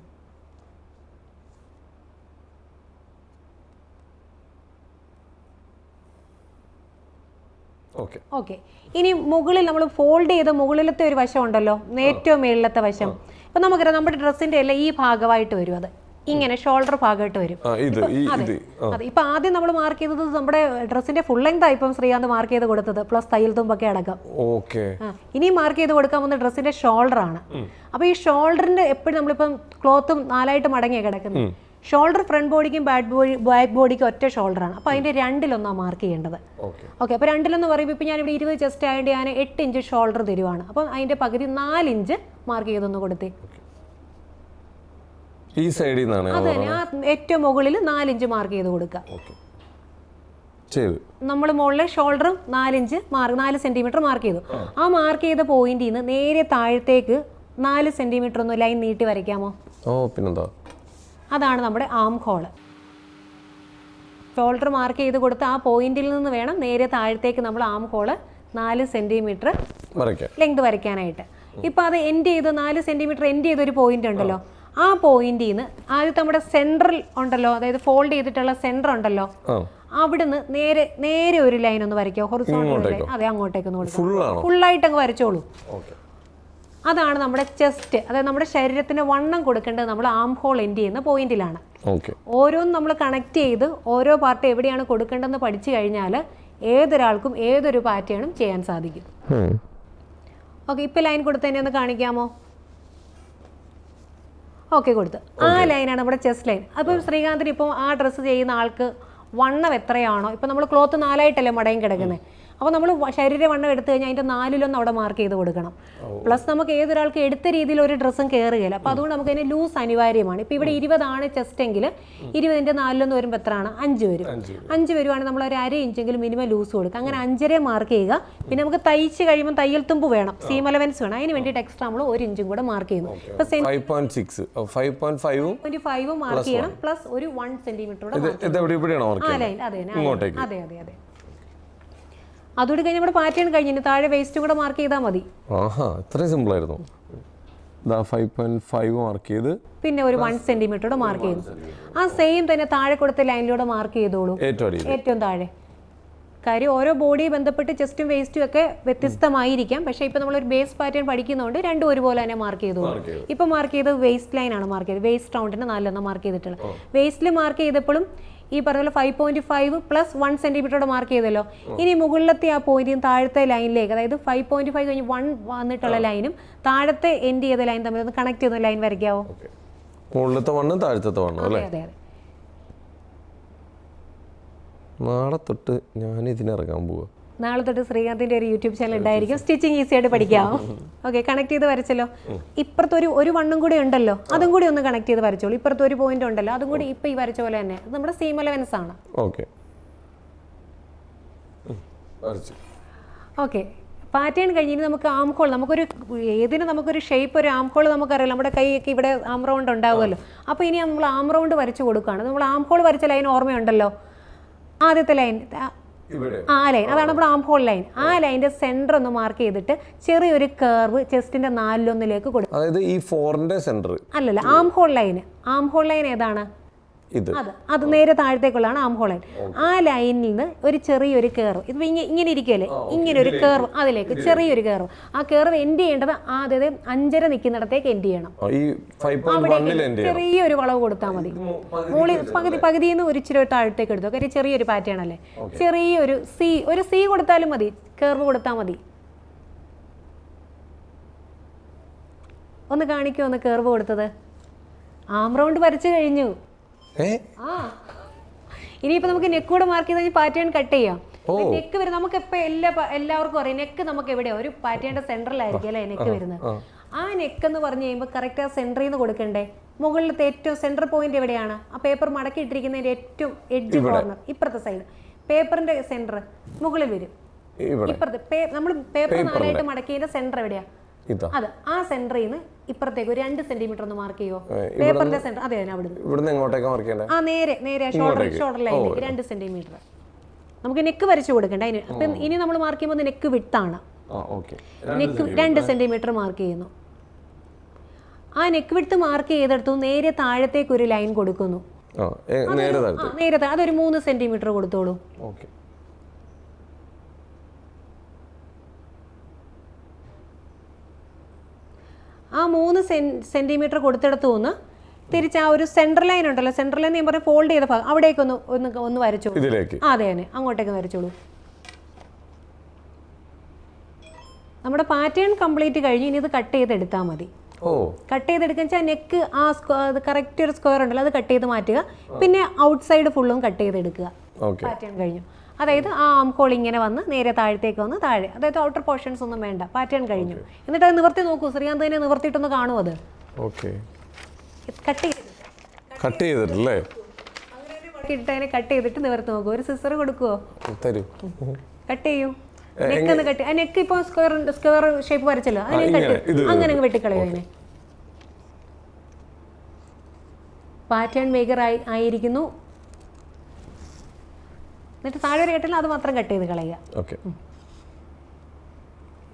Speaker 1: ഓക്കെ. ഇനി മുകളിൽ നമ്മൾ ഫോൾഡ് ചെയ്ത മുകളിലത്തെ ഒരു വശം ഉണ്ടല്ലോ, ഏറ്റവും മേളിലത്തെ വശം. ഇപ്പൊ നമുക്കറിയാം നമ്മുടെ ഡ്രസ്സിന്റെ എല്ലാം ഈ ഭാഗമായിട്ട് വരും, അത് ഇങ്ങനെ ഷോൾഡർ ഭാഗമായിട്ട് വരും. അതെ. ഇപ്പൊ ആദ്യം നമ്മൾ മാർക്ക് ചെയ്തത് നമ്മുടെ ഡ്രസ്സിന്റെ ഫുൾ ലെങ്ത് ആയി ഇപ്പം ശ്രീകാന്ത് മാർക്ക് ചെയ്ത് കൊടുത്തത്, പ്ലസ് തയ്യൽ തുമ്പൊക്കെ അടക്കം. ഇനി മാർക്ക് ചെയ്ത് കൊടുക്കാൻ പോകുന്ന ഡ്രസ്സിന്റെ ഷോൾഡർ ആണ്. അപ്പൊ ഈ ഷോൾഡറിന്റെ എപ്പോഴും നമ്മളിപ്പം ക്ലോത്തും 4ആയിട്ട് മടങ്ങിയാണ് കിടക്കുന്നത്. ഷോൾഡർ ഫ്രണ്ട് ബോഡിക്കും ബാക്ക് ബോഡിക്കും ഒറ്റ ഷോൾഡറാണ്. അപ്പോൾ അതിൻ്റെ 2-1 മാർക്ക് ചെയ്യേണ്ടത്. ഓക്കെ. അപ്പോൾ 2-1 പറയുമ്പോൾ ഇപ്പോൾ ഞാനിവിടെ 20 ചെസ്റ്റ് ആയതുകൊണ്ട് ഞാൻ 8 ഇഞ്ച് ഷോൾഡർ തരുവാണ്. അപ്പം അതിൻ്റെ പകുതി 4 ഇഞ്ച് മാർക്ക് ചെയ്തൊന്ന് കൊടുത്തേ.
Speaker 2: ഈ സൈഡിൽ നിന്നാണ്
Speaker 1: അത് തന്നെ ആ ഏറ്റവും മുകളിൽ 4 ഇഞ്ച് മാർക്ക് ചെയ്ത് കൊടുക്കുക. നമ്മൾ മുകളിൽ ഷോൾഡറും 4 സെന്റിമീറ്റർ മാർക്ക് ചെയ്തു. ആ മാർക്ക് ചെയ്ത പോയിന്റിൽ നിന്ന് നേരെ താഴത്തേക്ക് 4 സെന്റിമീറ്റർ ഒന്ന് ലൈൻ നീട്ടി വരയ്ക്കാമോ?
Speaker 2: പിന്നെന്താ,
Speaker 1: അതാണ് നമ്മുടെ ആം ഹോള്. ഷോൾഡർ മാർക്ക് ചെയ്ത് കൊടുത്ത് ആ പോയിന്റിൽ നിന്ന് വേണം നേരെ താഴത്തേക്ക് നമ്മൾ ആം ഹോള് 4 സെന്റിമീറ്റർ ലെങ്ത് വരയ്ക്കാനായിട്ട്. ഇപ്പം അത് എൻഡ് ചെയ്ത് 4 സെന്റിമീറ്റർ എൻഡ് ചെയ്തൊരു പോയിന്റ് ഉണ്ടല്ലോ, ആ പോയിന്റിൽ നിന്ന് ആദ്യത്തെ നമ്മുടെ സെൻട്രൽ ഉണ്ടല്ലോ, അതായത് ഫോൾഡ് ചെയ്തിട്ടുള്ള സെന്റർ ഉണ്ടല്ലോ, അവിടുന്ന് നേരെ ഒരു ലൈൻ ഒന്ന് വരയ്ക്കോ, ഹൊറിസോണ്ടൽ ലൈൻ. അതെ, അങ്ങോട്ടേക്ക് ഒന്ന് കൊടുക്കാം. ഫുള്ളായിട്ട് അങ്ങ് വരച്ചോളൂ. അതാണ് നമ്മുടെ ചെസ്റ്റ്, അതായത് നമ്മുടെ ശരീരത്തിന് വണ്ണം കൊടുക്കേണ്ടത് നമ്മൾ ആം ഹോൾ എൻഡ് ചെയ്യുന്ന പോയിന്റിലാണ്. ഓരോന്നും നമ്മൾ കണക്ട് ചെയ്ത് ഓരോ പാർട്ട് എവിടെയാണ് കൊടുക്കേണ്ടതെന്ന് പഠിച്ചു കഴിഞ്ഞാൽ ഏതൊരാൾക്കും ഏതൊരു പാറ്റേണും ചെയ്യാൻ സാധിക്കും. ഓക്കെ. ഇപ്പം ലൈൻ കൊടുത്ത് തന്നെ ഒന്ന് കാണിക്കാമോ? ഓക്കെ, കൊടുത്ത്. ആ ലൈനാണ് നമ്മുടെ ചെസ്റ്റ് ലൈൻ. അപ്പോൾ ശ്രീകാന്തിന് ഇപ്പോൾ ആ ഡ്രസ്സ് ചെയ്യുന്ന ആൾക്ക് വണ്ണം എത്രയാണോ, ഇപ്പം നമ്മൾ ക്ലോത്ത് 4ആയിട്ടല്ലേ മടയും കിടക്കുന്നത്, അപ്പോൾ നമ്മൾ ശരീര വണ്ണം എടുത്തു കഴിഞ്ഞാൽ അതിൻ്റെ 4-1 അവിടെ മാർക്ക് ചെയ്ത് കൊടുക്കണം. പ്ലസ് നമുക്ക് ഏതൊരാൾക്ക് എടുത്ത രീതിയിൽ ഒരു ഡ്രസ്സും കയറുകയില്ല. അപ്പോൾ അതുകൊണ്ട് നമുക്ക് അതിന് ലൂസ് അനിവാര്യമാണ്. ഇപ്പോൾ ഇവിടെ 20 ആണ് ചെസ്റ്റ് എങ്കിൽ 20ന്റെ 4-1 വരുമ്പോൾ എത്രയാണ്? 5 വരും. 5 വരുവാണെങ്കിൽ നമ്മൾ ഒരു 1/2 ഇഞ്ചെങ്കിലും മിനിമം ലൂസ് കൊടുക്കുക. അങ്ങനെ 5.5 മാർക്ക് ചെയ്യുക. പിന്നെ നമുക്ക് തയ്ച്ച് കഴിയുമ്പോൾ തയ്യൽ തുമ്പ് വേണം, സീം അലവൻസ് വേണം. അതിന് വേണ്ടിയിട്ട് എക്സ്ട്രാ നമ്മൾ 1 ഇഞ്ചും കൂടെ മാർക്ക് ചെയ്യുന്നു. ഇപ്പോൾ 5.5 മാർക്ക് ചെയ്യണം, പ്ലസ് ഒരു 1 സെന്റിമീറ്റർ കൂടെ. അതെ. അതോട് കഴിഞ്ഞ് നമ്മുടെ പാറ്റേൺ കഴിഞ്ഞു. താഴെ വേസ്റ്റും കൂടെ മാർക്ക് ചെയ്താൽ മതി.
Speaker 2: ഇത്രയും സിമ്പിൾ ആയിരുന്നു. 5.5 മാർക്ക് ചെയ്ത്
Speaker 1: പിന്നെ ഒരു 1 സെന്റിമീറ്റർ മാർക്ക് ചെയ്തു. ആ സെയിം തന്നെ താഴെ കൊടുത്ത ലൈനിലൂടെ മാർക്ക് ചെയ്തോളൂ, ഏറ്റവും താഴെ. കാര്യം ഓരോ ബോഡിയെ ബന്ധപ്പെട്ട് ചെസ്റ്റും വേസ്റ്റും ഒക്കെ വ്യത്യസ്തമായിരിക്കാം. പക്ഷേ ഇപ്പം നമ്മളൊരു ബേസ് പാറ്റേൺ പഠിക്കുന്നതുകൊണ്ട് രണ്ടും ഒരുപോലെ തന്നെ മാർക്ക് ചെയ്തോളൂ. ഇപ്പം മാർക്ക് ചെയ്തത് വേസ്റ്റ് ലൈനാണ് മാർക്ക് ചെയ്തത്. വേസ്റ്റ് റൗണ്ടിന് 4 മാർക്ക് ചെയ്തിട്ടുള്ളത്. വേസ്റ്റിൽ മാർക്ക് ചെയ്തപ്പോഴും ഈ പറഞ്ഞ പോലെ 5.5 പ്ലസ് 1 സെന്റിമീറ്ററോടെ മാർക്ക് ചെയ്തല്ലോ. ഇനി മുകളിലത്തെ ആ പോയിന്റും താഴത്തെ ലൈനിലേക്ക്, അതായത് 5.5 കഴിഞ്ഞ് 1 വന്നിട്ടുള്ള ലൈനും താഴത്തെ എൻഡ് ചെയ്ത ലൈൻ തമ്മിൽ ഒന്ന് കണക്ട് ചെയ്യുന്ന ലൈൻ വരയ്ക്കാവോ? അതെ.
Speaker 2: നാളെ തൊട്ട് ഞാൻ ഇതിനിറങ്ങാൻ പോവാ.
Speaker 1: നാളെ തൊട്ട് ശ്രീകാന്തിന്റെ ഒരു യൂട്യൂബ് ചാനൽ ഉണ്ടായിരിക്കും. സ്റ്റിച്ചിങ് ഈസി ആയിട്ട് പഠിക്കാം. ഓക്കെ, കണക്ട് ചെയ്ത് വരച്ചല്ലോ. ഇപ്പുറത്ത് ഒരു വണ്ണും കൂടി ഉണ്ടല്ലോ, അതും കൂടി ഒന്ന് കണക്ട് ചെയ്ത് വരച്ചോളൂ. ഇപ്പുറത്ത് ഒരു പോയിന്റ് ഉണ്ടല്ലോ, അതും കൂടി ഇപ്പൊ ഈ വരച്ച പോലെ തന്നെ. അത് നമ്മുടെ സീം അലവൻസ് ആണ്. ഓക്കെ. പാറ്റേൺ കഴിഞ്ഞ് നമുക്ക് ആം ഹോൾ, നമുക്കൊരു ഷേപ്പ്, ഒരു ആം ഹോൾ നമുക്കറിയാം. നമ്മുടെ കൈയൊക്കെ ഇവിടെ ആം റൗണ്ട് ഉണ്ടാവുമല്ലോ. അപ്പോൾ ഇനി നമ്മൾ ആം റൗണ്ട് വരച്ച് കൊടുക്കുകയാണ്. നമ്മൾ ആം ഹോൾ വരച്ച ലൈൻ ഓർമ്മയുണ്ടല്ലോ, ആദ്യത്തെ ലൈൻ, ആ ലൈൻ, അതാണ് നമ്മുടെ ആം ഹോൾ ലൈൻ. ആ ലൈനിന്റെ സെന്റർ ഒന്ന് മാർക്ക് ചെയ്തിട്ട് ചെറിയൊരു കർവ് ചെസ്റ്റിന്റെ 4-1 കൊടുക്കും.
Speaker 2: അതായത് ഈ 4ന്റെ സെന്റർ
Speaker 1: അല്ലല്ല, ആം ഹോൾ ലൈൻ ഏതാണ്? അത് നേരെ താഴത്തേക്കുള്ളതാണ് ആം ഹോൾ ലൈൻ. ആ ലൈനിൽ നിന്ന് ഒരു ചെറിയൊരു കർവ്, ഇത് ഇങ്ങനെ ഇരിക്കുമല്ലേ, ഇങ്ങനെ ഒരു കർവ്, അതിലേക്ക് ചെറിയൊരു കർവ്. ആ കർവ് എൻഡ് ചെയ്യേണ്ടത് ആദ്യത്തെ 5.5 നിൽക്കുന്നിടത്തേക്ക് എൻഡ് ചെയ്യണം. ചെറിയൊരു വളവ് കൊടുത്താൽ മതി. പകുതിയിൽ നിന്ന് ഒരു ഇച്ചിരി താഴത്തേക്ക് എടുത്തു. കാര്യം ചെറിയൊരു പാറ്റേൺ അല്ലേ. ചെറിയൊരു സി കൊടുത്താലും മതി, കർവ് കൊടുത്താൽ മതി. ഒന്ന് കാണിക്കൂ, ഒന്ന് കർവ് കൊടുത്തത്. ആം റൗണ്ട് വരച്ചു കഴിഞ്ഞു. ഇനിയിപ്പോ നമുക്ക് നെക്ക് കൂടെ മാർക്ക് ചെയ്ത് പാറ്റേൺ കട്ട് ചെയ്യാം. നെക്ക് വരും. നമുക്ക് ഇപ്പൊ എല്ലാവർക്കും അറിയാം നെക്ക് നമുക്ക് എവിടെയാ ഒരു പാറ്റേണിന്റെ സെന്ററിലായിരിക്കും അല്ലെ നെക്ക് വരുന്നത്. ആ നെക്ക് എന്ന് പറഞ്ഞു കഴിയുമ്പോൾ കറക്റ്റ് ആ സെന്ററിൽ നിന്ന് കൊടുക്കണ്ടേ. മുകളിലത്തെ ഏറ്റവും സെന്റർ പോയിന്റ് എവിടെയാണ്? ആ പേപ്പർ മടക്കി ഇട്ടിരിക്കുന്നതിന്റെ ഏറ്റവും എഡ്ജ് കോർണർ ഇപ്പുറത്തെ സൈഡ് പേപ്പറിന്റെ സെന്റർ മുകളിൽ വരും. ഇപ്പുറത്തെ നമ്മൾ പേപ്പർ 4 മടക്കിയതിന്റെ സെന്റർ എവിടെയാ? അത് ആ സെന്ററിൽ നിന്ന് ഇപ്പുറത്തേക്ക് ഒരു 2 സെന്റിമീറ്റർ ഒന്ന് മാർക്ക് ചെയ്യോ പേപ്പറിന്റെ സെന്റർ. അതെ അവിടുന്ന് ആ നേരെ ഷോൾഡർ ലൈനിലേക്ക് 2 സെന്റിമീറ്റർ നമുക്ക് നെക്ക് വരച്ചു കൊടുക്കണ്ട. അതിന് അപ്പം ഇനി നമ്മൾ മാർക്ക് ചെയ്യുമ്പോൾ നെക്ക് വിട്ടാണ്. നെക്ക് 2 സെന്റിമീറ്റർ മാർക്ക് ചെയ്യുന്നു. ആ നെക്ക് വിട്ട് മാർക്ക് ചെയ്തെടുത്തു നേരെ താഴത്തേക്ക് ഒരു ലൈൻ കൊടുക്കുന്നു. നേരെ അതൊരു 3 സെന്റിമീറ്റർ കൊടുത്തോളൂ. ആ 3 സെന്റിമീറ്റർ കൊടുത്തെടുത്തു ഒന്ന് തിരിച്ച് ആ ഒരു സെൻട്രൽ ലൈൻ ഉണ്ടല്ലോ, സെൻട്രൽ ലൈൻ ഞാൻ പറഞ്ഞ ഫോൾഡ് ചെയ്ത ഭാഗം അവിടേക്ക് ഒന്ന് വരച്ചോളൂ. അതെ തന്നെ അങ്ങോട്ടേക്ക് വരച്ചോളൂ. നമ്മുടെ പാറ്റേൺ കംപ്ലീറ്റ് കഴിഞ്ഞ് ഇനി ഇത് കട്ട് ചെയ്തെടുത്താൽ മതി. കട്ട് ചെയ്തെടുക്കുക വെച്ചാൽ നെക്ക് ആ കറക്റ്റ് ഒരു സ്ക്വയർ ഉണ്ടല്ലോ അത് കട്ട് ചെയ്ത് മാറ്റുക. പിന്നെ ഔട്ട് സൈഡ് ഫുള്ളും കട്ട് ചെയ്തെടുക്കുക. പാറ്റേൺ കഴിഞ്ഞു. അതായത് ആ ആം ഹോൾ ഇങ്ങനെ വന്ന് നേരെ താഴത്തേക്ക് വന്ന് താഴെ, അതായത് ഔട്ടർ പോർഷൻസ് ഒന്നും വേണ്ട. പാറ്റേൺ കഴിഞ്ഞു. എന്നിട്ട് അത് നിവർത്തി നോക്കൂ. ശ്രീകാന്ത് തന്നെ നിവർത്തിയിട്ടൊന്ന് കാണും. അത് കട്ട് ചെയ്തിട്ടല്ലേ ഇട്ടതിനെ കട്ട് ചെയ്തിട്ട് നിവർത്തി നോക്കൂ. ഒരു സിസർ കൊടുക്കുവോ? കട്ട് ചെയ്യൂ. നെക്ക് ഒന്ന് കട്ട്. ആ നെക്ക് ഇപ്പൊ സ്ക്വയർ ഷേപ്പ് വരച്ചല്ലോ, അതിനെ കട്ട് അങ്ങനെ വെട്ടിക്കളയോ. അതിനെ പാറ്റേൺ മേക്കർ ആയിരിക്കുന്നു. എന്നിട്ട് താഴെ ഒരു കെട്ടില്ല, അത് മാത്രം കട്ട് ചെയ്ത് കളയുക.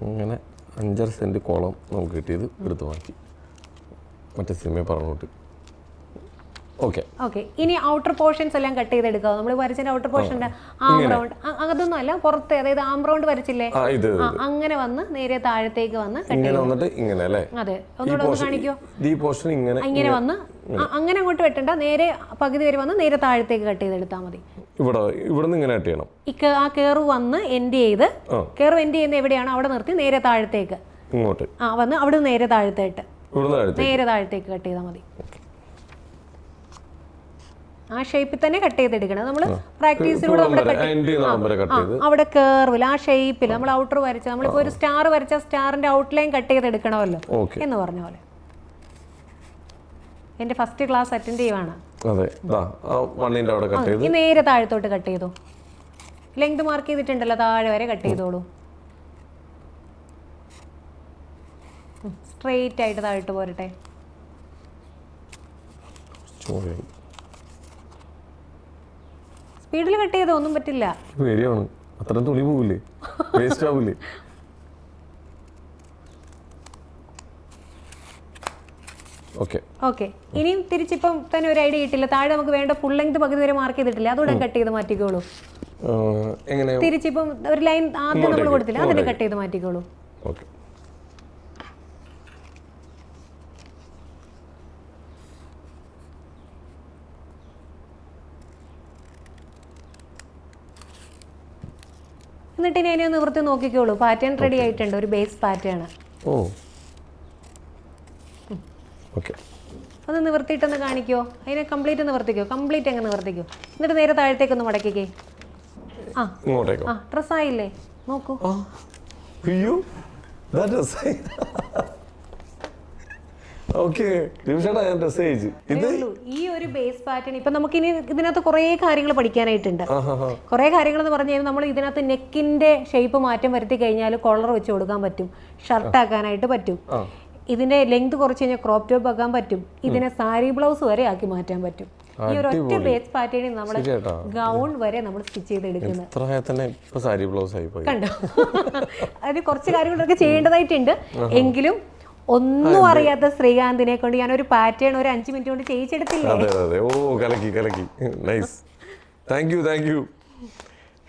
Speaker 2: അങ്ങനെ 5.5 സെന്റ് കോളം നമുക്ക് കിട്ടിയത് എടുത്തു മാറ്റി മറ്റേ സിനിമയെ പറഞ്ഞോട്ട്.
Speaker 1: ഓക്കെ ഇനി ഔട്ടർ പോർഷൻസ് എല്ലാം കട്ട് ചെയ്തെടുക്കുക. നമ്മൾ വരച്ചതിന്റെ ഔട്ടർ പോർഷന്റെ ആം റൗണ്ട് അതൊന്നും അല്ല, പുറത്തെ അതായത് ആം റൗണ്ട് വരച്ചില്ലേ അങ്ങനെ വന്ന് നേരെ താഴത്തേക്ക് വന്ന് അതെ ഒന്നുകൂടെ ഒന്ന് കാണിക്കോ. ഇങ്ങനെ വന്ന് അങ്ങനെ അങ്ങോട്ട് വെട്ടണ്ട, നേരെ പകുതി വരെ വന്ന് നേരെ താഴത്തേക്ക് കട്ട് ചെയ്തെടുത്താൽ മതി. ആ കേറു വന്ന് എൻഡ് ചെയ്ത് ചെയ്യുന്ന എവിടെയാണ് അവിടെ നിർത്തി നേരെ താഴത്തേക്ക് വന്ന് അവിടെ നേരെ താഴത്തേക്ക് കട്ട് ചെയ്താൽ മതി. ആ ഷേപ്പിൽ തന്നെ കട്ട് ചെയ്തെടുക്കണം. നമ്മൾ പ്രാക്ടീസിലൂടെ അവിടെ കേർവിൽ ആ ഷേപ്പിൽ നമ്മൾ ഔട്ടർ വരച്ച നമ്മളിപ്പോ ഒരു സ്റ്റാർ വരച്ച സ്റ്റാറിന്റെ ഔട്ട്ലൈൻ കട്ട് ചെയ്തെടുക്കണമല്ലോ എന്ന് പറഞ്ഞ പോലെ. എന്റെ ഫസ്റ്റ് ക്ലാസ് അറ്റൻഡ് ചെയ്യുവാണ്. നേരെ താഴത്തോട്ട് കട്ട് ചെയ്തു. ലെങ്ത് മാർക്ക് ചെയ്തിട്ടുണ്ടല്ലോ, താഴെ വരെ കട്ട് ചെയ്തോളൂ. സ്ട്രെയിറ്റ് ആയിട്ട് താഴോട്ട് പോരട്ടെ. സ്പീഡിൽ കട്ട് ചെയ്തോ ഒന്നും പറ്റില്ല. ഓക്കെ ഇനിയും തിരിച്ചിപ്പം തന്നെ ഒരു ഐഡിയ കിട്ടില്ല. താഴെ നമുക്ക് വേണ്ട ഫുൾ ലെങ്ത് പകുതി വരെ മാർക്ക് ചെയ്തിട്ടില്ല, അതുകൂടെ കട്ട് ചെയ്ത് മാറ്റിക്കോളൂ. തിരിച്ചിപ്പം ഒരു ലൈൻ ആദ്യം നമ്മൾ കൊടുത്തില്ല, അതിനെ കട്ട് ചെയ്ത് മാറ്റിക്കോളൂ. എന്നിട്ട് ഇനി അതിനെ നിവർത്തി നോക്കിക്കോളൂ. പാറ്റേൺ റെഡി ആയിട്ടുണ്ട്, ഒരു ബേസ് പാറ്റേൺ. ഒന്ന് നിവർത്തിയിട്ടൊന്ന് കാണിക്കോ. അതിനെ കംപ്ലീറ്റ് നിവർത്തിക്കോ, കംപ്ലീറ്റ് അങ്ങ് നിവർത്തിക്കോ. എന്നിട്ട് നേരെ താഴത്തേക്കൊന്ന് മടക്കിക്കേ. ഡ്രസ്സായില്ലേ നോക്കൂ. ഈ ഒരു ബേസ് പാറ്റേൺ ഇപ്പൊ നമുക്ക് ഇനി ഇതിനകത്ത് കുറെ കാര്യങ്ങൾ പഠിക്കാനായിട്ടുണ്ട്. കുറെ കാര്യങ്ങൾ എന്ന് പറഞ്ഞു കഴിഞ്ഞാൽ നമ്മൾ ഇതിനകത്ത് നെക്കിന്റെ ഷേപ്പ് മാറ്റം വരുത്തി കഴിഞ്ഞാൽ കോളർ വെച്ച് കൊടുക്കാൻ പറ്റും, ഷർട്ട് ആക്കാനായിട്ട് പറ്റും, ഇതിന്റെ ലെങ്ത് കുറച്ച് കഴിഞ്ഞാൽ ക്രോപ്പ് ടോപ്പ് ആക്കാൻ പറ്റും, ഇതിനെ സാരി ബ്ലൗസ് വരെ ആക്കി മാറ്റാൻ പറ്റും. ഈ ഒരു ഒറ്റ ബേസ് പാറ്റേണിൽ നമ്മൾ ഗൗൺ വരെ നമ്മൾ സ്റ്റിച്ച് ചെയ്തെടുക്കുന്നത് കണ്ടോ. അതിന് കുറച്ച് കാര്യങ്ങളൊക്കെ ചെയ്യേണ്ടതായിട്ടുണ്ട്. എങ്കിലും ഒന്നും അറിയാത്ത ശ്രീകാന്തിനെ കൊണ്ട് ഞാനൊരു പാറ്റേൺ ഒരു 5 മിനിറ്റ് കൊണ്ട് ചെയ്യിച്ചെടുത്തില്ലേ.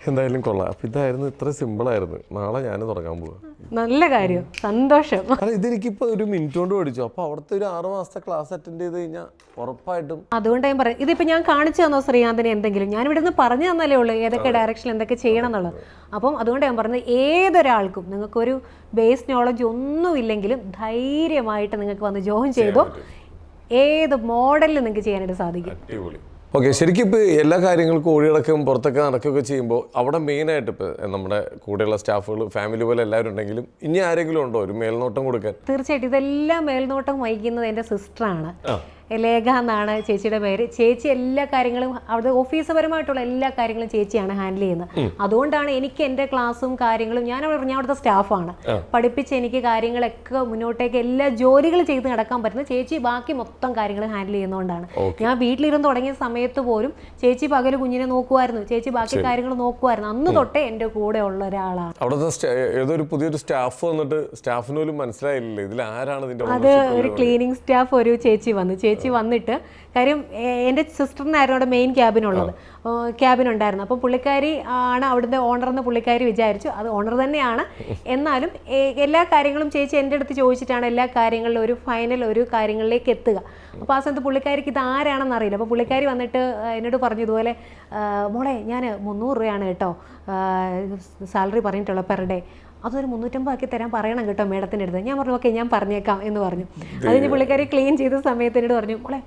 Speaker 2: എന്തായാലും കൊള്ളാം. അപ്പൊ ഇതായിരുന്നു, ഇത്ര സിമ്പിൾ ആയിരുന്നു. നാളെ ഞാൻ തുടങ്ങാൻ പോവാ.
Speaker 1: നല്ല കാര്യം, സന്തോഷം.
Speaker 2: ഇതെനിക്കിപ്പോ ഒരു മിനിറ്റ് കൊണ്ട് പഠിച്ചു. അപ്പൊ അവിടുത്തെ ഒരു 6 മാസത്തെ ക്ലാസ് അറ്റൻഡ് ചെയ്ത് കഴിഞ്ഞാൽ ഉറപ്പായിട്ടും.
Speaker 1: അതുകൊണ്ട് ഞാൻ പറയാം, ഇതിപ്പോ ഞാൻ കാണിച്ചു തന്നോ ശ്രീകാന്തിന് എന്തെങ്കിലും? ഞാൻ ഇവിടെ നിന്ന് പറഞ്ഞു തന്നല്ലേ ഉള്ളൂ ഏതൊക്കെ ഡയറക്ഷനിൽ എന്തൊക്കെ ചെയ്യണം എന്നുള്ളത്. അപ്പം അതുകൊണ്ട് ഞാൻ പറഞ്ഞത് ഏതൊരാൾക്കും നിങ്ങൾക്കൊരു ബേസ് നോളജ് ഒന്നും ഇല്ലെങ്കിലും ധൈര്യമായിട്ട് നിങ്ങൾക്ക് വന്ന് ജോയിൻ ചെയ്തോ. ഏത് മോഡലിൽ നിങ്ങൾക്ക് ചെയ്യാനായിട്ട് സാധിക്കും.
Speaker 2: ഓക്കെ, ശരിക്കും ഇപ്പോൾ എല്ലാ കാര്യങ്ങൾക്കും ഓടിയടക്കം പുറത്തൊക്കെ നടക്കുകയൊക്കെ ചെയ്യുമ്പോൾ അവിടെ മെയിനായിട്ട് ഇപ്പോൾ നമ്മുടെ കൂടെയുള്ള സ്റ്റാഫുകൾ ഫാമിലി പോലെ എല്ലാവരും ഉണ്ടെങ്കിലും ഇനി ആരെങ്കിലും ഉണ്ടോ ഒരു മേൽനോട്ടം കൊടുക്കാൻ?
Speaker 1: തീർച്ചയായിട്ടും ഇതെല്ലാം മേൽനോട്ടം വഹിക്കുന്നത് എൻ്റെ സിസ്റ്ററാണ്. ലേഖ എന്നാണ് ചേച്ചിയുടെ പേര്. ചേച്ചി എല്ലാ കാര്യങ്ങളും അവിടെ ഓഫീസുപരമായിട്ടുള്ള എല്ലാ കാര്യങ്ങളും ചേച്ചിയാണ് ഹാൻഡിൽ ചെയ്യുന്നത്. അതുകൊണ്ടാണ് എനിക്ക് എൻ്റെ ക്ലാസ്സും കാര്യങ്ങളും ഞാൻ അവിടുത്തെ സ്റ്റാഫാണ്. പഠിപ്പിച്ച് എനിക്ക് കാര്യങ്ങളൊക്കെ മുന്നോട്ടേക്ക് എല്ലാ ജോലികൾ ചെയ്ത് നടക്കാൻ പറ്റുന്നത് ചേച്ചി ബാക്കി മൊത്തം കാര്യങ്ങൾ ഹാൻഡിൽ ചെയ്യുന്നതുകൊണ്ടാണ്. ഞാൻ വീട്ടിലിരുന്ന് തുടങ്ങിയ സമയത്ത് പോലും ചേച്ചി പകല് കുഞ്ഞിനെ നോക്കുമായിരുന്നു, ചേച്ചി ബാക്കി കാര്യങ്ങൾ നോക്കുമായിരുന്നു. അന്ന് തൊട്ടേ എൻ്റെ കൂടെ ഉള്ള ഒരാളാണ്.
Speaker 2: അവിടുത്തെ ഏതൊരു പുതിയൊരു സ്റ്റാഫ് വന്നിട്ട് സ്റ്റാഫിന് പോലും മനസ്സിലായില്ലേ ഇതിൽ ആരാണ് ഇതിന്റെ
Speaker 1: അത് ഒരു ക്ലീനിങ് സ്റ്റാഫ് ഒരു ചേച്ചി വന്നിട്ട് കാര്യം എൻ്റെ സിസ്റ്ററിനായിരുന്നു അവിടെ മെയിൻ ക്യാബിനുണ്ടായിരുന്നു. അപ്പോൾ പുള്ളിക്കാരി ആണ് അവിടുത്തെ ഓണറെന്ന് പുള്ളിക്കാരി വിചാരിച്ചു. അത് ഓണർ തന്നെയാണ്. എന്നാലും എല്ലാ കാര്യങ്ങളും ചേച്ചി എൻ്റെ അടുത്ത് ചോദിച്ചിട്ടാണ് എല്ലാ കാര്യങ്ങളിലും ഒരു ഫൈനൽ ഒരു കാര്യങ്ങളിലേക്ക് എത്തുക. അപ്പോൾ ആ സമയത്ത് പുള്ളിക്കാരിക്ക് ഇത് ആരാണെന്ന് അറിയില്ല. അപ്പോൾ പുള്ളിക്കാരി വന്നിട്ട് എന്നോട് പറഞ്ഞു, ഇതുപോലെ മോളെ ഞാൻ 300 രൂപയാണ് കേട്ടോ സാലറി പറഞ്ഞിട്ടുള്ളത് പെർ ഡേ, അതൊരു 350 ആക്കി തരാൻ പറയണം കേട്ടോ മേഡത്തിൻ്റെ അടുത്ത്. ഞാൻ പറഞ്ഞു ഓക്കെ ഞാൻ പറഞ്ഞേക്കാം എന്ന് പറഞ്ഞു. അത് കഴിഞ്ഞ് പുള്ളിക്കാരി ക്ലീൻ ചെയ്ത സമയത്ത് എന്നോട് പറഞ്ഞു, മോളെ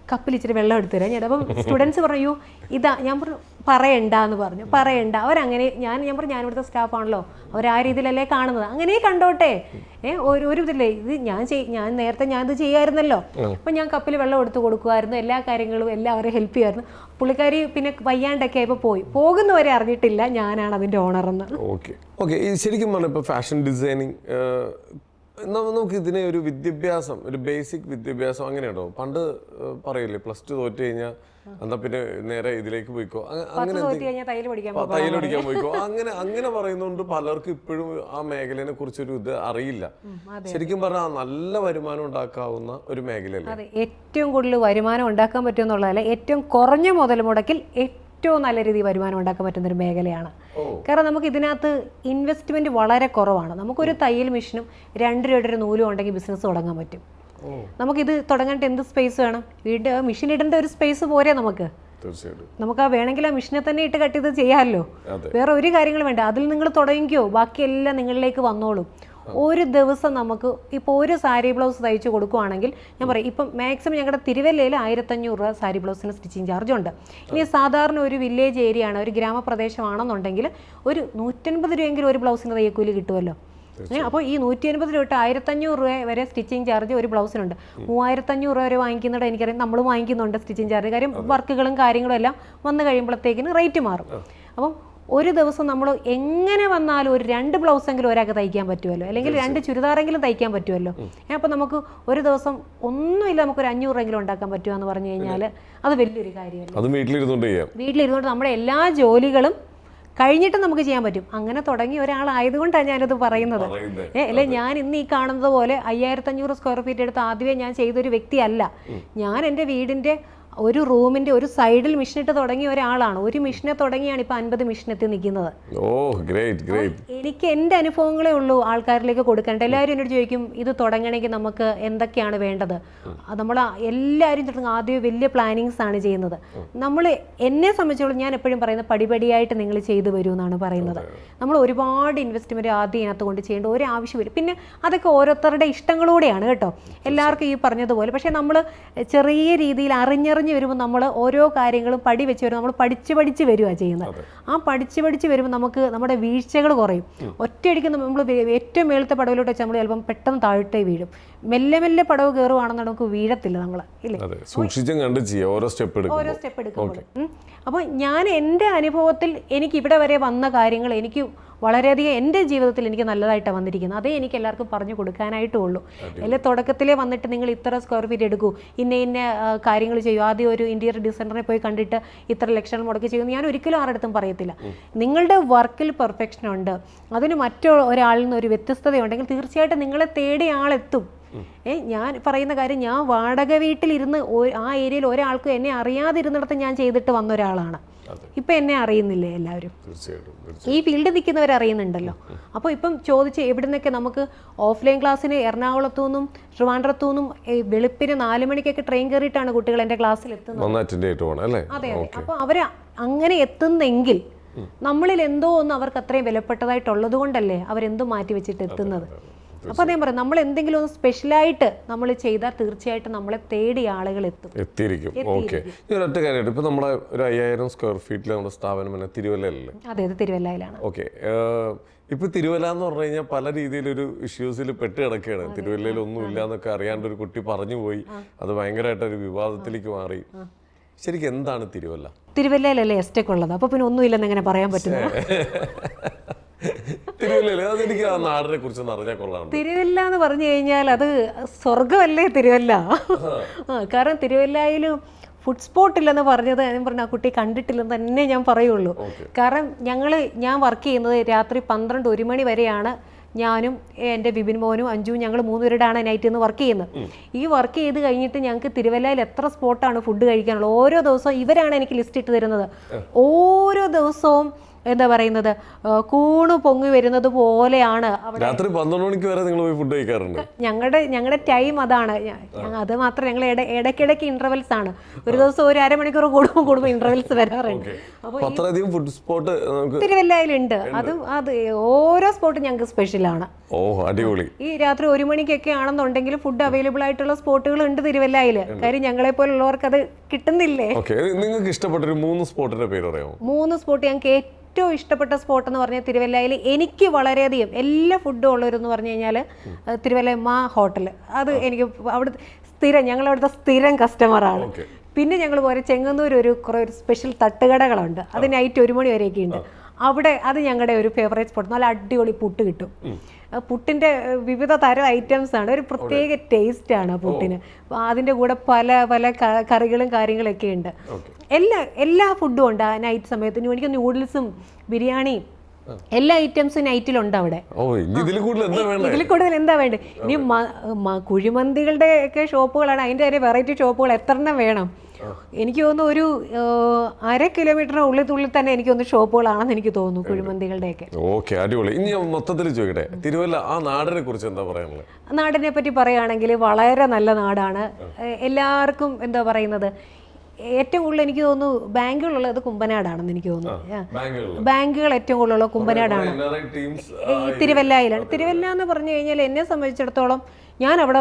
Speaker 1: കപ്പിൽ ഇച്ചിരി വെള്ളം എടുത്തു തരാം. അപ്പം സ്റ്റുഡൻസ് പറഞ്ഞു ഇതാ, ഞാൻ പറഞ്ഞു പറയണ്ട എന്ന് പറഞ്ഞു. പറയണ്ട അവരങ്ങനെ ഞാൻ പറഞ്ഞു ഞാനിവിടുത്തെ സ്റ്റാഫാണല്ലോ, അവർ ആ രീതിയിലല്ലേ കാണുന്നത്, അങ്ങനെ കണ്ടോട്ടെ. ഒരു ഇതില്ലേ ഇത് ഞാൻ നേരത്തെ ഞാനിത് ചെയ്യാമായിരുന്നല്ലോ. അപ്പം ഞാൻ കപ്പിൽ വെള്ളം എടുത്ത് കൊടുക്കുമായിരുന്നു, എല്ലാ കാര്യങ്ങളും എല്ലാവരും ഹെൽപ്പ് ചെയ്യുമായിരുന്നു. പുള്ളിക്കാരി പിന്നെ വയ്യാണ്ടൊക്കെ ആയപ്പോൾ പോകുന്നവരെ അറിഞ്ഞിട്ടില്ല ഞാനാണ് അതിൻ്റെ ഓണറെന്ന്.
Speaker 2: ഓക്കെ ശരിക്കും പറഞ്ഞാൽ ഇപ്പോൾ ഫാഷൻ ഡിസൈനിങ് നമുക്ക് ഇതിനെ ഒരു വിദ്യാഭ്യാസം, ഒരു ബേസിക് വിദ്യാഭ്യാസം അങ്ങനെയുണ്ടോ? പണ്ട് പറയില്ലേ +2 തോറ്റ് കഴിഞ്ഞാൽ എന്നാ പിന്നെ നേരെ ഇതിലേക്ക് പോയിക്കോ, അങ്ങനെ തയ്യൽ പഠിക്കാൻ പോയിക്കോ, അങ്ങനെ പറയുന്നതുകൊണ്ട് പലർക്കും ഇപ്പോഴും ആ മേഖലയെ കുറിച്ചൊരു ഇത് അറിയില്ല. ശരിക്കും പറഞ്ഞാൽ നല്ല വരുമാനം ഉണ്ടാക്കാവുന്ന ഒരു മേഖലയല്ലേ?
Speaker 1: അതെ, ഏറ്റവും കൂടുതൽ വരുമാനം ഉണ്ടാക്കാൻ പറ്റുമെന്നുള്ളതല്ല, ഏറ്റവും കുറഞ്ഞ മുതൽ മുടക്കിൽ ഏറ്റവും നല്ല രീതിയിൽ വരുമാനം ഉണ്ടാക്കാൻ പറ്റുന്ന ഒരു മേഖലയാണ്. കാരണം നമുക്ക് ഇതിനകത്ത് ഇൻവെസ്റ്റ്മെന്റ് വളരെ കുറവാണ്. നമുക്കൊരു തയ്യൽ മെഷീനും 2 രൂപയുടെ ഒരു നൂലും ഉണ്ടെങ്കിൽ ബിസിനസ് തുടങ്ങാൻ പറ്റും. നമുക്കിത് തുടങ്ങാനായിട്ട് എന്ത് സ്പേസ് വേണം? മെഷീൻ ഇടേണ്ട ഒരു സ്പേസ് പോരെ നമുക്ക്. നമുക്ക് ആ വേണമെങ്കിൽ ആ മെഷീനെ തന്നെ ഇട്ട് കട്ട് ചെയ്ത് ചെയ്യാമല്ലോ, വേറെ ഒരു കാര്യങ്ങളും വേണ്ട. അതിൽ നിങ്ങൾ തുടങ്ങിക്കോ, ബാക്കിയെല്ലാം നിങ്ങളിലേക്ക് വന്നോളും. ഒരു ദിവസം നമുക്ക് ഇപ്പോൾ ഒരു സാരി ബ്ലൗസ് തയ്ച്ച് കൊടുക്കുകയാണെങ്കിൽ ഞാൻ പറയും, ഇപ്പം മാക്സിമം ഞങ്ങളുടെ തിരുവല്ലയിൽ 1500 രൂപ സാരി ബ്ലൗസിന് സ്റ്റിച്ചിങ് ചാർജ് ഉണ്ട്. ഇനി സാധാരണ ഒരു വില്ലേജ് ഏരിയ ആണ്, ഒരു ഗ്രാമപ്രദേശമാണെന്നുണ്ടെങ്കിൽ ഒരു 150 രൂപയെങ്കിലും ഒരു ബ്ലൗസിന് തയ്യക്കൂലി കിട്ടുമല്ലോ. അപ്പോൾ ഈ 150 രൂപ തൊട്ട് 1500 രൂപ വരെ സ്റ്റിച്ചിങ് ചാർജ് ഒരു ബ്ലൗസിനുണ്ട്. 3500 രൂപ വരെ വാങ്ങിക്കുന്നുണ്ട്, എനിക്കറിയാം നമ്മൾ വാങ്ങിക്കുന്നുണ്ട് സ്റ്റിച്ചിങ് ചാർജ്. കാര്യം വർക്കുകളും കാര്യങ്ങളും എല്ലാം വന്നു കഴിയുമ്പോഴത്തേക്കിന് റേറ്റ് മാറും. അപ്പം ഒരു ദിവസം നമ്മൾ എങ്ങനെ വന്നാലും ഒരു 2 ബ്ലൗസെങ്കിലും ഒരാൾക്ക് തയ്ക്കാൻ പറ്റുമല്ലോ, അല്ലെങ്കിൽ 2 ചുരിദാറെങ്കിലും തയ്ക്കാൻ പറ്റുമല്ലോ. അപ്പോൾ നമുക്ക് ഒരു ദിവസം ഒന്നുമില്ല നമുക്കൊരു 500 രൂപയെങ്കിലും ഉണ്ടാക്കാൻ പറ്റുക എന്ന് പറഞ്ഞു കഴിഞ്ഞാൽ അത് വലിയൊരു കാര്യമല്ല. വീട്ടിലിരുന്നുകൊണ്ട് നമ്മുടെ എല്ലാ ജോലികളും കഴിഞ്ഞിട്ട് നമുക്ക് ചെയ്യാൻ പറ്റും. അങ്ങനെ തുടങ്ങിയ ഒരാളായതുകൊണ്ടാണ് ഞാനത് പറയുന്നത്. അല്ലെ ഞാൻ ഇന്ന് ഈ കാണുന്നത് പോലെ 5500 സ്ക്വയർ ഫീറ്റ് എടുത്ത് ആദ്യമേ ഞാൻ ചെയ്തൊരു വ്യക്തിയല്ല. ഞാൻ എൻ്റെ വീടിൻ്റെ ഒരു റൂമിന്റെ ഒരു സൈഡിൽ മിഷനിട്ട് തുടങ്ങിയ ഒരാളാണ്. ഒരു മിഷനെ തുടങ്ങിയാണ് ഇപ്പൊ 50 മിഷനെത്തി നിൽക്കുന്നത്. എനിക്ക് എൻ്റെ അനുഭവങ്ങളേ ഉള്ളൂ ആൾക്കാരിലേക്ക് കൊടുക്കേണ്ട. എല്ലാവരും എന്നോട് ചോദിക്കും ഇത് തുടങ്ങണമെങ്കിൽ നമുക്ക് എന്തൊക്കെയാണ് വേണ്ടത്. നമ്മൾ എല്ലാവരും ആദ്യം വലിയ പ്ലാനിങ്സ് ആണ് ചെയ്യുന്നത്. നമ്മൾ എന്നെ സംബന്ധിച്ചോളം ഞാൻ എപ്പോഴും പറയുന്നത് പടിപടിയായിട്ട് നിങ്ങൾ ചെയ്തു വരൂ എന്നാണ് പറയുന്നത്. നമ്മൾ ഒരുപാട് ഇൻവെസ്റ്റ്മെന്റ് ആദ്യം ഇതിനകത്ത് കൊണ്ട് ചെയ്യേണ്ട ഒരു ആവശ്യമില്ല. പിന്നെ അതൊക്കെ ഓരോരുത്തരുടെ ഇഷ്ടങ്ങളൂടെയാണ് കേട്ടോ, എല്ലാവർക്കും ഈ പറഞ്ഞതുപോലെ. പക്ഷെ നമ്മൾ ചെറിയ രീതിയിൽ അറിഞ്ഞറിഞ്ഞ് വരുമ്പോൾ നമ്മൾ ഓരോ കാര്യങ്ങളും പടി വെച്ച് വരും, നമ്മൾ പഠിച്ച് വരുവാണ് ചെയ്യുന്നത്. ആ പഠിച്ച് വരുമ്പോൾ നമുക്ക് നമ്മുടെ വീഴ്ചകൾ കുറയും. ഒറ്റയടിക്ക് നമ്മൾ ഏറ്റവും മേളത്തെ പടവിലോട്ട് വെച്ചാൽ നമ്മൾ ചിലപ്പം പെട്ടെന്ന് താഴോട്ടേ വീഴും. മെല്ലെ പടവ് കയറുവാണെന്ന് നമുക്ക് വീഴത്തില്ല നമ്മൾ, ഇല്ലേ? ഓരോ സ്റ്റെപ്പ് എടുക്കുമ്പോൾ. അപ്പോൾ ഞാൻ എൻ്റെ അനുഭവത്തിൽ എനിക്ക് ഇവിടെ വരെ വന്ന കാര്യങ്ങൾ എനിക്ക് വളരെയധികം എൻ്റെ ജീവിതത്തിൽ എനിക്ക് നല്ലതായിട്ടാണ് വന്നിരിക്കുന്നത്. അതേ എനിക്ക് എല്ലാവർക്കും പറഞ്ഞു കൊടുക്കാനായിട്ടും ഉള്ളൂ. അല്ലെ തുടക്കത്തിലേ വന്നിട്ട് നിങ്ങൾ ഇത്ര സ്ക്വയർ ഫീറ്റ് എടുക്കൂ, ഇന്ന കാര്യങ്ങൾ ചെയ്യൂ, ആദ്യം ഒരു ഇന്റീരിയർ ഡിസൈനറെ പോയി കണ്ടിട്ട് ഇത്ര ലക്ഷങ്ങൾ മുടക്കി ചെയ്യുന്നു ഞാൻ ഒരിക്കലും ആരുടെ പറയത്തില്ല. നിങ്ങളുടെ വർക്കിൽ പെർഫെക്ഷൻ ഉണ്ട്, അതിന് മറ്റൊരാളിൽ നിന്ന് ഒരു വ്യത്യസ്തതയുണ്ടെങ്കിൽ തീർച്ചയായിട്ടും നിങ്ങളെ തേടി ആളെത്തും. ഞാൻ പറയുന്ന കാര്യം, ഞാൻ വാടക വീട്ടിലിരുന്ന് ആ ഏരിയയിൽ ഒരാൾക്കും എന്നെ അറിയാതിരുന്നിടത്ത് ഞാൻ ചെയ്തിട്ട് വന്ന ഒരാളാണ്. ഇപ്പം എന്നെ അറിയുന്നില്ലേ എല്ലാവരും? ഈ ഫീൽഡിൽ നിൽക്കുന്നവർ അറിയുന്നുണ്ടല്ലോ. അപ്പോൾ ഇപ്പം ചോദിച്ച് എവിടെ നിന്നൊക്കെ നമുക്ക് ഓഫ്ലൈൻ ക്ലാസ്സിന് എറണാകുളത്തു നിന്നും ട്രിവാൻഡ്രത്തു നിന്നും വെളുപ്പിന് 4 മണിക്കൊക്കെ ട്രെയിൻ കയറിയിട്ടാണ് കുട്ടികൾ എൻ്റെ ക്ലാസ്സിൽ എത്തുന്നത്. അതെ. അപ്പോൾ അവർ അങ്ങനെ എത്തുന്നെങ്കിൽ നമ്മളിൽ എന്തോ ഒന്ന് അവർക്ക് അത്രയും വിലപ്പെട്ടതായിട്ടുള്ളത് കൊണ്ടല്ലേ അവരെന്തോ മാറ്റി വെച്ചിട്ട് എത്തുന്നത്. അപ്പോൾ അദ്ദേഹം പറയും നമ്മൾ എന്തെങ്കിലും ഒന്ന് സ്പെഷ്യലായിട്ട് നമ്മൾ ചെയ്താൽ തീർച്ചയായിട്ടും നമ്മളെ തേടി ആളുകൾ
Speaker 2: എത്തിയിരിക്കും. ഓക്കെ, ഒറ്റ കാര്യമായിട്ട് ഇപ്പൊ നമ്മളെ ഒരു 5000 സ്ക്വയർ ഫീറ്റിൽ നമ്മുടെ സ്ഥാപനം തന്നെ തിരുവല്ലയിലല്ലേ?
Speaker 1: അതെ, തിരുവല്ലയിലാണ്.
Speaker 2: ഓക്കെ, ഇപ്പൊ തിരുവല്ല എന്ന് പറഞ്ഞു കഴിഞ്ഞാൽ പല രീതിയിലൊരു ഇഷ്യൂസിൽ പെട്ട് കിടക്കുകയാണ്. തിരുവല്ലയിൽ ഒന്നുമില്ല എന്നൊക്കെ അറിയാണ്ട് ഒരു കുട്ടി പറഞ്ഞു പോയി, അത് ഭയങ്കരമായിട്ടൊരു വിവാദത്തിലേക്ക് മാറി. ശരിക്കും എന്താണ് തിരുവല്ല?
Speaker 1: തിരുവല്ലയിലല്ലേ എസ്റ്റേക്ക് ഉള്ളത്, അപ്പൊ പിന്നെ ഒന്നുമില്ലെന്ന് എങ്ങനെ പറയാൻ പറ്റുന്നു?
Speaker 2: അതെനിക്ക് ആ നാടിനെ കുറിച്ച് അറിഞ്ഞാൽ കൊള്ളാം.
Speaker 1: തിരുവല്ല എന്ന് പറഞ്ഞു കഴിഞ്ഞാൽ അത് സ്വർഗമല്ലേ തിരുവല്ല. കാരണം തിരുവല്ലയിലും ഫുഡ് സ്പോട്ട് ഇല്ലെന്ന് പറഞ്ഞത് ഞാൻ പറഞ്ഞ ആ കുട്ടി കണ്ടിട്ടില്ലെന്ന് തന്നെ ഞാൻ പറയുള്ളൂ. കാരണം ഞാൻ വർക്ക് ചെയ്യുന്നത് രാത്രി 12-1 മണി വരെയാണ്. ഞാനും എൻ്റെ ബിബിൻ മോനും അഞ്ജുവും ഞങ്ങൾ 3 പേരുടെയാണ് നൈറ്റ് നിന്ന് വർക്ക് ചെയ്യുന്നത്. ഈ വർക്ക് ചെയ്ത് കഴിഞ്ഞിട്ട് ഞങ്ങൾക്ക് തിരുവല്ലയിൽ എത്ര സ്പോട്ടാണ് ഫുഡ് കഴിക്കാനുള്ളത്, ഓരോ ദിവസവും ഇവരാണ് എനിക്ക് ലിസ്റ്റ് ഇട്ട് തരുന്നത്. ഓരോ ദിവസവും എന്താ പറയുന്നത്, കൂണ് പൊങ്ങി വരുന്നത് പോലെയാണ്.
Speaker 2: രാത്രി 12 മണിക്ക് വരെ നിങ്ങൾ പോയി ഫുഡ് കഴിക്കാറുണ്ട്?
Speaker 1: ഞങ്ങളുടെ ടൈം അതാണ്. അത് മാത്രം ഞങ്ങൾ ഇടയ്ക്കിടയ്ക്ക് ഇന്റർവെൽസ് ആണ്. ഒരു ദിവസം ഒരു അരമണിക്കൂർ കൂടുമ്പോൾ ഇന്റർവെൽസ് വരാറുണ്ട്.
Speaker 2: അത്രയധികം ഫുഡ് സ്പോട്ട്
Speaker 1: തിരുവല്ലയിലുണ്ട്. അത് ഓരോ സ്പോട്ടും ഞങ്ങൾക്ക് സ്പെഷ്യലാണ്.
Speaker 2: ഓ, അടിപൊളി.
Speaker 1: ഈ രാത്രി 1 മണിക്കൊക്കെ ആണെന്നുണ്ടെങ്കിൽ ഫുഡ് അവൈലബിൾ ആയിട്ടുള്ള സ്പോട്ടുകൾ ഉണ്ട് തിരുവല്ലയിൽ. കാര്യം ഞങ്ങളെ പോലുള്ളവർക്ക് അത് കിട്ടുന്നില്ലേ.
Speaker 2: നിങ്ങൾക്ക് ഇഷ്ടപ്പെട്ട ഒരു 3 സ്പോട്ടിന്റെ പേര് പറയാമോ? 3
Speaker 1: സ്പോട്ട് ഞങ്ങൾക്ക് ഏറ്റവും ഇഷ്ടപ്പെട്ട സ്പോട്ട് എന്ന് പറഞ്ഞാൽ തിരുവല്ലയിൽ എനിക്ക് വളരെയധികം എല്ലാ ഫുഡും ഉള്ളവരെന്ന് പറഞ്ഞു കഴിഞ്ഞാൽ തിരുവല്ല മാ ഹോട്ടൽ. അത് എനിക്ക് അവിടെ ഞങ്ങളവിടുത്തെ സ്ഥിരം കസ്റ്റമറാണ്. പിന്നെ ഞങ്ങൾ പോലെ ചെങ്ങന്നൂർ കുറേ സ്പെഷ്യൽ തട്ടുകടകളുണ്ട്. അത് നൈറ്റ് 1 മണി വരെയൊക്കെ ഉണ്ട്. അത് ഞങ്ങളുടെ ഒരു ഫേവറേറ്റ് സ്പോട്ട്. നല്ല അടിപൊളി പുട്ട് കിട്ടും. പുട്ടിൻ്റെ വിവിധ തരം ഐറ്റംസ് ആണ്. ഒരു പ്രത്യേക ടേസ്റ്റാണ് പുട്ടിന്. അതിൻ്റെ കൂടെ പല പല കറികളും കാര്യങ്ങളൊക്കെ ഉണ്ട്. എല്ലാ ഫുഡും ഉണ്ട് ആ നൈറ്റ് സമയത്ത്. എനിക്ക് നൂഡിൽസും ബിരിയാണിയും എല്ലാ ഐറ്റംസും നൈറ്റിലുണ്ട് അവിടെ. ഇതിൽ കൂടുതൽ എന്താ വേണ്ടത്? ഇനി കുഴിമന്തികളുടെ ഒക്കെ ഷോപ്പുകളാണ്. അതിൻ്റെ ഒരു വെറൈറ്റി ഷോപ്പുകൾ എത്ര എണ്ണം വേണം? എനിക്ക് തോന്നുന്നു ഒരു 1/2 കിലോമീറ്ററിനുള്ളിൽ തന്നെ എനിക്ക് തോന്നുന്നു ഷോപ്പുകളാണെന്ന് എനിക്ക് തോന്നുന്നു കുഴിമന്തികളുടെയൊക്കെ.
Speaker 2: ഓക്കെ, അടിപൊളി. ഇനി മൊത്തത്തിൽ ചോദിക്കട്ടെ, തിരുവല്ല ആ നാടിനെ കുറിച്ച് എന്താ പറയാനുള്ളത്?
Speaker 1: നാടിനെ പറ്റി പറയുകയാണെങ്കിൽ വളരെ നല്ല നാടാണ്. എല്ലാവർക്കും എന്താ പറയുന്നത്, ഏറ്റവും കൂടുതൽ എനിക്ക് തോന്നുന്നു ബാങ്കുകളുള്ളത് കുമ്പനാടാണെന്ന് എനിക്ക് തോന്നുന്നു. ബാങ്കുകൾ ഏറ്റവും കൂടുതലുള്ള കുമ്പനാടാണ്, തിരുവല്ലയിലാണ്. തിരുവല്ല എന്ന് പറഞ്ഞു കഴിഞ്ഞാൽ എന്നെ സംബന്ധിച്ചിടത്തോളം ഞാൻ അവിടെ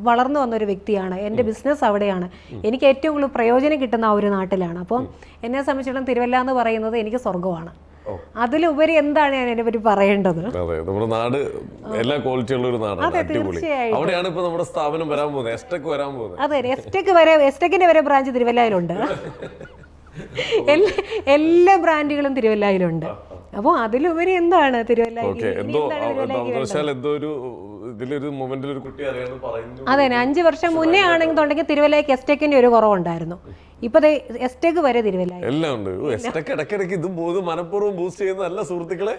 Speaker 1: വളർന്നു വന്നൊരു വ്യക്തിയാണ്. എൻ്റെ ബിസിനസ് അവിടെയാണ്. എനിക്ക് ഏറ്റവും കൂടുതൽ പ്രയോജനം കിട്ടുന്ന ആ ഒരു നാട്ടിലാണ്. അപ്പം എന്നെ സംബന്ധിച്ചിടത്തോളം തിരുവല്ല എന്ന് പറയുന്നത് എനിക്ക് സ്വർഗമാണ്. അതിലുപരി എന്താണ് ഞാൻ അതിനെ പറ്റി പറയേണ്ടത്?
Speaker 2: നമ്മുടെ നാട് എല്ലാ ക്വാളിറ്റിയുള്ള ഒരു നാടാണ്. അവിടെയാണ് ഇപ്പൊ നമ്മുടെ സ്ഥാപനം വരാൻ പോകുന്നത്, എസ്റ്റെക് വരാൻ പോകുന്നത്.
Speaker 1: അതെ, എസ്റ്റെക്കിന്റെ വരെ ബ്രാഞ്ച് തിരുവല്ലയിലുണ്ട്. എല്ലാ ബ്രാൻഡുകളും തിരുവല്ലയിലുണ്ട്. അപ്പോൾ അതിലുപരി എന്താണ് തിരുവല്ലയിൽ? അതെ, 5 വർഷം മുന്നേ ആണെന്നുണ്ടെങ്കിൽ തിരുവല്ലയ്ക്ക് എസ്റ്റെക്കിന്റെ ഒരു കുറവുണ്ടായിരുന്നു. ഇപ്പൊ എസ്റ്റെക്ക് വരെ തിരുവല്ല
Speaker 2: എല്ലാം ഉണ്ട്. എസ്റ്റെക്ക് ഇടയ്ക്കിടയ്ക്ക് ഇതും മനഃപൂർവ്വം ബൂസ്റ്റ് ചെയ്യുന്ന നല്ല സുഹൃത്തുക്കളെ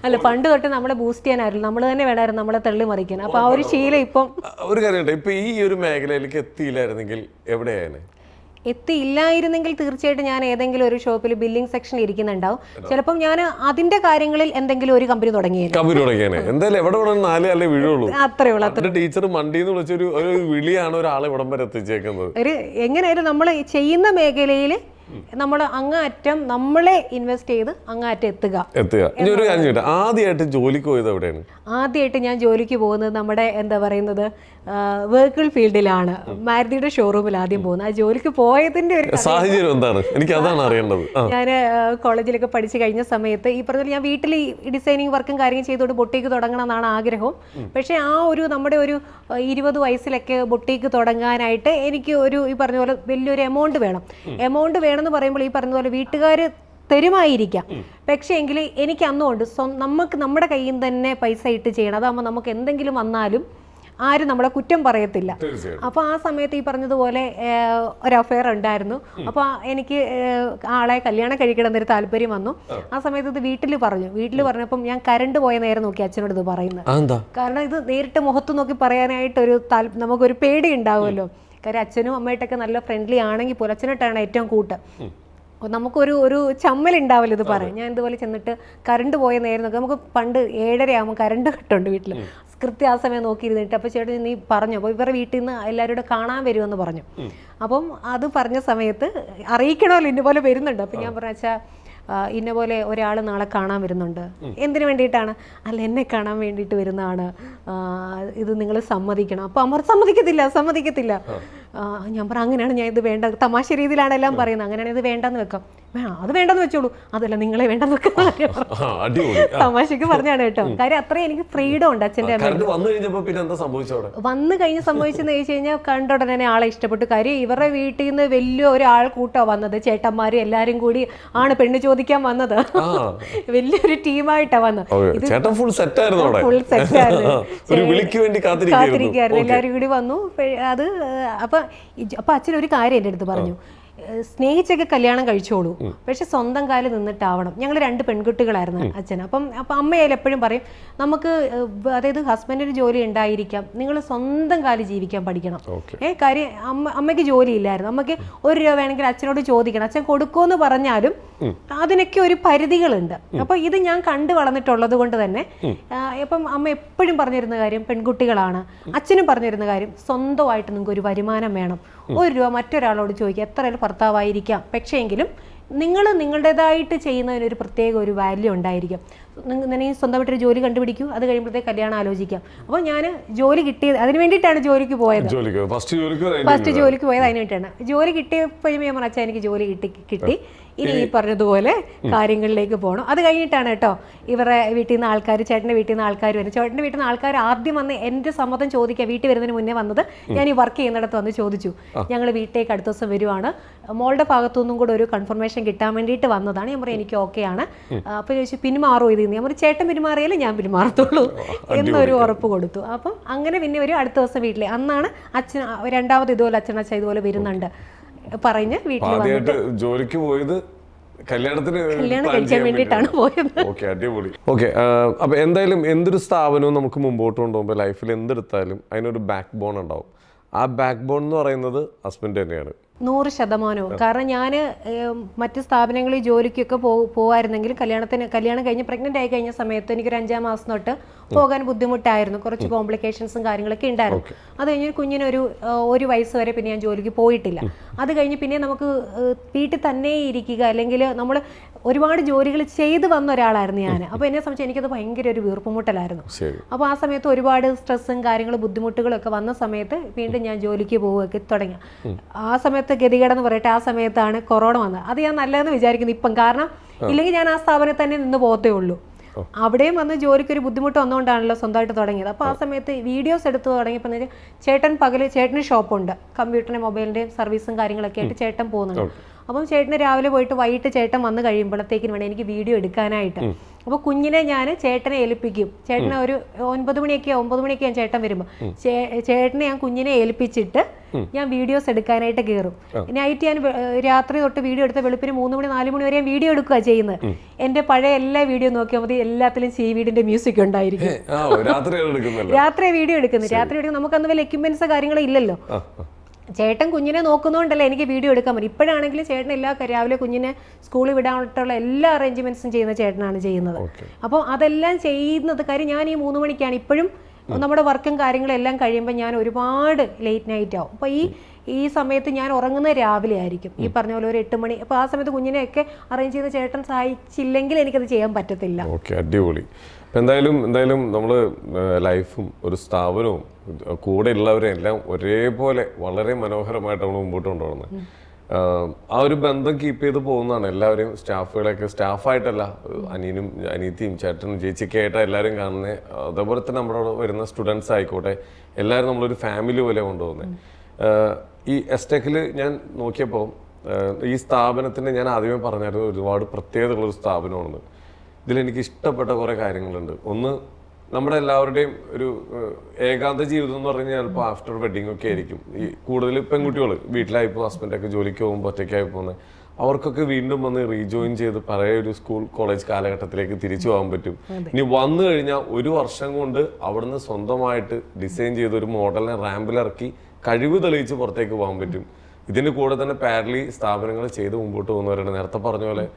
Speaker 1: അല്ല, പണ്ട് തൊട്ട് നമ്മളെ ബൂസ്റ്റ് ചെയ്യാനായിരുന്നു, നമ്മൾ തന്നെ വേണമായിരുന്നു നമ്മളെ തള്ളി മറിക്കാൻ. അപ്പൊ ആ ഒരു ശീലം ഇപ്പം
Speaker 2: ഒരു കാര്യമുണ്ട്. ഇപ്പൊ ഈ ഒരു മേഖലയിലേക്ക് എത്തിയില്ലായിരുന്നെങ്കിൽ എവിടെയാണ്?
Speaker 1: എത്തിയില്ലായിരുന്നെങ്കിൽ തീർച്ചയായിട്ടും ഞാൻ ഏതെങ്കിലും ഒരു ഷോപ്പിൽ ബില്ലിംഗ് സെക്ഷൻ ഇരിക്കുന്നുണ്ടാവും. ചിലപ്പം ഞാൻ അതിന്റെ കാര്യങ്ങളിൽ എന്തെങ്കിലും ഒരു കമ്പനി തുടങ്ങിയേനെ.
Speaker 2: എന്തായാലും എവിടെ
Speaker 1: അത്രേ ഉള്ളൂ.
Speaker 2: ടീച്ചർ മണ്ടിന്ന് വിളിച്ചൊരു വിളിയാണ് ഒരാളെ ഇവിടം വരെ എത്തിച്ചേക്കുന്നത്.
Speaker 1: എങ്ങനെയായാലും നമ്മൾ ചെയ്യുന്ന മേഖലയിൽ നമ്മൾ അങ്ങാറ്റം നമ്മളെ ഇൻവെസ്റ്റ് ചെയ്ത് അങ്ങാറ്റം എത്തുക.
Speaker 2: ഇനി ഒരു കാര്യം ചോദിക്കട്ടെ, ആദ്യമായിട്ട് ജോലിക്ക് പോയത് എവിടെയാണ്?
Speaker 1: ആദ്യമായിട്ട് ഞാൻ ജോലിക്ക് പോകുന്നത് നമ്മുടെ എന്താ പറയുന്നത് വെഹിക്കിൾ ഫീൽഡിലാണ്. മാരുതിയുടെ ഷോറൂമിൽ ആദ്യം പോകുന്നത്. ആ ജോലിക്ക് പോയതിന്റെ ഒരു
Speaker 2: സാഹചര്യം എന്താണ്? എനിക്ക് അതാണ് അറിയേണ്ടത്.
Speaker 1: ഞാൻ കോളേജിലൊക്കെ പഠിച്ചു കഴിഞ്ഞ സമയത്ത് ഈ പറഞ്ഞ ഞാൻ വീട്ടിൽ ഡിസൈനിങ് വർക്കും കാര്യങ്ങൾ ചെയ്തുകൊണ്ട് ബൊട്ടീക്ക് തുടങ്ങണം എന്നാണ് ആഗ്രഹം. പക്ഷേ ആ ഒരു നമ്മുടെ ഒരു 20 വയസ്സിലൊക്കെ ബൊട്ടീക്ക് തുടങ്ങാനായിട്ട് എനിക്ക് ഈ പറഞ്ഞ പോലെ വലിയൊരു എമൗണ്ട് വേണമെന്ന് പറയുമ്പോൾ ഈ പറഞ്ഞ പോലെ വീട്ടുകാർ തരുമായിരിക്കാം. പക്ഷേ എങ്കിൽ എനിക്ക് അന്നുകൊണ്ട് നമുക്ക് നമ്മുടെ കയ്യിൽ നിന്ന് തന്നെ പൈസ ഇട്ട് ചെയ്യണം. അതാകുമ്പോൾ നമുക്ക് എന്തെങ്കിലും വന്നാലും ആരും നമ്മളെ കുറ്റം പറയത്തില്ല. അപ്പോൾ ആ സമയത്ത് ഈ പറഞ്ഞതുപോലെ ഒരു അഫെയർ ഉണ്ടായിരുന്നു. അപ്പോൾ എനിക്ക് ആളെ കല്യാണം കഴിക്കണം എന്നൊരു താല്പര്യം വന്നു. ആ സമയത്ത് ഇത് വീട്ടിൽ പറഞ്ഞപ്പം ഞാൻ കരണ്ട് പോയ നേരം നോക്കി അച്ഛനോട് ഇത് പറയുന്നത്. കാരണം ഇത് നേരിട്ട് മുഖത്ത് നോക്കി പറയാനായിട്ടൊരു നമുക്കൊരു പേടി ഉണ്ടാവുമല്ലോ. കാര്യം അച്ഛനും അമ്മയായിട്ടൊക്കെ നല്ല ഫ്രണ്ട്ലി ആണെങ്കിൽ പോലും അച്ഛനായിട്ടാണ് ഏറ്റവും കൂട്ട്. നമുക്കൊരു ചമ്മലുണ്ടാവില്ല ഇത് പറയാം. ഞാൻ ഇതുപോലെ ചെന്നിട്ട് കറണ്ട് പോയ നേരം നോക്കി, നമുക്ക് പണ്ട് 7:30 ആകുമ്പോൾ കറണ്ട് കട്ടുണ്ട് വീട്ടിൽ. കൃത്യം ആ സമയം നോക്കിയിരുന്നിട്ട് അപ്പോൾ ചേട്ടൻ നീ പറഞ്ഞു, അപ്പോൾ ഇവരുടെ വീട്ടിൽ നിന്ന് എല്ലാവരും കൂടെ കാണാൻ വരുമെന്ന് പറഞ്ഞു. അപ്പം അത് പറഞ്ഞ സമയത്ത് അറിയിക്കണമല്ലോ ഇന്നുപോലെ വരുന്നുണ്ട്. അപ്പം ഞാൻ പറഞ്ഞ ഇന്ന പോലെ ഒരാൾ നാളെ കാണാൻ വരുന്നുണ്ട്. എന്തിനു വേണ്ടിയിട്ടാണ്? അല്ല, എന്നെ കാണാൻ വേണ്ടിയിട്ട് വരുന്നതാണ്, ഇത് നിങ്ങൾ സമ്മതിക്കണം. അപ്പോൾ അമ്മ സമ്മതിക്കത്തില്ല. ഞാൻ പറ അങ്ങനെയാണ്, ഞാൻ ഇത് വേണ്ട, തമാശ രീതിയിലാണ് എല്ലാം പറയുന്നത്, അങ്ങനെയാണ് ഇത് വേണ്ടെന്ന് വെക്കാം. അത് വേണ്ടെന്ന് വെച്ചോളൂ. അതല്ല, നിങ്ങളെ വേണ്ടെന്ന് വെക്കാൻ തമാശക്ക് പറഞ്ഞാണ് കേട്ടോ. കാര്യം അത്രയും എനിക്ക് ഫ്രീഡം ഉണ്ട് അച്ഛൻ്റെ വന്നു കഴിഞ്ഞ് സംഭവിച്ചെന്ന് ചോദിച്ചു കഴിഞ്ഞാൽ കണ്ട ഉടനെ ആളെ ഇഷ്ടപ്പെട്ടു. കാര്യം ഇവരുടെ വീട്ടിൽ നിന്ന് വലിയ ഒരാൾ കൂട്ടാ വന്നത്, ചേട്ടന്മാരും എല്ലാരും കൂടി ആണ് പെണ്ണ് ചോദിക്കാൻ വന്നത്. വലിയൊരു ടീമായിട്ടാ വന്നത്.
Speaker 2: ഫുൾ സെറ്റ് ആയിരുന്നു,
Speaker 1: എല്ലാരും കൂടി വന്നു. അത് അപ്പൊ അച്ഛൻ ഒരു കാര്യം എൻ്റെ അടുത്ത് പറഞ്ഞു, സ്നേഹിച്ചൊക്കെ കല്യാണം കഴിച്ചോളൂ, പക്ഷെ സ്വന്തം കാലിൽ നിന്നിട്ടാവണം. ഞങ്ങൾ 2 പെൺകുട്ടികളായിരുന്നു അച്ഛൻ. അപ്പം അമ്മയായാലും എപ്പോഴും പറയും, നമുക്ക് അതായത് ഹസ്ബൻഡിന് ജോലി ഉണ്ടായിരിക്കാം, നിങ്ങൾ സ്വന്തം കാലിൽ ജീവിക്കാൻ പഠിക്കണം. കാര്യം അമ്മയ്ക്ക് ജോലി ഇല്ലായിരുന്നു. അമ്മയ്ക്ക് 1 രൂപ വേണമെങ്കിൽ അച്ഛനോട് ചോദിക്കണം, അച്ഛൻ കൊടുക്കുമെന്ന് പറഞ്ഞാലും അതിനൊക്കെ ഒരു പരിധികളുണ്ട്. അപ്പൊ ഇത് ഞാൻ കണ്ടു വളർന്നിട്ടുള്ളത് കൊണ്ട് തന്നെ ഇപ്പം അമ്മ എപ്പോഴും പറഞ്ഞിരുന്ന കാര്യം, പെൺകുട്ടികളാണ്. അച്ഛനും പറഞ്ഞിരുന്ന കാര്യം, സ്വന്തമായിട്ട് നിങ്ങൾക്ക് ഒരു വരുമാനം വേണം. 1 രൂപ മറ്റൊരാളോട് ചോദിക്കുക, എത്ര ഭർത്താവായിരിക്കാം, പക്ഷേ എങ്കിലും നിങ്ങൾ നിങ്ങളുടേതായിട്ട് ചെയ്യുന്നതിനൊരു പ്രത്യേക ഒരു വാല്യൂ ഉണ്ടായിരിക്കും. നിങ്ങൾ സ്വന്തമായിട്ടൊരു ജോലി കണ്ടുപിടിക്കൂ, അത് കഴിയുമ്പോഴത്തേക്ക് കല്യാണം ആലോചിക്കാം. അപ്പോൾ ഞാൻ ജോലി കിട്ടിയത് അതിന് വേണ്ടിയിട്ടാണ് ജോലിക്ക് പോയത്. ഫസ്റ്റ് ജോലിക്ക് പോയത് അതിന് വേണ്ടിയിട്ടാണ്. ജോലി കിട്ടിയപ്പോഴും ഞാൻ അച്ഛാ എനിക്ക് ജോലി കിട്ടി, ഇനി ഈ പറഞ്ഞതുപോലെ കാര്യങ്ങളിലേക്ക് പോകണം. അത് കഴിഞ്ഞിട്ടാണ് കേട്ടോ ഇവരുടെ വീട്ടിൽ നിന്ന് ആൾക്കാർ, ചേട്ടൻ്റെ വീട്ടിൽ നിന്ന് ആൾക്കാർ വരും. ചേട്ടൻ്റെ വീട്ടിൽ നിന്ന് ആൾക്കാർ ആദ്യം വന്ന് എൻ്റെ സമ്മതം ചോദിക്കുക, വീട്ടിൽ വരുന്നതിന് മുന്നേ വന്നത് ഞാൻ ഈ വർക്ക് ചെയ്യുന്നിടത്ത് വന്ന് ചോദിച്ചു, ഞങ്ങൾ വീട്ടിലേക്ക് അടുത്ത ദിവസം വരുവാണ്, മോളുടെ ഭാഗത്തുനിന്നും കൂടെ ഒരു കൺഫർമേഷൻ കിട്ടാൻ വേണ്ടിയിട്ട് വന്നതാണ്. ഞാൻ പറയും എനിക്ക് ഓക്കെ ആണ്. അപ്പോൾ ചോദിച്ചു പിന്മാറുമോ ഇത്? ഞാൻ പറയും ചേട്ടൻ പിന്മാറിയാലേ ഞാൻ പിന്മാറത്തുള്ളൂ എന്നൊരു ഉറപ്പ് കൊടുത്തു. അപ്പം അങ്ങനെ പിന്നെ ഒരു അടുത്ത ദിവസം വീട്ടിൽ അന്നാണ് അച്ഛൻ രണ്ടാമത് ഇതുപോലെ അച്ഛൻ ഇതുപോലെ വരുന്നുണ്ട് പറഞ്ഞ് വീട്ടിൽ വന്നിട്ട്
Speaker 2: ജോലിക്ക് പോയത് കല്യാണം
Speaker 1: കഴിക്കാൻ വേണ്ടിയിട്ടാണ് പോയത്.
Speaker 2: അപ്പൊ എന്തായാലും എന്തൊരു സ്ഥാപനവും നമുക്ക് മുമ്പോട്ട് കൊണ്ടുപോകുമ്പോൾ ലൈഫിൽ എന്തെടുത്താലും അതിനൊരു ബാക്ക് ബോൺ ഉണ്ടാവും. ആ ബാക്ക് ബോൺ എന്ന് പറയുന്നത് ഹസ്ബൻഡ് തന്നെയാണ്.
Speaker 1: 100%. കാരണം ഞാൻ മറ്റ് സ്ഥാപനങ്ങളിൽ ജോലിക്കൊക്കെ പോവായിരുന്നെങ്കിലും കല്യാണം കഴിഞ്ഞ് പ്രഗ്നൻ്റ് ആയി കഴിഞ്ഞ സമയത്ത് എനിക്കൊരു 5-ാം മാസം തൊട്ട് പോകാൻ ബുദ്ധിമുട്ടായിരുന്നു. കുറച്ച് കോംപ്ലിക്കേഷൻസും കാര്യങ്ങളൊക്കെ ഉണ്ടായിരുന്നു. അത് കഴിഞ്ഞ് കുഞ്ഞിനൊരു 1 വയസ്സ് വരെ പിന്നെ ഞാൻ ജോലിക്ക് പോയിട്ടില്ല. അത് കഴിഞ്ഞ് പിന്നെ നമുക്ക് വീട്ടിൽ തന്നെ ഇരിക്കുക, അല്ലെങ്കിൽ നമ്മൾ ഒരുപാട് ജോലികൾ ചെയ്ത് വന്ന ഒരാളായിരുന്നു ഞാൻ. അപ്പോൾ എന്നെ സംബന്ധിച്ച് എനിക്കത് ഭയങ്കര ഒരു വീർപ്പുമുട്ടലായിരുന്നു. അപ്പോൾ ആ സമയത്ത് ഒരുപാട് സ്ട്രെസ്സും കാര്യങ്ങളും ബുദ്ധിമുട്ടുകളൊക്കെ വന്ന സമയത്ത് വീണ്ടും ഞാൻ ജോലിക്ക് പോവുകയൊക്കെ തുടങ്ങി. ആ സമയത്ത് ഗതികേടെന്ന് പറയട്ടെ, ആ സമയത്താണ് കൊറോണ വന്നത്. അത് ഞാൻ നല്ലതെന്ന് വിചാരിക്കുന്നു ഇപ്പം. കാരണം ഇല്ലെങ്കിൽ ഞാൻ ആ സ്ഥാപനത്തിൽ തന്നെ നിന്ന് പോകത്തേ ഉള്ളൂ. അവിടെയും വന്ന് ജോലിക്ക് ഒരു ബുദ്ധിമുട്ട് വന്നുകൊണ്ടാണല്ലോ സ്വന്തമായിട്ട് തുടങ്ങിയത്. അപ്പോൾ ആ സമയത്ത് വീഡിയോസ് എടുത്ത് തുടങ്ങിയപ്പോൾ ചേട്ടന് ഷോപ്പുണ്ട്, കമ്പ്യൂട്ടറിൻ്റെ മൊബൈലിൻ്റെയും സർവീസും കാര്യങ്ങളൊക്കെ ആയിട്ട് ചേട്ടൻ പോകുന്നുണ്ട്. അപ്പം ചേട്ടന് രാവിലെ പോയിട്ട് വൈകിട്ട് ചേട്ടൻ വന്ന് കഴിയുമ്പോഴത്തേക്കിന് വേണം എനിക്ക് വീഡിയോ എടുക്കാനായിട്ട്. അപ്പോൾ കുഞ്ഞിനെ ഞാൻ ചേട്ടനെ ഏൽപ്പിക്കും. ചേട്ടനെ ഒരു 9 മണിയൊക്കെ ഞാൻ ചേട്ടൻ വരുമ്പോൾ ചേട്ടനെ ഞാൻ കുഞ്ഞിനെ ഏൽപ്പിച്ചിട്ട് ഞാൻ വീഡിയോസ് എടുക്കാനായിട്ട് കയറും. നൈറ്റ് ഞാൻ രാത്രി തൊട്ട് വീഡിയോ എടുത്ത വെളുപ്പിന് 3 മണി 4 മണി വരെ ഞാൻ വീഡിയോ എടുക്കുക ചെയ്യുന്നത്. എൻ്റെ പഴയ എല്ലാ വീഡിയോ നോക്കിയാൽ മതി, എല്ലാത്തിലും സീവീഡിന്റെ മ്യൂസിക് ഉണ്ടായിരിക്കും. രാത്രി വീഡിയോ എടുക്കുന്നത് നമുക്കന്ന് വലിയ എക്യുപ്മെന്റ്സ് കാര്യങ്ങളോ ഇല്ലല്ലോ. ചേട്ടൻ കുഞ്ഞിനെ നോക്കുന്നതുകൊണ്ടല്ലേ എനിക്ക് വീഡിയോ എടുക്കാൻ പറ്റും. ഇപ്പോഴാണെങ്കിലും ചേട്ടൻ രാവിലെ കുഞ്ഞിനെ സ്കൂളിൽ വിടാനായിട്ടുള്ള എല്ലാ അറേഞ്ച്മെന്റ്സും ചെയ്യുന്ന ചേട്ടനാണ് ചെയ്യുന്നത്. അപ്പോൾ അതെല്ലാം ചെയ്യുന്നത് കാര്യം ഞാൻ ഈ 3 മണിക്കാണ് ഇപ്പോഴും നമ്മുടെ വർക്കും കാര്യങ്ങളും എല്ലാം കഴിയുമ്പോൾ ഞാൻ ഒരുപാട് ലേറ്റ് നൈറ്റ് ആവും. അപ്പോൾ ഈ സമയത്ത് ഞാൻ ഉറങ്ങുന്നത് രാവിലെ ആയിരിക്കും. ഈ പറഞ്ഞ പോലെ ഒരു 8 മണി. അപ്പോൾ ആ സമയത്ത് കുഞ്ഞിനെയൊക്കെ അറേഞ്ച് ചെയ്ത് ചേട്ടൻ സഹായിച്ചില്ലെങ്കിൽ എനിക്കത് ചെയ്യാൻ പറ്റത്തില്ല.
Speaker 2: അടിപൊളി. എന്തായാലും നമ്മൾ ലൈഫും ഒരു സ്ഥാപനവും കൂടെ ഉള്ളവരെയും എല്ലാം ഒരേപോലെ വളരെ മനോഹരമായിട്ട് നമ്മൾ മുമ്പോട്ട് കൊണ്ടുപോകുന്നത്. ആ ഒരു ബന്ധം കീപ്പ് ചെയ്ത് പോകുന്നതാണ്. എല്ലാവരെയും സ്റ്റാഫായിട്ടല്ല, അനിയത്തിയും ചേട്ടനും ചേച്ചിയൊക്കെ ആയിട്ട് എല്ലാവരും കാണുന്നത്. അതേപോലെ തന്നെ നമ്മുടെ വരുന്ന സ്റ്റുഡൻസ് ആയിക്കോട്ടെ, എല്ലാവരും നമ്മളൊരു ഫാമിലി പോലെ കൊണ്ടുപോകുന്നത്. ഈ എസ്റ്റെക്കിൽ ഞാൻ നോക്കിയപ്പോൾ ഈ സ്ഥാപനത്തിന് ഞാൻ ആദ്യമേ പറഞ്ഞായിരുന്നു ഒരുപാട് പ്രത്യേകതയുള്ളൊരു സ്ഥാപനമാണെന്ന്. ഇതിലെനിക്ക് ഇഷ്ടപ്പെട്ട കുറേ കാര്യങ്ങളുണ്ട്. ഒന്ന്, നമ്മുടെ എല്ലാവരുടെയും ഒരു ഏകാന്ത ജീവിതം എന്ന് പറഞ്ഞു കഴിഞ്ഞാൽ ചിലപ്പോൾ ആഫ്റ്റർ വെഡിങ് ഒക്കെ ആയിരിക്കും. ഈ കൂടുതൽ പെൺകുട്ടികൾ വീട്ടിലായിപ്പോൾ ഹസ്ബൻഡൊക്കെ ജോലിക്ക് പോകുമ്പോൾ ഒറ്റയ്ക്കായി പോകുന്നത്, അവർക്കൊക്കെ വീണ്ടും വന്ന് റീജോയിൻ ചെയ്ത് പഴയ ഒരു സ്കൂൾ കോളേജ് കാലഘട്ടത്തിലേക്ക് തിരിച്ചു പോകാൻ പറ്റും. ഇനി വന്നു കഴിഞ്ഞാൽ 1 വർഷം കൊണ്ട് അവിടുന്ന് സ്വന്തമായിട്ട് ഡിസൈൻ ചെയ്ത ഒരു മോഡലിനെ റാമ്പിലിറക്കി കഴിവ് തെളിയിച്ച് പുറത്തേക്ക് പോകാൻ പറ്റും. ഇതിൻ്റെ കൂടെ തന്നെ പാരലി സ്ഥാപനങ്ങൾ ചെയ്ത് മുമ്പോട്ട് പോകുന്നവരാണ്. നേരത്തെ പറഞ്ഞ പോലെ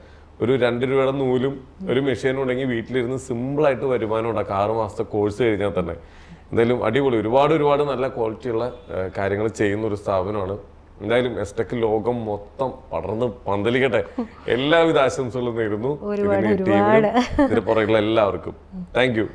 Speaker 2: ഒരു 2 രൂപയുടെ നൂലും ഒരു മെഷീനും ഉണ്ടെങ്കിൽ വീട്ടിലിരുന്ന് സിമ്പിളായിട്ട് വരുമാനം ഉണ്ടാക്കാം 6 മാസത്തെ കോഴ്സ് കഴിഞ്ഞാൽ തന്നെ. എന്തായാലും അടിപൊളി, ഒരുപാട് നല്ല ക്വാളിറ്റിയുള്ള കാര്യങ്ങൾ ചെയ്യുന്ന ഒരു സ്ഥാപനമാണ്. എന്തായാലും എസ്റ്റെക് ലോകം മൊത്തം പടർന്ന് പന്തലിക്കട്ടെ. എല്ലാവിധ ആശംസകളും നേരുന്നു ഇതിന്, ടീമിനും ഇതിന് പുറകിലുള്ള എല്ലാവർക്കും. Thank you.